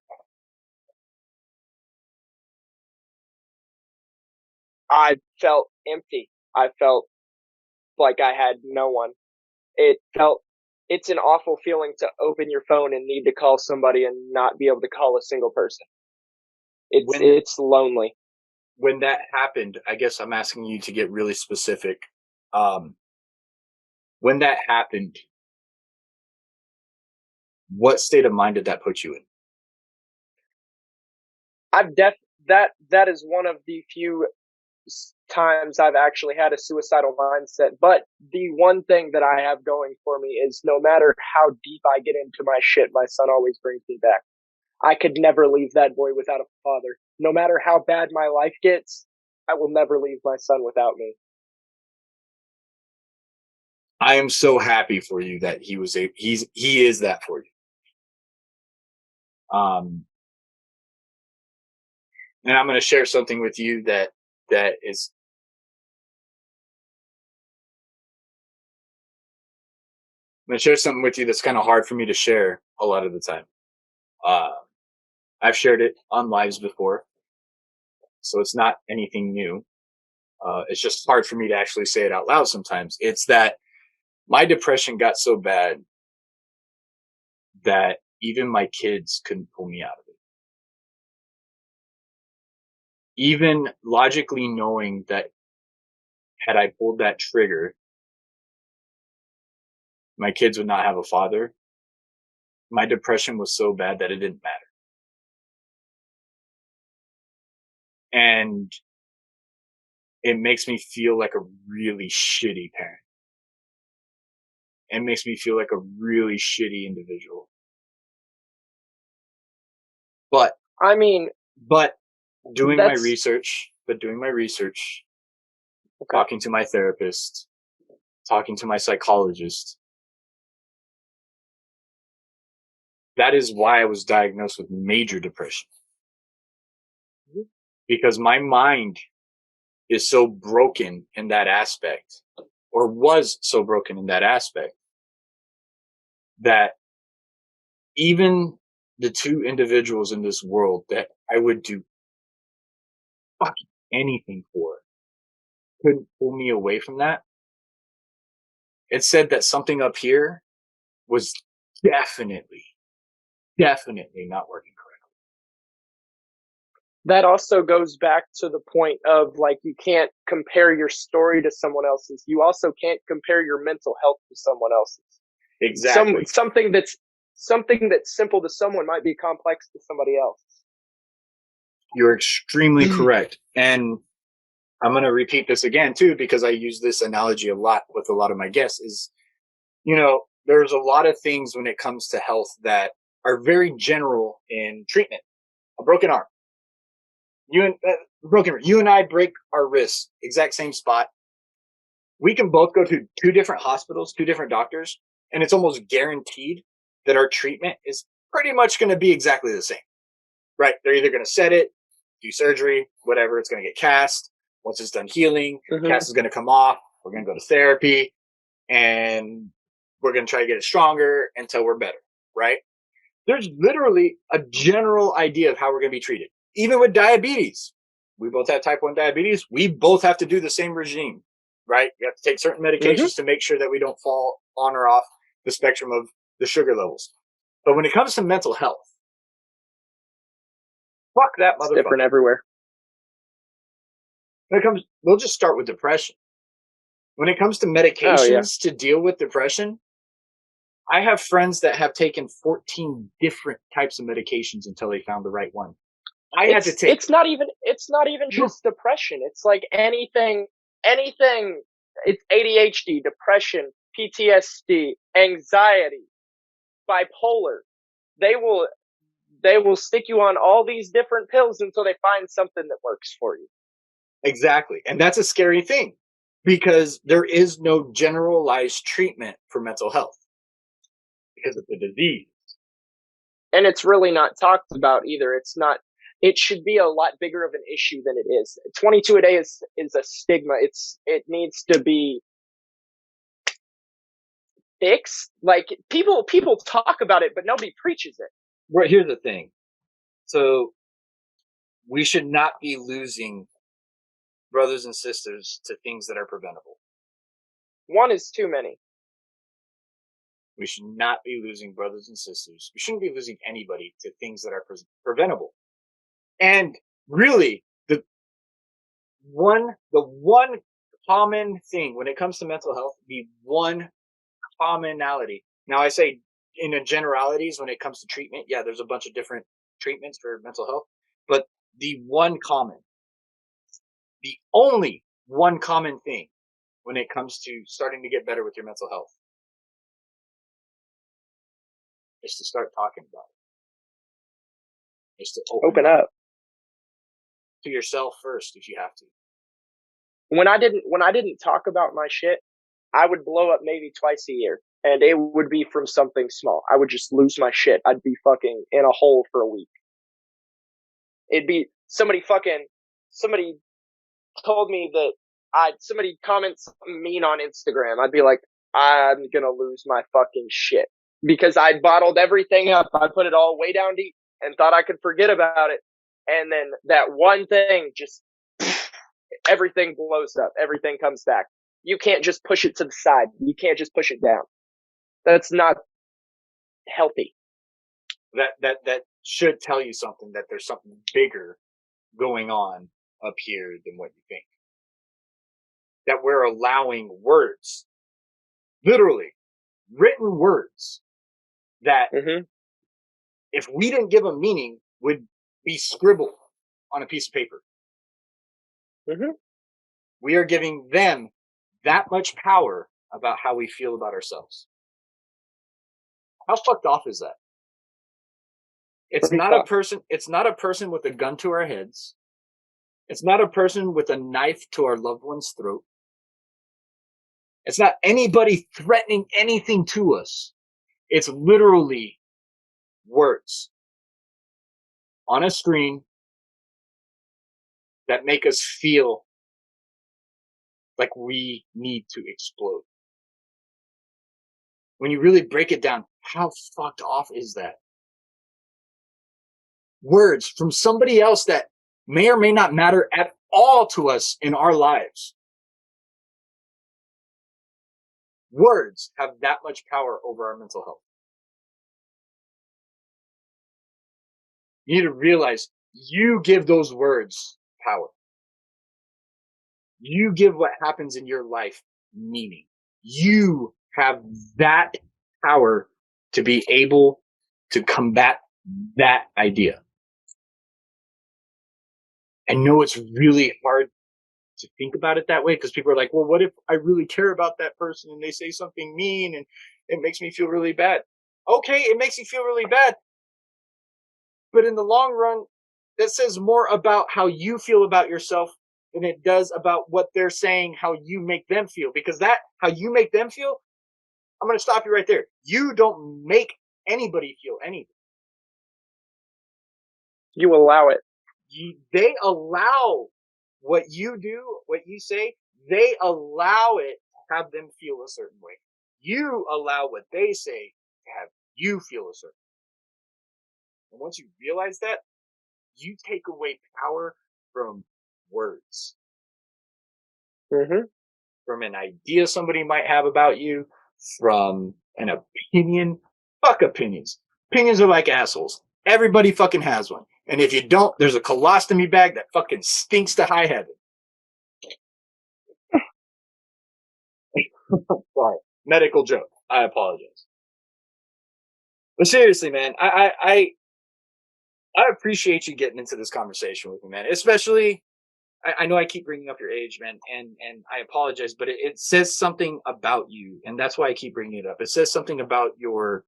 [SPEAKER 4] I felt empty. I felt like I had no one. It's an awful feeling to open your phone and need to call somebody and not be able to call a single person. It's lonely.
[SPEAKER 3] When that happened, I guess I'm asking you to get really specific. When that happened, what state of mind did that put you in?
[SPEAKER 4] That is one of the few times I've actually had a suicidal mindset. But the one thing that I have going for me is no matter how deep I get into my shit, my son always brings me back. I could never leave that boy without a father. No matter how bad my life gets, I will never leave my son without me.
[SPEAKER 3] I am so happy for you that he is that for you. And I'm going to share something with you that is. I'm going to share something with you that's kind of hard for me to share a lot of the time. I've shared it on lives before, so it's not anything new. It's just hard for me to actually say it out loud sometimes. It's that my depression got so bad that even my kids couldn't pull me out of it. Even logically knowing that had I pulled that trigger, my kids would not have a father. My depression was so bad that it didn't matter. And it makes me feel like a really shitty parent. It makes me feel like a really shitty individual. But doing my research, okay. Talking to my therapist, talking to my psychologist, That is why I was diagnosed with major depression. Because my mind is so broken in that aspect, or was so broken in that aspect, that even the two individuals in this world that I would do fucking anything for couldn't pull me away from that. It said that something up here was definitely not working correctly.
[SPEAKER 4] That also goes back to the point of, like, you can't compare your story to someone else's. You also can't compare your mental health to someone else's.
[SPEAKER 3] Exactly.
[SPEAKER 4] Something that's simple to someone might be complex to somebody else.
[SPEAKER 3] You're extremely correct. And I'm going to repeat this again too, because I use this analogy a lot with a lot of my guests is, there's a lot of things when it comes to health that are very general in treatment. A broken arm. You and I break our wrists, exact same spot. We can both go to two different hospitals, two different doctors, and it's almost guaranteed that our treatment is pretty much going to be exactly the same, right? They're either going to set it, do surgery, whatever. It's going to get cast. Once it's done healing, cast is going to come off. We're going to go to therapy, and we're going to try to get it stronger until we're better, right? There's literally a general idea of how we're going to be treated. Even with diabetes, we both have type 1 diabetes. We both have to do the same regime, right? We have to take certain medications to make sure that we don't fall on or off the spectrum of the sugar levels. But when it comes to mental health, fuck that motherfucker.
[SPEAKER 4] It's different everywhere.
[SPEAKER 3] We'll just start with depression. When it comes to medications to deal with depression, I have friends that have taken 14 different types of medications until they found the right one. It's not even just depression. It's like anything. It's ADHD, depression, PTSD, anxiety, bipolar. They will stick you on all these different pills until they find something that works for you. Exactly. And that's a scary thing because there is no generalized treatment for mental health because of the disease.
[SPEAKER 4] And it's really not talked about either. It should be a lot bigger of an issue than it is. 22 a day is a stigma. It needs to be fixed. Like, people talk about it, but nobody preaches it.
[SPEAKER 3] Right. Here's the thing. So we should not be losing brothers and sisters to things that are preventable.
[SPEAKER 4] One is too many.
[SPEAKER 3] We should not be losing brothers and sisters. We shouldn't be losing anybody to things that are preventable. And really, the one common thing when it comes to mental health, the one commonality. Now, I say in the generalities when it comes to treatment, yeah, there's a bunch of different treatments for mental health, but the only one common thing when it comes to starting to get better with your mental health is to start talking about it. Is to open
[SPEAKER 4] up
[SPEAKER 3] to yourself first if you have to.
[SPEAKER 4] When I didn't talk about my shit, I would blow up maybe twice a year, and it would be from something small. I would just lose my shit. I'd be fucking in a hole for a week. It'd be somebody told me that somebody comments something mean on Instagram. I'd be like, I'm gonna lose my fucking shit because I bottled everything up. I put it all way down deep and thought I could forget about it. And then that one thing just, everything blows up. Everything comes back. You can't just push it to the side. You can't just push it down. That's not healthy.
[SPEAKER 3] That should tell you something, that there's something bigger going on up here than what you think. That we're allowing words, literally written words, that if we didn't give them meaning, would be scribbled on a piece of paper. We are giving them that much power about how we feel about ourselves. How fucked off is that? It's not a person with a gun to our heads. It's not a person with a knife to our loved one's throat. It's not anybody threatening anything to us. It's literally words on a screen that make us feel like we need to explode. When you really break it down, how fucked off is that? Words from somebody else that may or may not matter at all to us in our lives. Words have that much power over our mental health. You need to realize you give those words power. You give what happens in your life meaning. You have that power to be able to combat that idea. I know it's really hard to think about it that way because people are like, well, what if I really care about that person and they say something mean and it makes me feel really bad? Okay, it makes you feel really bad. But in the long run, that says more about how you feel about yourself than it does about what they're saying, how you make them feel. Because that, how you make them feel, I'm going to stop you right there. You don't make anybody feel anything.
[SPEAKER 4] You allow it.
[SPEAKER 3] They allow what you do, what you say, they allow it to have them feel a certain way. You allow what they say to have you feel a certain way. And once you realize that, you take away power from words.
[SPEAKER 4] Mm-hmm.
[SPEAKER 3] From an idea somebody might have about you, from an opinion. Fuck opinions. Opinions are like assholes. Everybody fucking has one. And if you don't, there's a colostomy bag that fucking stinks to high heaven. Sorry. Medical joke. I apologize. But seriously, man, I appreciate you getting into this conversation with me, man. Especially, I know I keep bringing up your age, man, and I apologize, but it says something about you, and that's why I keep bringing it up. It says something about your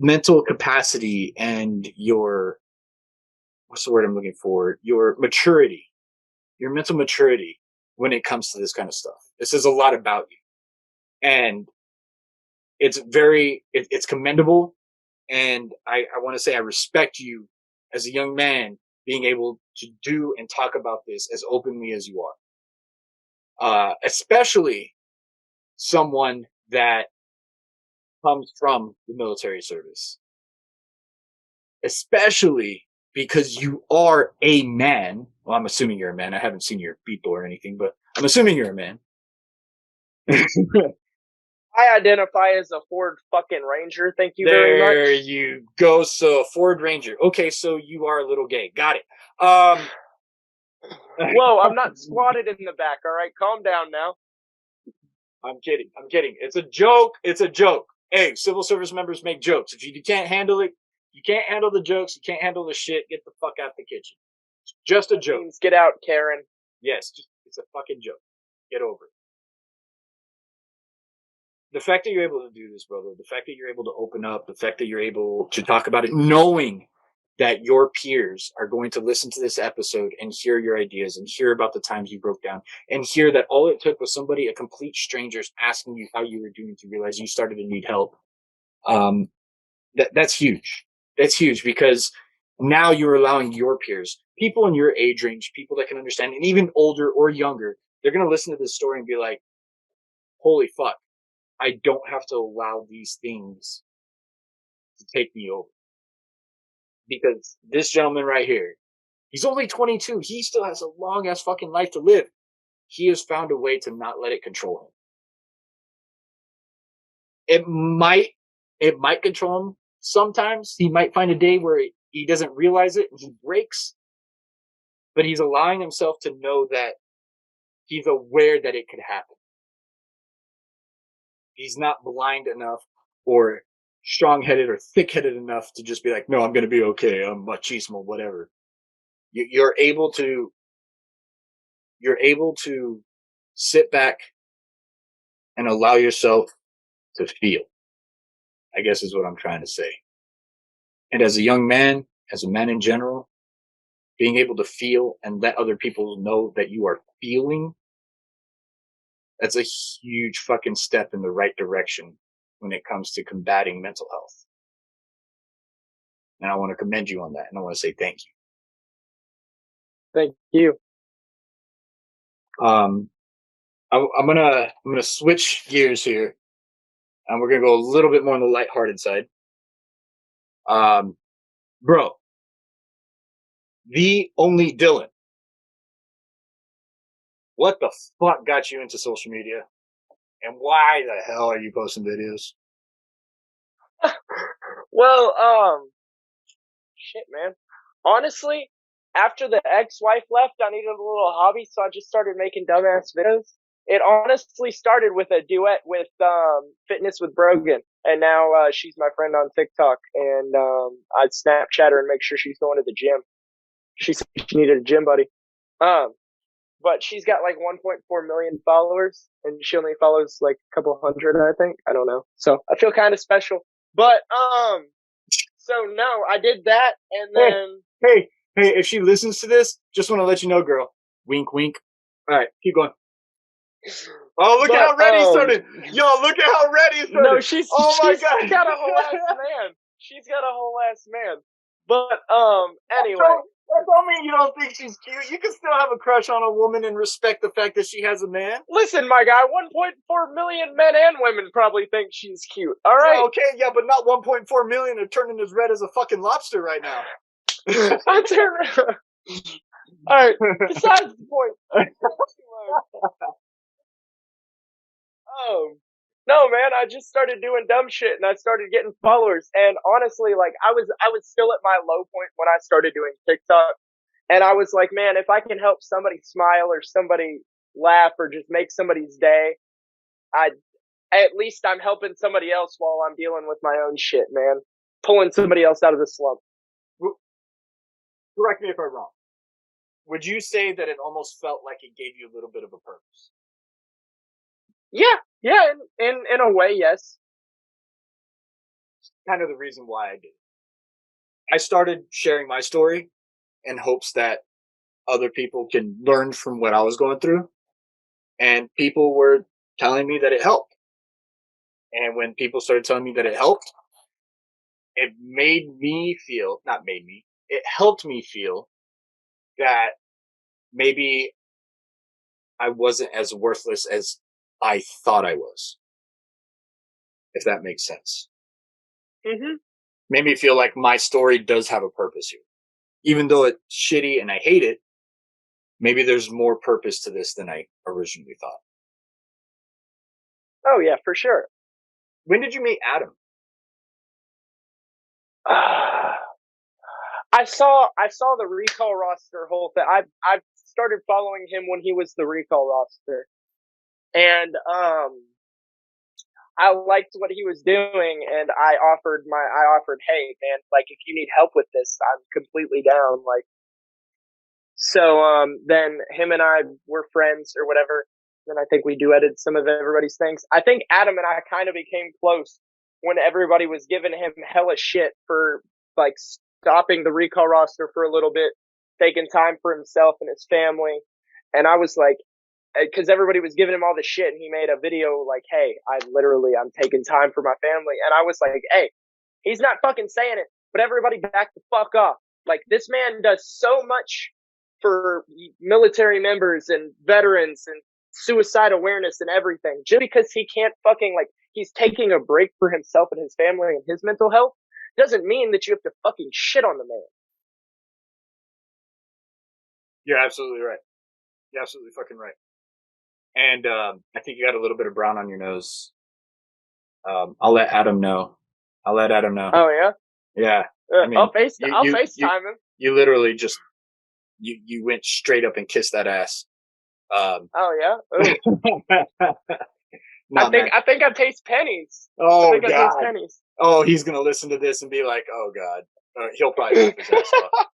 [SPEAKER 3] mental capacity and your, what's the word I'm looking for? Your maturity, your mental maturity when it comes to this kind of stuff. It says a lot about you, and it's commendable. And I want to say I respect you as a young man being able to do and talk about this as openly as you are. Especially someone that comes from the military service. Especially because you are a man. Well, I'm assuming you're a man. I haven't seen your people or anything, but I'm assuming you're a man.
[SPEAKER 4] I identify as a Ford fucking Ranger. Thank you very much.
[SPEAKER 3] There you go. So Ford Ranger. Okay, so you are a little gay. Got it.
[SPEAKER 4] Whoa, I'm not squatted in the back. All right, calm down now.
[SPEAKER 3] I'm kidding. It's a joke. It's a joke. Hey, civil service members make jokes. If you can't handle it, you can't handle the jokes, you can't handle the shit, get the fuck out the kitchen. It's just a joke.
[SPEAKER 4] Get out, Karen.
[SPEAKER 3] Yes, it's a fucking joke. Get over it. The fact that you're able to do this, brother, the fact that you're able to open up, the fact that you're able to talk about it, knowing that your peers are going to listen to this episode and hear your ideas and hear about the times you broke down and hear that all it took was somebody, a complete stranger, asking you how you were doing to realize you started to need help. That's huge. That's huge because now you're allowing your peers, people in your age range, people that can understand, and even older or younger, they're going to listen to this story and be like, holy fuck, I don't have to allow these things to take me over. Because this gentleman right here, he's only 22. He still has a long ass fucking life to live. He has found a way to not let it control him. It might control him sometimes. He might find a day where he doesn't realize it and he breaks. But he's allowing himself to know that he's aware that it could happen. He's not blind enough or strong-headed or thick-headed enough to just be like, no, I'm going to be okay. I'm machismo, whatever. You're able to sit back and allow yourself to feel, I guess is what I'm trying to say. And as a young man, as a man in general, being able to feel and let other people know that you are feeling, that's a huge fucking step in the right direction when it comes to combating mental health. And I want to commend you on that. And I want to say thank you.
[SPEAKER 4] Thank you.
[SPEAKER 3] I'm gonna switch gears here, and we're gonna go a little bit more on the lighthearted side. Bro, the only Dylan, what the fuck got you into social media, and why the hell are you posting videos?
[SPEAKER 4] Well, shit, man. Honestly, after the ex-wife left, I needed a little hobby, so I just started making dumbass videos. It honestly started with a duet with Fitness with Brogan, and now she's my friend on TikTok, and I'd Snapchat her and make sure she's going to the gym. She said she needed a gym buddy. But she's got like 1.4 million followers, and she only follows like a couple hundred, I think. I don't know. So I feel kind of special. But so no, I did that, and then
[SPEAKER 3] Hey, if she listens to this, just want to let you know, girl. Wink, wink. All right, keep going. Oh, look at how red he started. Yo, look at how red he started.
[SPEAKER 4] No, she's
[SPEAKER 3] God.
[SPEAKER 4] got a whole ass man. She's got a whole ass man. But anyway.
[SPEAKER 3] That don't mean you don't think she's cute. You can still have a crush on a woman and respect the fact that she has a man.
[SPEAKER 4] Listen, my guy, 1.4 million men and women probably think she's cute. All right.
[SPEAKER 3] Yeah, okay, yeah, but not 1.4 million are turning as red as a fucking lobster right now.
[SPEAKER 4] I turn. All right. Besides the point. No, man, I just started doing dumb shit and I started getting followers. And honestly, like I was still at my low point when I started doing TikTok. And I was like, man, if I can help somebody smile or somebody laugh or just make somebody's day, at least I'm helping somebody else while I'm dealing with my own shit, man. Pulling somebody else out of the slump.
[SPEAKER 3] Correct me if I'm wrong. Would you say that it almost felt like it gave you a little bit of a purpose?
[SPEAKER 4] Yeah, in a way, yes.
[SPEAKER 3] Kind of the reason why I did it. I started sharing my story in hopes that other people can learn from what I was going through. And people were telling me that it helped. And when people started telling me that it helped, it helped me feel that maybe I wasn't as worthless as I thought I was. If that makes sense.
[SPEAKER 4] Mm-hmm.
[SPEAKER 3] Made me feel like my story does have a purpose here. Even though it's shitty and I hate it, maybe there's more purpose to this than I originally thought.
[SPEAKER 4] Oh yeah, for sure.
[SPEAKER 3] When did you meet Adam?
[SPEAKER 4] I saw the recall roster whole thing. I started following him when he was the recall roster. And I liked what he was doing, and I offered, hey man, like if you need help with this, I'm completely down. Like, so then him and I were friends or whatever. Then I think we duetted some of everybody's things. I think Adam and I kind of became close when everybody was giving him hella shit for like stopping the recall roster for a little bit, taking time for himself and his family. And I was like, because everybody was giving him all this shit, and he made a video like, hey, I'm taking time for my family. And I was like, hey, he's not fucking saying it, but everybody back the fuck off. Like, this man does so much for military members and veterans and suicide awareness and everything. Just because he can't fucking, like, he's taking a break for himself and his family and his mental health doesn't mean that you have to fucking shit on the man.
[SPEAKER 3] You're absolutely right. You're absolutely fucking right. And I think you got a little bit of brown on your nose. I'll let Adam know.
[SPEAKER 4] Oh yeah.
[SPEAKER 3] Yeah.
[SPEAKER 4] I mean, I'll FaceTime him.
[SPEAKER 3] You literally just you went straight up and kissed that ass.
[SPEAKER 4] Oh yeah. No, I think I taste pennies.
[SPEAKER 3] Oh
[SPEAKER 4] I
[SPEAKER 3] God.
[SPEAKER 4] taste pennies.
[SPEAKER 3] Oh, he's gonna listen to this and be like, "Oh God." He'll probably laugh his ass off.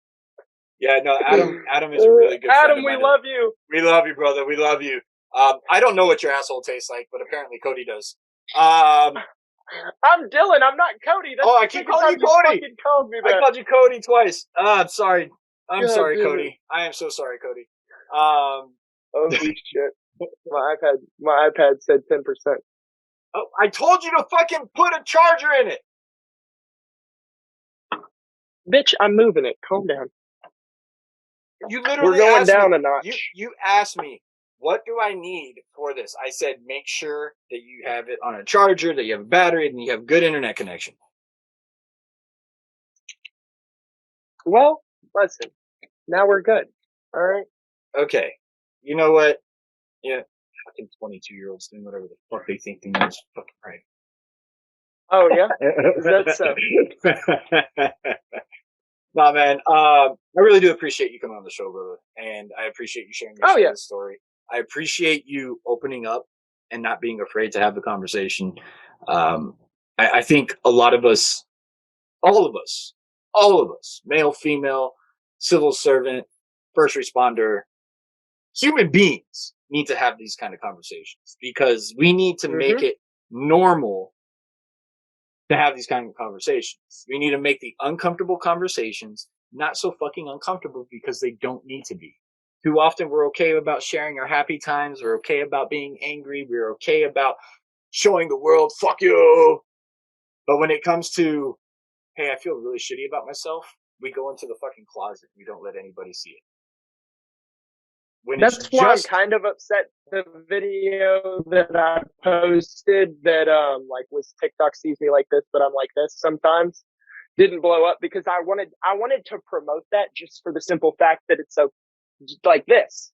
[SPEAKER 3] Yeah, no, Adam is a really good friend of mine.
[SPEAKER 4] Adam, we love you.
[SPEAKER 3] We love you, brother. We love you. I don't know what your asshole tastes like, but apparently Cody does.
[SPEAKER 4] I'm Dylan. I'm not Cody. That's
[SPEAKER 3] I keep calling you Cody.
[SPEAKER 4] Called me that.
[SPEAKER 3] I called you Cody twice. I'm sorry. I'm sorry,
[SPEAKER 4] dude.
[SPEAKER 3] Cody. I am so sorry, Cody.
[SPEAKER 4] Holy shit. My iPad said 10%.
[SPEAKER 3] Oh, I told you to fucking put a charger in it.
[SPEAKER 4] Bitch, I'm moving it. Calm down.
[SPEAKER 3] You literally
[SPEAKER 4] We're going
[SPEAKER 3] asked
[SPEAKER 4] down
[SPEAKER 3] me,
[SPEAKER 4] a notch.
[SPEAKER 3] You asked me, what do I need for this? I said, make sure that you have it on a charger, that you have a battery, and you have good internet connection.
[SPEAKER 4] Well, listen. Now we're good. All right.
[SPEAKER 3] Okay. You know what? Yeah. Fucking 22-year-olds doing whatever the fuck they think they know is fucking right.
[SPEAKER 4] Oh, yeah? Is that so?
[SPEAKER 3] Nah, man. I really do appreciate you coming on the show, brother. And I appreciate you sharing your side of the story. I appreciate you opening up and not being afraid to have the conversation. I think a lot of us, all of us, male, female, civil servant, first responder, human beings need to have these kind of conversations because we need to make it normal to have these kind of conversations. We need to make the uncomfortable conversations not so fucking uncomfortable because they don't need to be. Too often we're okay about sharing our happy times. We're okay about being angry. We're okay about showing the world, fuck you. But when it comes to, hey, I feel really shitty about myself, we go into the fucking closet. We don't let anybody see it.
[SPEAKER 4] That's why I'm kind of upset the video that I posted that like was TikTok sees me like this, but I'm like this sometimes didn't blow up because I wanted to promote that just for the simple fact that it's so like this.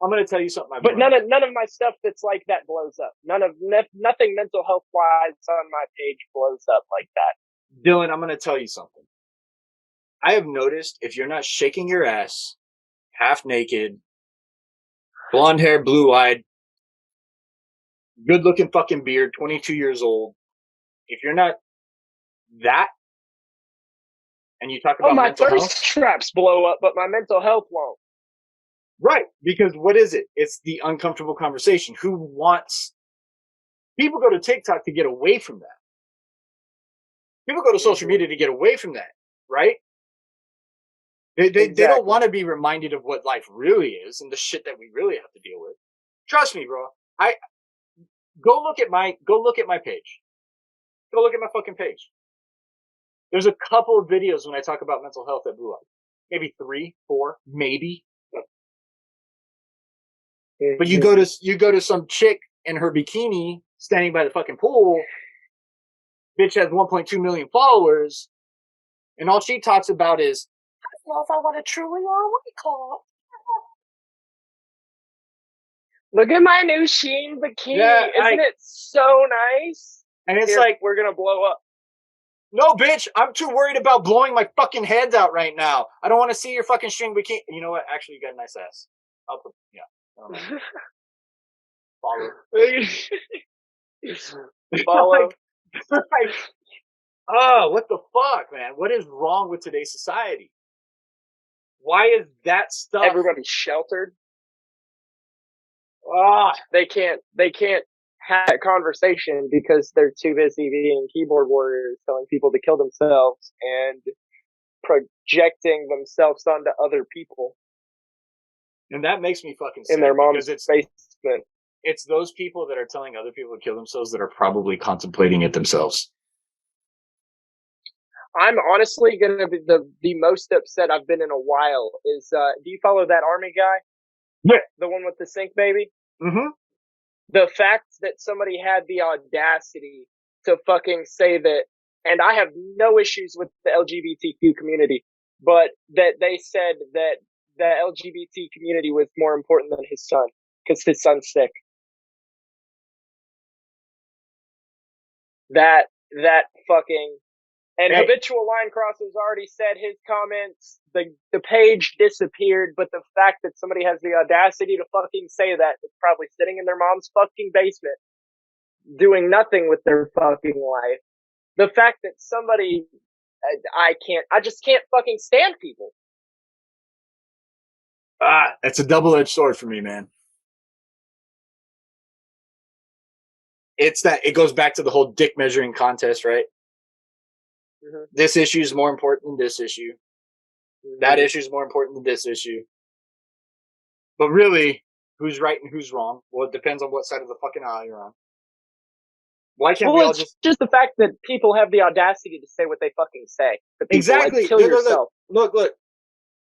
[SPEAKER 3] I'm going to tell you something.
[SPEAKER 4] But none of my stuff that's like that blows up. Nothing mental health wise on my page blows up like that.
[SPEAKER 3] Dylan, I'm going to tell you something. I have noticed if you're not shaking your ass, half naked, blonde hair, blue eyed, good looking fucking beard, 22 years old. If you're not that, and you talk about
[SPEAKER 4] my
[SPEAKER 3] mental
[SPEAKER 4] thirst
[SPEAKER 3] health,
[SPEAKER 4] traps blow up, but my mental health won't.
[SPEAKER 3] Right. Because what is it? It's the uncomfortable conversation. People go to TikTok to get away from that. People go to social media to get away from that. Right. They don't want to be reminded of what life really is and the shit that we really have to deal with. Trust me, bro. Go look at my page. Go look at my fucking page. There's a couple of videos when I talk about mental health that blew up. Maybe 3, 4, maybe. But you go to some chick in her bikini standing by the fucking pool. Bitch has 1.2 million followers, and all she talks about is, I don't know if I want to truly or a white claw.
[SPEAKER 4] Look at my new Sheen bikini. Yeah, Isn't it so nice?
[SPEAKER 3] And it's like,
[SPEAKER 4] we're gonna blow up.
[SPEAKER 3] No, bitch, I'm too worried about blowing my fucking heads out right now. I don't want to see your fucking string bikini. You know what? Actually, you got a nice ass. I'll put, yeah. Follow.
[SPEAKER 4] Follow.
[SPEAKER 3] Oh, what the fuck, man? What is wrong with today's society? Why is that stuff?
[SPEAKER 4] Everybody's sheltered. They can't have a conversation because they're too busy being keyboard warriors, telling people to kill themselves and projecting themselves onto other people.
[SPEAKER 3] And that makes me fucking sick
[SPEAKER 4] in their mom's basement.
[SPEAKER 3] It's those people that are telling other people to kill themselves that are probably contemplating it themselves.
[SPEAKER 4] I'm honestly going to be the most upset I've been in a while is, do you follow that army guy?
[SPEAKER 3] Yeah.
[SPEAKER 4] The one with the sink baby?
[SPEAKER 3] Mm-hmm.
[SPEAKER 4] The fact that somebody had the audacity to fucking say that, and I have no issues with the LGBTQ community, but that they said that the LGBT community was more important than his son, because his son's sick. That fucking... And Habitual Line Crosser's already said his comments. The page disappeared, but the fact that somebody has the audacity to fucking say that is probably sitting in their mom's fucking basement, doing nothing with their fucking life. The fact that somebody, I just can't fucking stand people.
[SPEAKER 3] It's a double-edged sword for me, man. It goes back to the whole dick measuring contest, right? Mm-hmm. This issue is more important than this issue. Mm-hmm. That issue is more important than this issue. But really, who's right and who's wrong? Well, it depends on what side of the fucking aisle you're on. Why can't we all
[SPEAKER 4] it's just the fact that people have the audacity to say what they fucking say.
[SPEAKER 3] Exactly.
[SPEAKER 4] Like, kill yourself.
[SPEAKER 3] Look.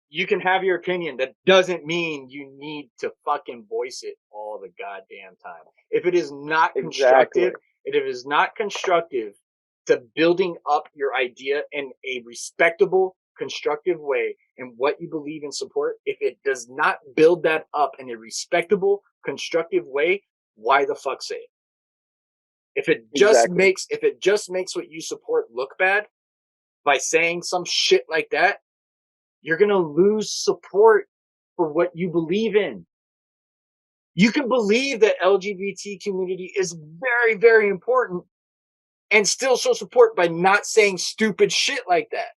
[SPEAKER 3] You can have your opinion. That doesn't mean you need to fucking voice it all the goddamn time. If it is not constructive, if it is not constructive to building up your idea in a respectable, constructive way and what you believe and support, if it does not build that up in a respectable, constructive way, why the fuck say it? If it just makes what you support look bad by saying some shit like that, you're going to lose support for what you believe in. You can believe that LGBT community is very, very important and still show support by not saying stupid shit like that,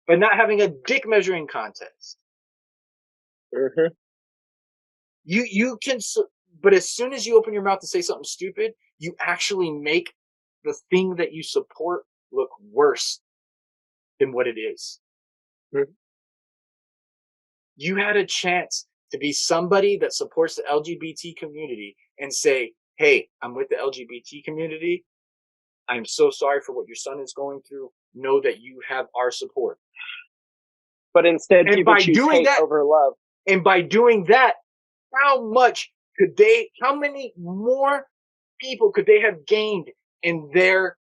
[SPEAKER 3] by not having a dick measuring contest.
[SPEAKER 4] Mm-hmm.
[SPEAKER 3] You can, but as soon as you open your mouth to say something stupid, you actually make the thing that you support look worse than what it is.
[SPEAKER 4] Mm-hmm.
[SPEAKER 3] You had a chance to be somebody that supports the LGBT community and say, hey, I'm with the LGBT community. I'm so sorry for what your son is going through. Know that you have our support.
[SPEAKER 4] But instead, people choose hate over love.
[SPEAKER 3] And by doing that, how many more people could they have gained in their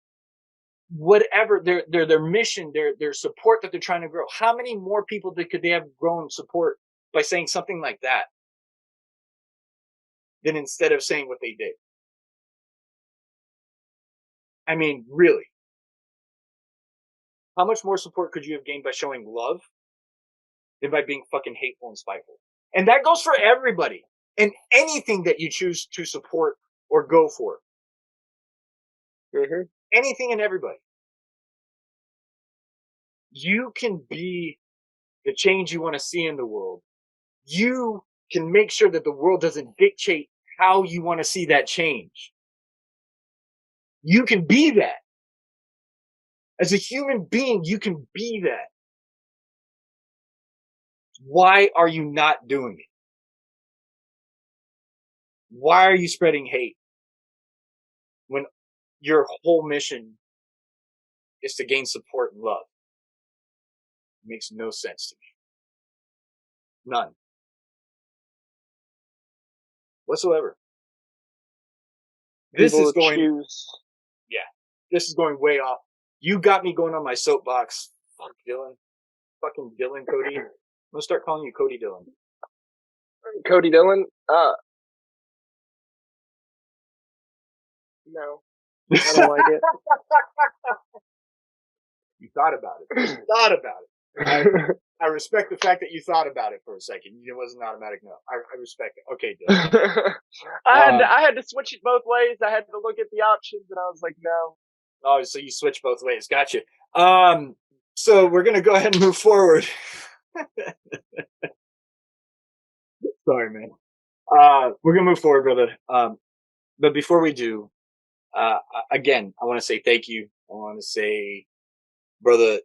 [SPEAKER 3] whatever, their mission, their support that they're trying to grow? How many more people could they have grown support by saying something like that than instead of saying what they did? I mean, really. How much more support could you have gained by showing love than by being fucking hateful and spiteful? And that goes for everybody and anything that you choose to support or go for.
[SPEAKER 4] Mm-hmm.
[SPEAKER 3] Anything and everybody. You can be the change you want to see in the world. You can make sure that the world doesn't dictate how you want to see that change. You can be that. As a human being, you can be that. Why are you not doing it? Why are you spreading hate when your whole mission is to gain support and love? It makes no sense to me. None. Whatsoever. This is going way off. You got me going on my soapbox. Fuck Dylan. Fucking Dylan, Cody. I'm gonna start calling you Cody Dylan.
[SPEAKER 4] Cody Dylan? No. I don't like it.
[SPEAKER 3] You thought about it. I respect the fact that you thought about it for a second. It was an automatic no. I respect it. Okay, Dylan.
[SPEAKER 4] I had to switch it both ways. I had to look at the options, and I was like, no.
[SPEAKER 3] Oh, so you switch both ways. Gotcha. So we're gonna go ahead and move forward. Sorry, man. We're gonna move forward, brother. But before we do, again, I want to say thank you. I want to say, brother,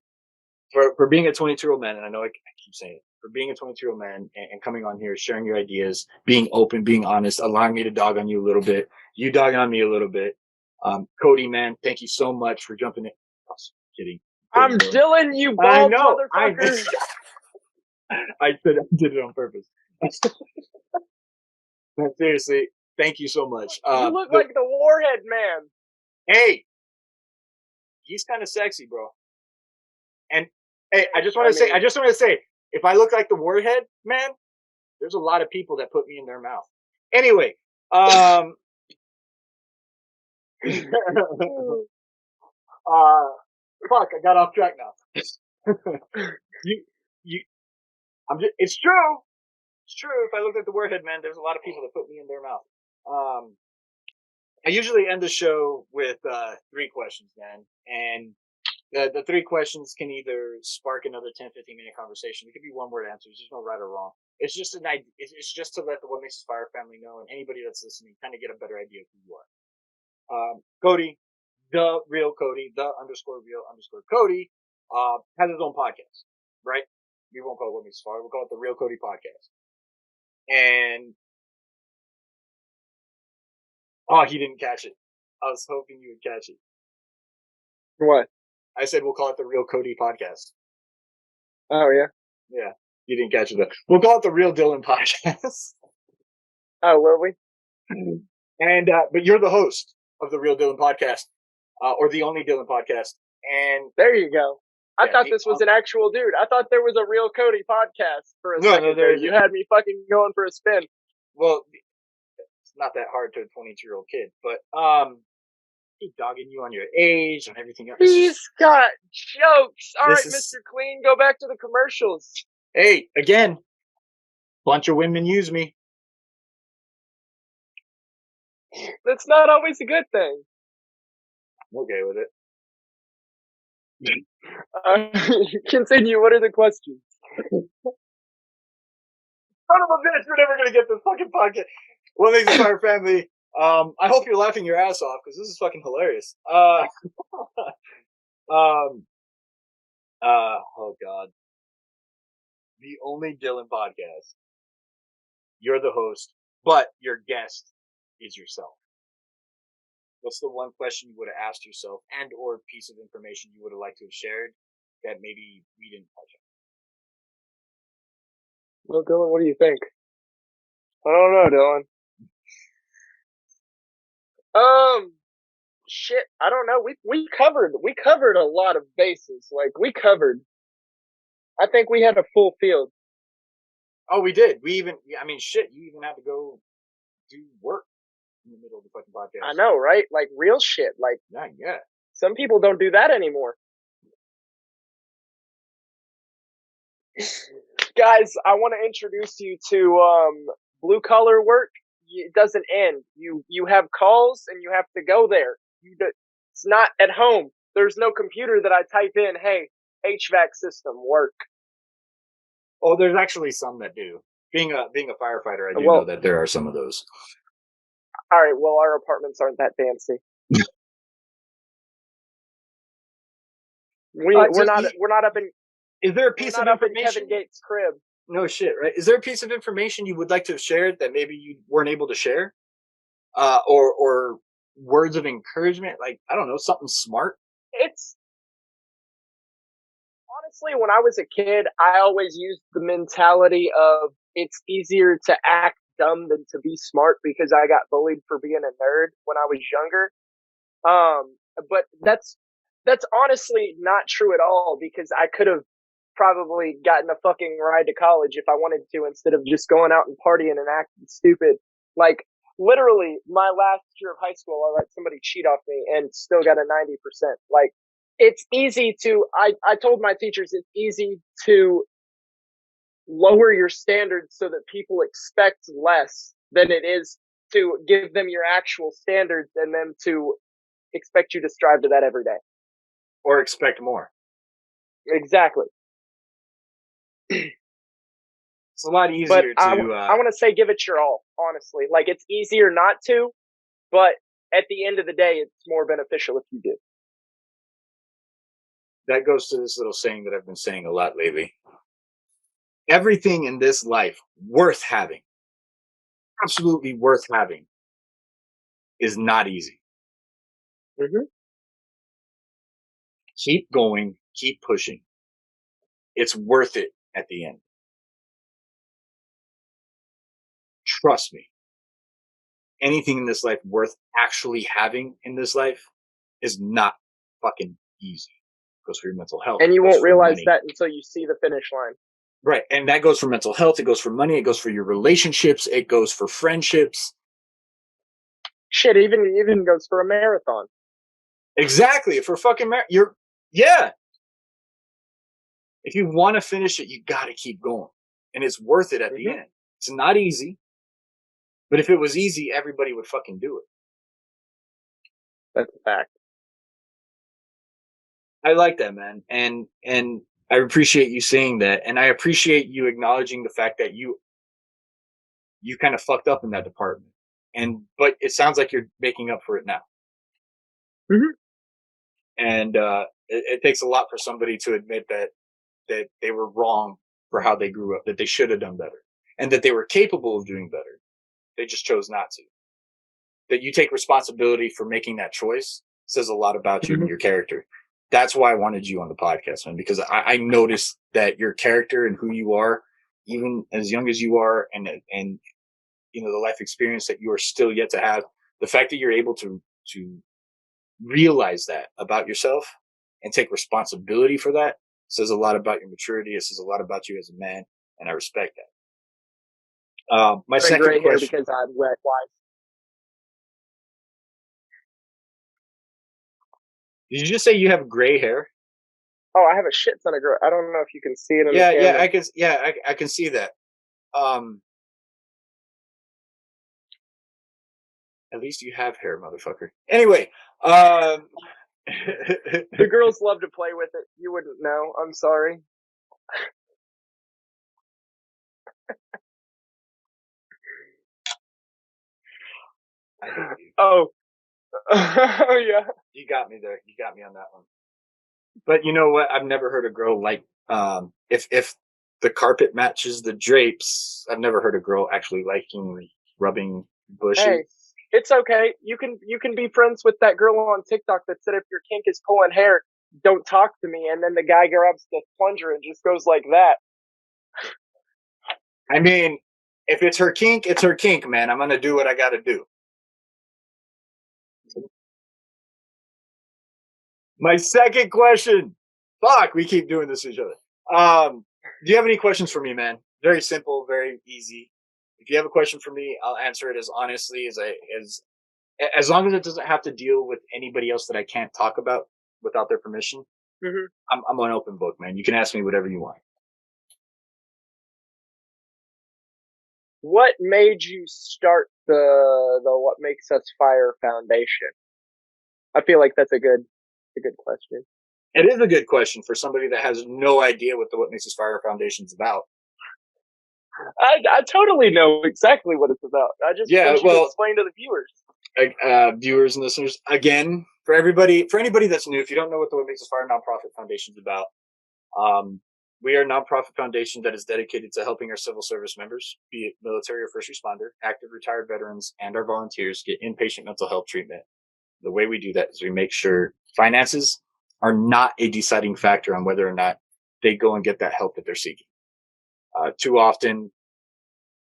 [SPEAKER 3] for being a 22-year-old man, and I know I keep saying it, for being a 22-year-old man and coming on here, sharing your ideas, being open, being honest, allowing me to dog on you a little bit, you dogging on me a little bit. Cody, man, thank you so much for jumping in. Oh, kidding.
[SPEAKER 4] I'm Dylan, you bald motherfucker.
[SPEAKER 3] I said I did it on purpose. But seriously, thank you so much.
[SPEAKER 4] You look like the Warhead Man.
[SPEAKER 3] Hey, he's kind of sexy, bro. And hey, I just want to say, if I look like the Warhead Man, there's a lot of people that put me in their mouth. Anyway, fuck, I got off track now. It's true. It's true. If I look at the Warhead Man, there's a lot of people that put me in their mouth. I usually end the show with 3 questions, man. And the 3 questions can either spark another 10, 15-minute conversation. It could be one-word answers. There's no right or wrong. It's just an idea. It's just to let the What Makes Us Fire family know and anybody that's listening kind of get a better idea of who you are. Cody, the real Cody, the _real_ Cody, has his own podcast, right? We won't call it What Makes Us Fire. We'll call it the Real Cody Podcast. And he didn't catch it. I was hoping you would catch it.
[SPEAKER 4] What?
[SPEAKER 3] I said we'll call it the Real Cody Podcast.
[SPEAKER 4] Oh, yeah?
[SPEAKER 3] Yeah, you didn't catch it though. We'll call it the Real Dylan Podcast.
[SPEAKER 4] Oh, will we?
[SPEAKER 3] And but you're the host of the Real Dylan Podcast, or the only Dylan Podcast. And
[SPEAKER 4] there you go. I thought
[SPEAKER 3] the,
[SPEAKER 4] this was an actual dude. I thought there was a Real Cody Podcast for a second.
[SPEAKER 3] No,
[SPEAKER 4] you had me fucking going for a spin.
[SPEAKER 3] Well, it's not that hard to a 22-year-old kid, but he's dogging you on your age and everything else.
[SPEAKER 4] He's got jokes. All right, Mr. Clean, go back to the commercials.
[SPEAKER 3] Hey, again, bunch of women use me.
[SPEAKER 4] That's not always a good thing.
[SPEAKER 3] I'm okay with it.
[SPEAKER 4] Continue. What are the questions?
[SPEAKER 3] Son of a bitch, we're never gonna get this fucking podcast. What Makes Us Fire family? I hope you're laughing your ass off because this is fucking hilarious. Oh god, the only Dylan podcast. You're the host, but your guest is yourself. What's the one question you would have asked yourself, and or piece of information you would have liked to have shared that maybe we didn't touch on?
[SPEAKER 4] Well, Dylan, what do you think? I don't know, Dylan. Shit, I don't know. We covered a lot of bases. Like, I think we had a full field.
[SPEAKER 3] Oh, we did. You even had to go do work in the middle of the fucking podcast.
[SPEAKER 4] I know, right? Like, real shit. Like,
[SPEAKER 3] yeah.
[SPEAKER 4] Some people don't do that anymore. Guys, I want to introduce you to blue collar work. It doesn't end. You have calls and you have to go there. It's not at home. There's no computer that I type in, hey, HVAC system work.
[SPEAKER 3] Oh, there's actually some that do. Being a firefighter, I do know that there are some of those.
[SPEAKER 4] All right, well, our apartments aren't that fancy. We're not up in.
[SPEAKER 3] Is there a piece of information?
[SPEAKER 4] In Kevin Gates' crib.
[SPEAKER 3] No shit, right? Is there a piece of information you would like to have shared that maybe you weren't able to share, or words of encouragement? Like, I don't know, something smart.
[SPEAKER 4] It's honestly, when I was a kid, I always used the mentality of it's easier to act dumb than to be smart because I got bullied for being a nerd when I was younger. But that's honestly not true at all because I could have probably gotten a fucking ride to college if I wanted to instead of just going out and partying and acting stupid. Like, literally, my last year of high school, I let somebody cheat off me and still got a 90%. Like, it's easy to, I told my teachers it's easy to lower your standards so that people expect less than it is to give them your actual standards and them to expect you to strive to that every day.
[SPEAKER 3] Or expect more.
[SPEAKER 4] Exactly.
[SPEAKER 3] It's a lot easier
[SPEAKER 4] I want to say give it your all, honestly. Like, it's easier not to, but at the end of the day, it's more beneficial if you do.
[SPEAKER 3] That goes to this little saying that I've been saying a lot lately. Everything in this life worth having, absolutely worth having, is not easy.
[SPEAKER 4] Mm-hmm.
[SPEAKER 3] Keep going, keep pushing. It's worth it at the end. Trust me. Anything in this life worth actually having in this life is not fucking easy. It goes for your mental health.
[SPEAKER 4] And you won't realize that until you see the finish line.
[SPEAKER 3] Right. And that goes for mental health. It goes for money. It goes for your relationships. It goes for friendships.
[SPEAKER 4] Shit, even goes for a marathon.
[SPEAKER 3] Exactly. For fucking yeah. If you want to finish it, you got to keep going. And it's worth it at the end. It's not easy. But if it was easy, everybody would fucking do it.
[SPEAKER 4] That's a fact.
[SPEAKER 3] I like that, man. And I appreciate you saying that. And I appreciate you acknowledging the fact that you kind of fucked up in that department. But it sounds like you're making up for it now.
[SPEAKER 4] Mm-hmm.
[SPEAKER 3] And it takes a lot for somebody to admit that they were wrong for how they grew up, that they should have done better, and that they were capable of doing better. They just chose not to. that you take responsibility for making that choice says a lot about you and
[SPEAKER 4] Mhm.
[SPEAKER 3] your character. That's why I wanted you on the podcast, man, because I noticed that your character and who you are, even as young as you are, and you know, the life experience that you are still yet to have, the fact that you're able to realize that about yourself and take responsibility for that says a lot about your maturity. It says a lot about you as a man, and I respect that. My
[SPEAKER 4] Having
[SPEAKER 3] second
[SPEAKER 4] gray hair
[SPEAKER 3] question.
[SPEAKER 4] because I'm wet wise.
[SPEAKER 3] Did you just say you have gray hair?
[SPEAKER 4] Oh, I have a shit ton of gray. I don't know if you can see it in the
[SPEAKER 3] Yeah,
[SPEAKER 4] camera.
[SPEAKER 3] I can see that. At least you have hair, motherfucker. Anyway,
[SPEAKER 4] The girls love to play with it. You wouldn't know. I'm sorry.
[SPEAKER 3] I hate you.
[SPEAKER 4] Oh. Oh yeah.
[SPEAKER 3] You got me there. You got me on that one. But you know what? I've never heard a girl like if the carpet matches the drapes. I've never heard a girl actually liking rubbing bushes.
[SPEAKER 4] Hey, it's okay. You can be friends with that girl on TikTok that said if your kink is pulling hair, don't talk to me. And then the guy grabs the plunger and just goes like that.
[SPEAKER 3] I mean, if it's her kink, it's her kink, man. I'm gonna do what I gotta do. My second question. Fuck, we keep doing this to each other. Do you have any questions for me, man? Very simple, very easy. If you have a question for me, I'll answer it as honestly as long as it doesn't have to deal with anybody else that I can't talk about without their permission.
[SPEAKER 4] Mm-hmm.
[SPEAKER 3] I'm an open book, man. You can ask me whatever you want.
[SPEAKER 4] What made you start the What Makes Us Fire Foundation? I feel like that's a good question.
[SPEAKER 3] It is a good question for somebody that has no idea what the What Makes Us Fire Foundation is about.
[SPEAKER 4] I totally know exactly what it's about. I just want you to explain to the viewers.
[SPEAKER 3] Viewers and listeners, again, for anybody that's new, if you don't know what the What Makes Us Fire nonprofit foundation is about, we are a nonprofit foundation that is dedicated to helping our civil service members, be it military or first responder, active retired veterans, and our volunteers get inpatient mental health treatment. The way we do that is we make sure finances are not a deciding factor on whether or not they go and get that help that they're seeking. Too often,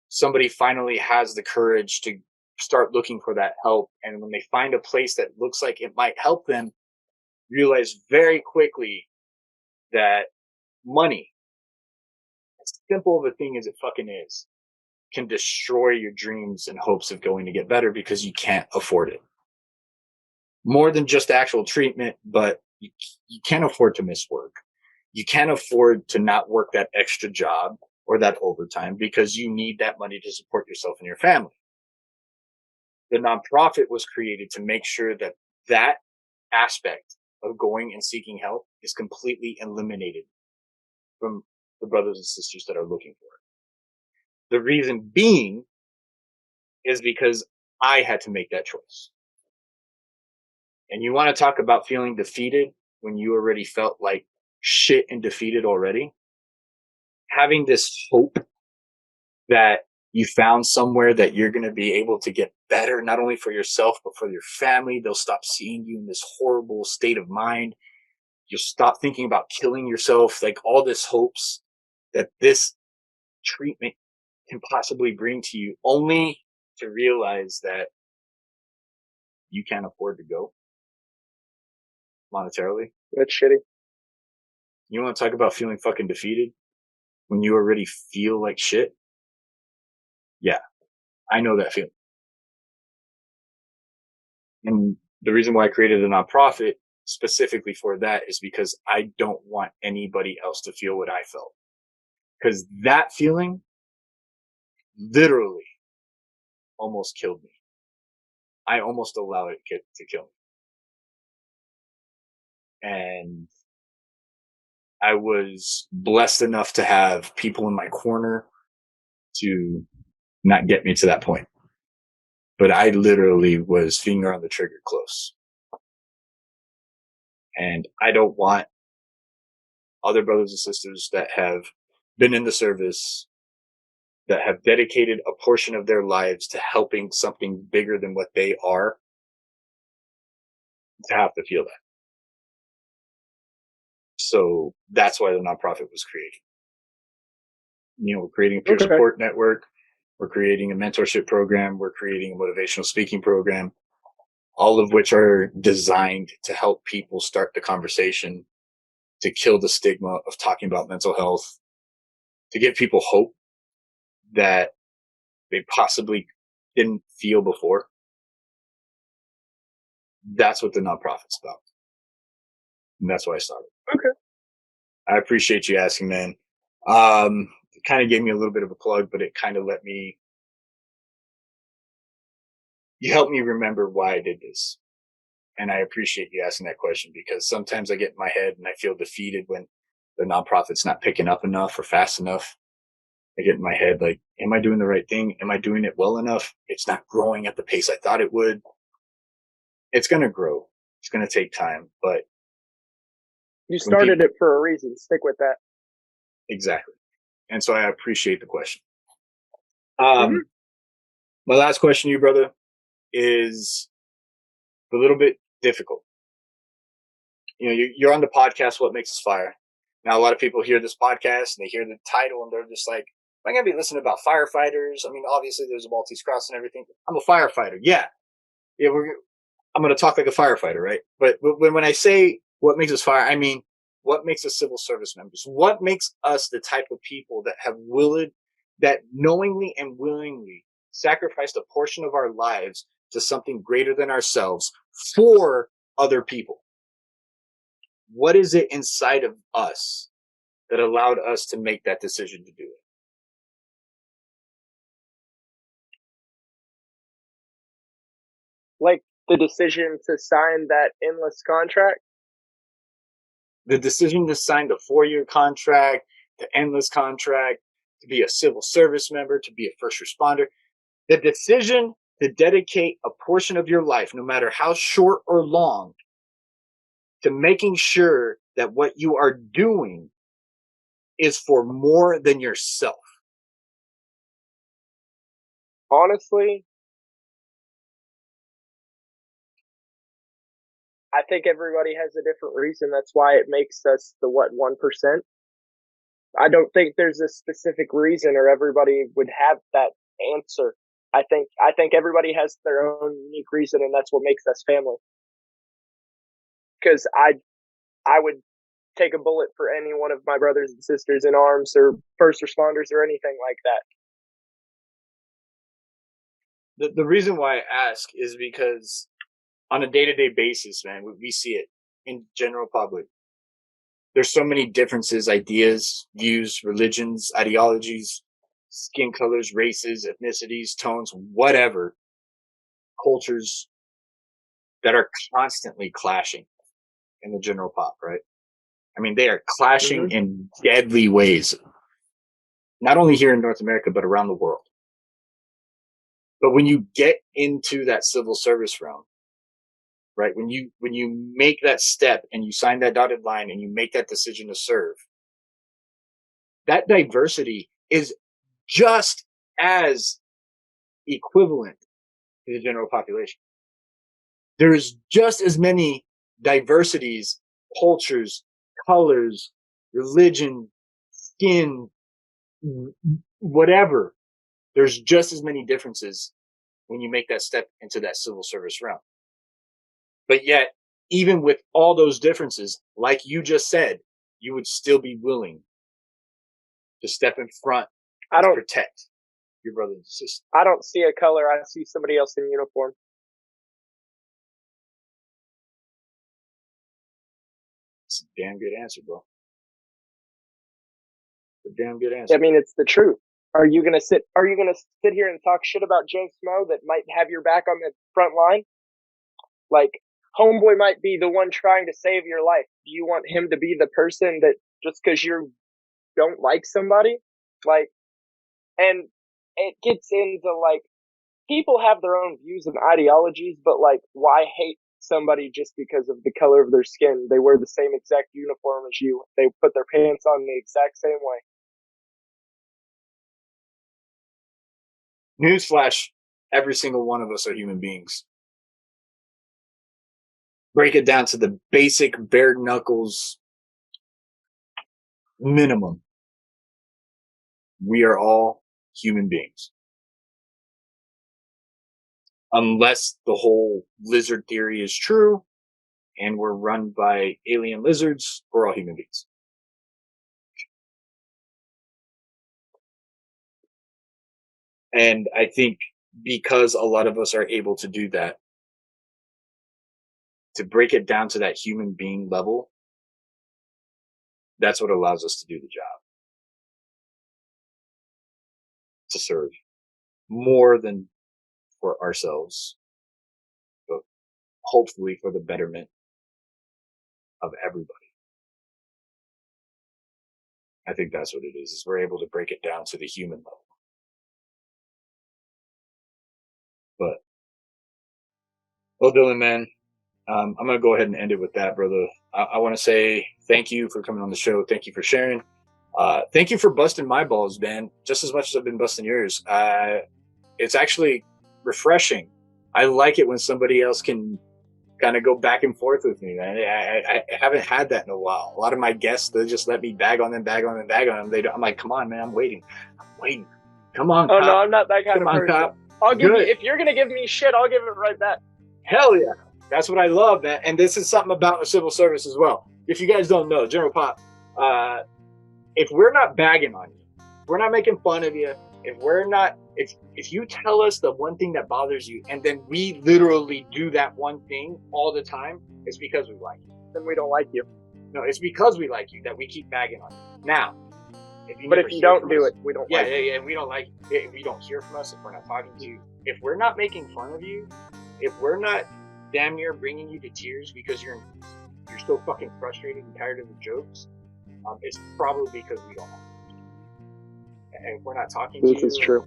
[SPEAKER 3] somebody finally has the courage to start looking for that help. And when they find a place that looks like it might help them, realize very quickly that money, as simple of a thing as it fucking is, can destroy your dreams and hopes of going to get better because you can't afford it. More than just actual treatment, but you can't afford to miss work. You can't afford to not work that extra job or that overtime because you need that money to support yourself and your family. The nonprofit was created to make sure that that aspect of going and seeking help is completely eliminated from the brothers and sisters that are looking for it. The reason being is because I had to make that choice. And you want to talk about feeling defeated when you already felt like shit and defeated already? Having this hope that you found somewhere that you're going to be able to get better, not only for yourself, but for your family. They'll stop seeing you in this horrible state of mind. You'll stop thinking about killing yourself. Like all this hopes that this treatment can possibly bring to you, only to realize that you can't afford to go monetarily.
[SPEAKER 4] That's shitty.
[SPEAKER 3] You want to talk about feeling fucking defeated when you already feel like shit? Yeah, I know that feeling. And the reason why I created a nonprofit specifically for that is because I don't want anybody else to feel what I felt. Because that feeling literally almost killed me. I almost allowed it to kill me. And I was blessed enough to have people in my corner to not get me to that point. But I literally was finger on the trigger close. And I don't want other brothers and sisters that have been in the service that have dedicated a portion of their lives to helping something bigger than what they are to have to feel that. So that's why the nonprofit was created. We're creating a peer support network. We're creating a mentorship program. We're creating a motivational speaking program, all of which are designed to help people start the conversation, to kill the stigma of talking about mental health, to give people hope that they possibly didn't feel before. That's what the nonprofit's about. And that's why I started.
[SPEAKER 4] Okay.
[SPEAKER 3] I appreciate you asking, man. It kind of gave me a little bit of a plug, but it kind of you helped me remember why I did this. And I appreciate you asking that question, because sometimes I get in my head and I feel defeated when the nonprofit's not picking up enough or fast enough. I get in my head like, am I doing the right thing? Am I doing it well enough? It's not growing at the pace I thought it would. It's going to grow. It's going to take time, but
[SPEAKER 4] you started it for a reason. Stick with that.
[SPEAKER 3] Exactly. And so I appreciate the question. My last question to you, brother, is a little bit difficult. You're on the podcast, What Makes Us Fire. Now, a lot of people hear this podcast and they hear the title and they're just like, am I going to be listening about firefighters? I mean, obviously there's a Maltese cross and everything. I'm a firefighter. Yeah, I'm going to talk like a firefighter, right? But when I say what makes us fire, I mean, what makes us civil service members? What makes us the type of people that knowingly and willingly sacrificed a portion of our lives to something greater than ourselves for other people? What is it inside of us that allowed us to make that decision to do it?
[SPEAKER 4] Like the decision to sign that endless contract?
[SPEAKER 3] The decision to sign the 4-year contract, the endless contract, to be a civil service member, to be a first responder. The decision to dedicate a portion of your life, no matter how short or long, to making sure that what you are doing is for more than yourself.
[SPEAKER 4] Honestly, I think everybody has a different reason. That's why it makes us the 1%. I don't think there's a specific reason or everybody would have that answer. I think everybody has their own unique reason, and that's what makes us family. Because I would take a bullet for any one of my brothers and sisters in arms or first responders or anything like
[SPEAKER 3] that. The reason why I ask is because on a day-to-day basis, man, we see it in general public. There's so many differences, ideas, views, religions, ideologies, skin colors, races, ethnicities, tones, whatever, cultures that are constantly clashing in the general pop, right? I mean, they are clashing in deadly ways, not only here in North America, but around the world. But when you get into that civil service realm, right? When you make that step and you sign that dotted line and you make that decision to serve, that diversity is just as equivalent to the general population. There is just as many diversities, cultures, colors, religion, skin, whatever. There's just as many differences when you make that step into that civil service realm. But yet, even with all those differences, like you just said, you would still be willing to step in front and protect your brother and sister.
[SPEAKER 4] I don't see a color. I see somebody else in uniform.
[SPEAKER 3] It's a damn good answer, bro. It's a damn good answer.
[SPEAKER 4] I mean, it's the truth. Are you gonna sit here and talk shit about Joe Smo that might have your back on the front line? Like, homeboy might be the one trying to save your life. Do you want him to be the person that just because you don't like somebody? Like, and it gets into like, people have their own views and ideologies, but like, why hate somebody just because of the color of their skin? They wear the same exact uniform as you. They put their pants on the exact same way.
[SPEAKER 3] Newsflash, every single one of us are human beings. Break it down to the basic bare knuckles minimum. We are all human beings. Unless the whole lizard theory is true and we're run by alien lizards, we're all human beings. And I think because a lot of us are able to do that, to break it down to that human being level, that's what allows us to do the job. To serve more than for ourselves, but hopefully for the betterment of everybody. I think that's what it is we're able to break it down to the human level. But, well, Dylan, man, I'm going to go ahead and end it with that, brother. I want to say thank you for coming on the show. Thank you for sharing. Thank you for busting my balls, man, just as much as I've been busting yours. It's actually refreshing. I like it when somebody else can kind of go back and forth with me, man. I haven't had that in a while. A lot of my guests, they just let me bag on them. I'm like, come on, man, I'm waiting. Come on,
[SPEAKER 4] Oh,
[SPEAKER 3] cop.
[SPEAKER 4] no, I'm not that kind
[SPEAKER 3] Come
[SPEAKER 4] of
[SPEAKER 3] on,
[SPEAKER 4] person.
[SPEAKER 3] cop.
[SPEAKER 4] I'll give you,
[SPEAKER 3] Good.
[SPEAKER 4] if you're going to give me shit, I'll give it right back.
[SPEAKER 3] Hell yeah. That's what I love, man. And this is something about the civil service as well. If you guys don't know, General Pop, if we're not bagging on you, if we're not making fun of you, if you tell us the one thing that bothers you and then we literally do that one thing all the time, it's because we like you.
[SPEAKER 4] Then we don't like you.
[SPEAKER 3] No, it's because we like you that we keep bagging on you. Now, if you
[SPEAKER 4] don't do it, we don't like you.
[SPEAKER 3] Yeah, we don't like it. If you don't hear from us, if we're not talking to you, if we're not making fun of you, if we're not damn near bringing you to tears because you're so fucking frustrated and tired of the jokes, it's probably because we don't like you. And if we're not talking to you,
[SPEAKER 4] this is true.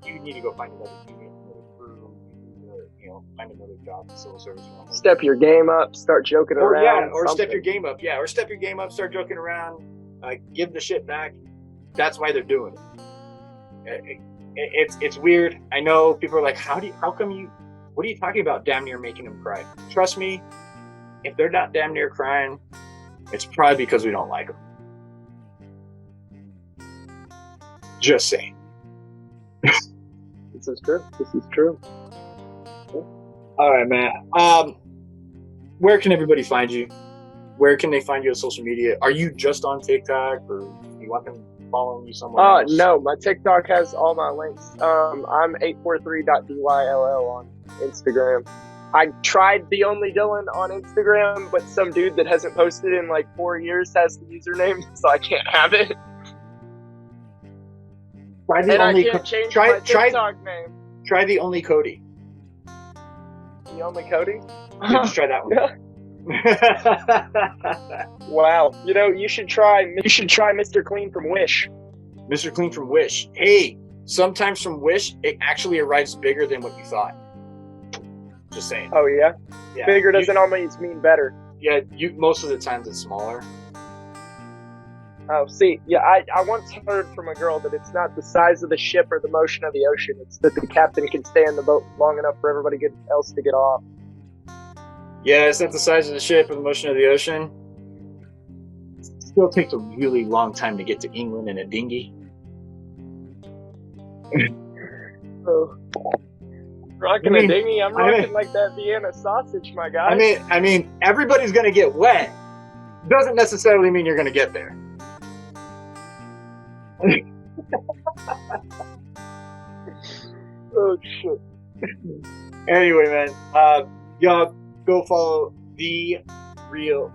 [SPEAKER 3] You need to go find another union, another crew, find another job in civil service.
[SPEAKER 4] Step your game up, start joking around.
[SPEAKER 3] Yeah, or step your game up. Yeah, or step your game up, start joking around, give the shit back. That's why they're doing it. It's weird. I know people are like, what are you talking about damn near making them cry? Trust me, if they're not damn near crying, it's probably because we don't like them. Just saying.
[SPEAKER 4] This is true.
[SPEAKER 3] All right, man. Where can everybody find you? Where can they find you on social media? Are you just on TikTok, or do you want them following you somewhere else?
[SPEAKER 4] No, my TikTok has all my links. I'm 843.dyll on Instagram. I tried The Only Dylan on Instagram, but some dude that hasn't posted in like 4 years has the username, so I can't have it.
[SPEAKER 3] Try the
[SPEAKER 4] And
[SPEAKER 3] only
[SPEAKER 4] I can't change my TikTok name.
[SPEAKER 3] Try The Only Cody.
[SPEAKER 4] The Only Cody?
[SPEAKER 3] Just try that one.
[SPEAKER 4] Wow. You should try Mr. Clean from Wish.
[SPEAKER 3] Mr. Clean from Wish. Hey, sometimes from Wish, it actually arrives bigger than what you thought. Just saying.
[SPEAKER 4] Oh, yeah?
[SPEAKER 3] Yeah.
[SPEAKER 4] Bigger doesn't always mean better.
[SPEAKER 3] Yeah, most of the times it's smaller.
[SPEAKER 4] Oh, see, yeah, I once heard from a girl that it's not the size of the ship or the motion of the ocean. It's that the captain can stay in the boat long enough for everybody else to get off.
[SPEAKER 3] Yeah, it's not the size of the ship or the motion of the ocean. It still takes a really long time to get to England in a dinghy.
[SPEAKER 4] Oh. Rocking a dinghy? I'm rocking like that Vienna sausage, my guy.
[SPEAKER 3] I mean, everybody's gonna get wet. Doesn't necessarily mean you're gonna get there.
[SPEAKER 4] Oh shit.
[SPEAKER 3] Anyway, man, y'all go follow The Real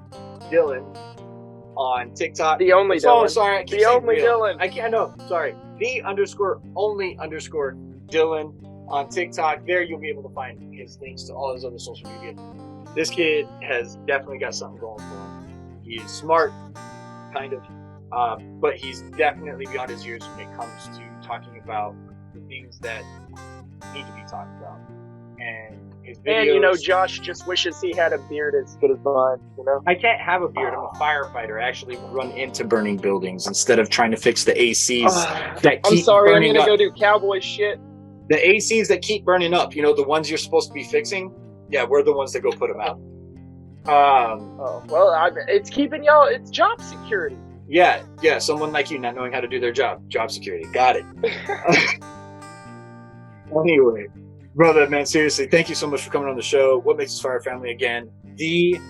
[SPEAKER 3] Dylan on TikTok.
[SPEAKER 4] The Only Dylan.
[SPEAKER 3] Sorry,
[SPEAKER 4] The Only Dylan.
[SPEAKER 3] I can't know. Sorry. The_only_ Dylan on TikTok. There you'll be able to find his links to all his other social media. This kid has definitely got something going for him. He's smart, kind of, but he's definitely beyond his years when it comes to talking about the things that need to be talked about. And his videos.
[SPEAKER 4] And Josh just wishes he had a beard as good as mine.
[SPEAKER 3] I can't have a beard. I'm a firefighter. I actually run into burning buildings instead of trying to fix the ACs that keep
[SPEAKER 4] I'm sorry. I'm
[SPEAKER 3] burning
[SPEAKER 4] gonna
[SPEAKER 3] up.
[SPEAKER 4] go do cowboy shit.
[SPEAKER 3] The ACs that keep burning up, you know, the ones you're supposed to be fixing. Yeah, we're the ones that go put them out.
[SPEAKER 4] It's keeping y'all. It's job security.
[SPEAKER 3] Yeah. Someone like you not knowing how to do their job security. Got it. Anyway, brother, man, seriously, thank you so much for coming on the show. What Makes Us Fire Family again? _only_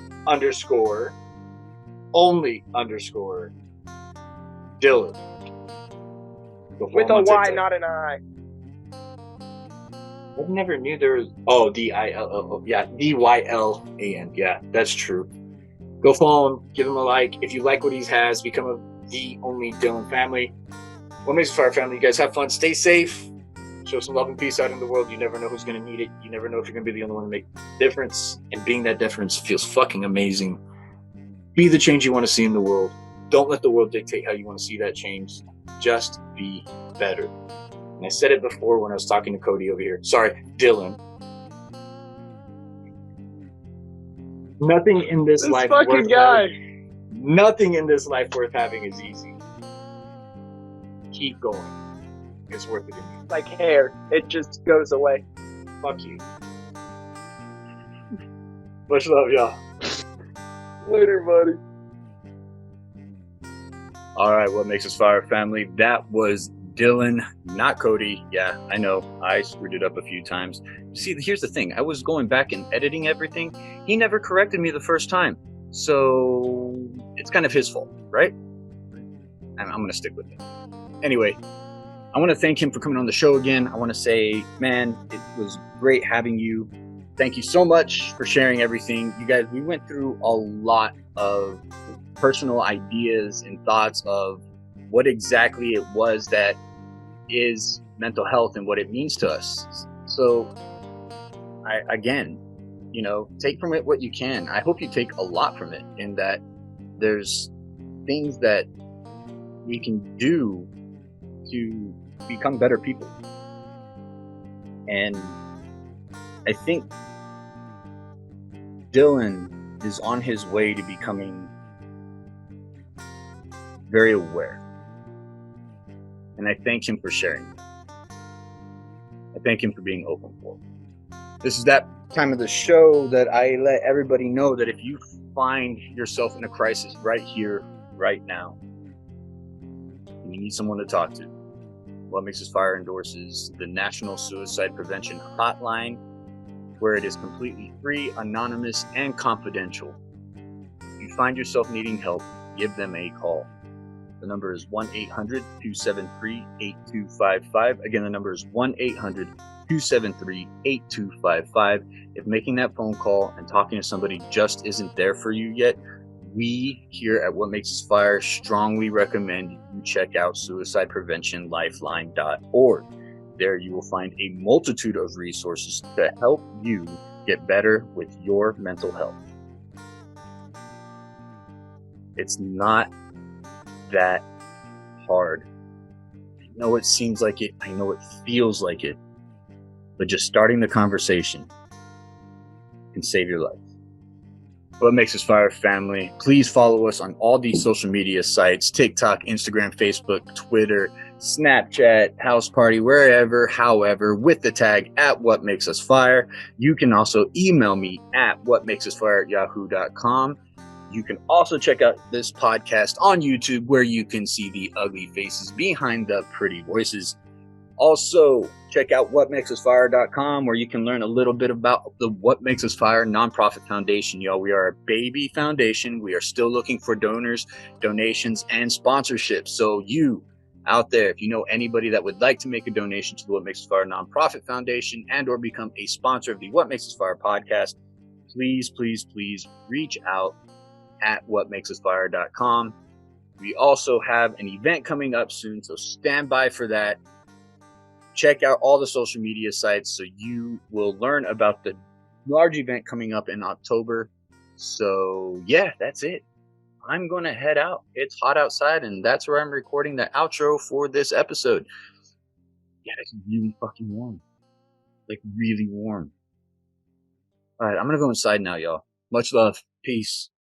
[SPEAKER 3] Dylan.
[SPEAKER 4] With a Y, not an I.
[SPEAKER 3] I never knew there was. Oh, DILL. Yeah, DYLAN. Yeah, that's true. Go follow him. Give him a like. If you like what he has, become the only Dylan family. What Makes Us Fire Family? You guys have fun. Stay safe. Show some love and peace out in the world. You never know who's going to need it. You never know if you're going to be the only one to make a difference. And being that difference feels fucking amazing. Be the change you want to see in the world. Don't let the world dictate how you want to see that change. Just be better. And I said it before when I was talking to Cody over here. Sorry, Dylan. Nothing in this life
[SPEAKER 4] fucking guy.
[SPEAKER 3] Nothing in this life worth having is easy. Keep going. It's worth it.
[SPEAKER 4] Like hair, it just goes away.
[SPEAKER 3] Fuck you. Much love, y'all.
[SPEAKER 4] Later, buddy.
[SPEAKER 3] All right, What Makes Us Fire Family. That was Dylan, not Cody. Yeah, I know. I screwed it up a few times. See, here's the thing. I was going back and editing everything. He never corrected me the first time. So it's kind of his fault, right? I'm going to stick with it. Anyway, I want to thank him for coming on the show again. I want to say, man, it was great having you. Thank you so much for sharing everything. You guys, we went through a lot of personal ideas and thoughts of what exactly it was that is mental health and what it means to us. So, again, you know, take from it what you can. I hope you take a lot from it, in that there's things that we can do to become better people. And I think Dylan is on his way to becoming very aware. And I thank him for sharing. I thank him for being open for it. This is that time of the show that I let everybody know that if you find yourself in a crisis right here, right now, and you need someone to talk to, What Makes Us Fire endorses the National Suicide Prevention Hotline, where it is completely free, anonymous, and confidential. If you find yourself needing help, give them a call. The number is 1-800-273-8255. Again, the number is 1-800-273-8255. If making that phone call and talking to somebody just isn't there for you yet, we here at What Makes Us Fire strongly recommend you check out suicidepreventionlifeline.org. There you will find a multitude of resources to help you get better with your mental health. It's not that hard. I know it seems like it. I know it feels like it. But just starting the conversation can save your life. What Makes Us Fire Family. Please follow us on all these social media sites: TikTok, Instagram, Facebook, Twitter, Snapchat, House Party, wherever, however, with the tag at What Makes Us Fire. You can also email me at whatmakesusfire@yahoo.com. You can also check out this podcast on YouTube, where you can see the ugly faces behind the pretty voices. Also, check out WhatMakesUsFire.com, where you can learn a little bit about the What Makes Us Fire nonprofit foundation. Y'all, we are a baby foundation. We are still looking for donors, donations, and sponsorships. So you out there, if you know anybody that would like to make a donation to the What Makes Us Fire nonprofit foundation and or become a sponsor of the What Makes Us Fire podcast, please, please, please reach out at WhatMakesUsFire.com. We also have an event coming up soon, so stand by for that. Check out all the social media sites so you will learn about the large event coming up in October. So yeah, that's it. I'm going to head out. It's hot outside, and that's where I'm recording the outro for this episode. Yeah, it's really fucking warm. Like, really warm. All right, I'm going to go inside now, y'all. Much love. Peace.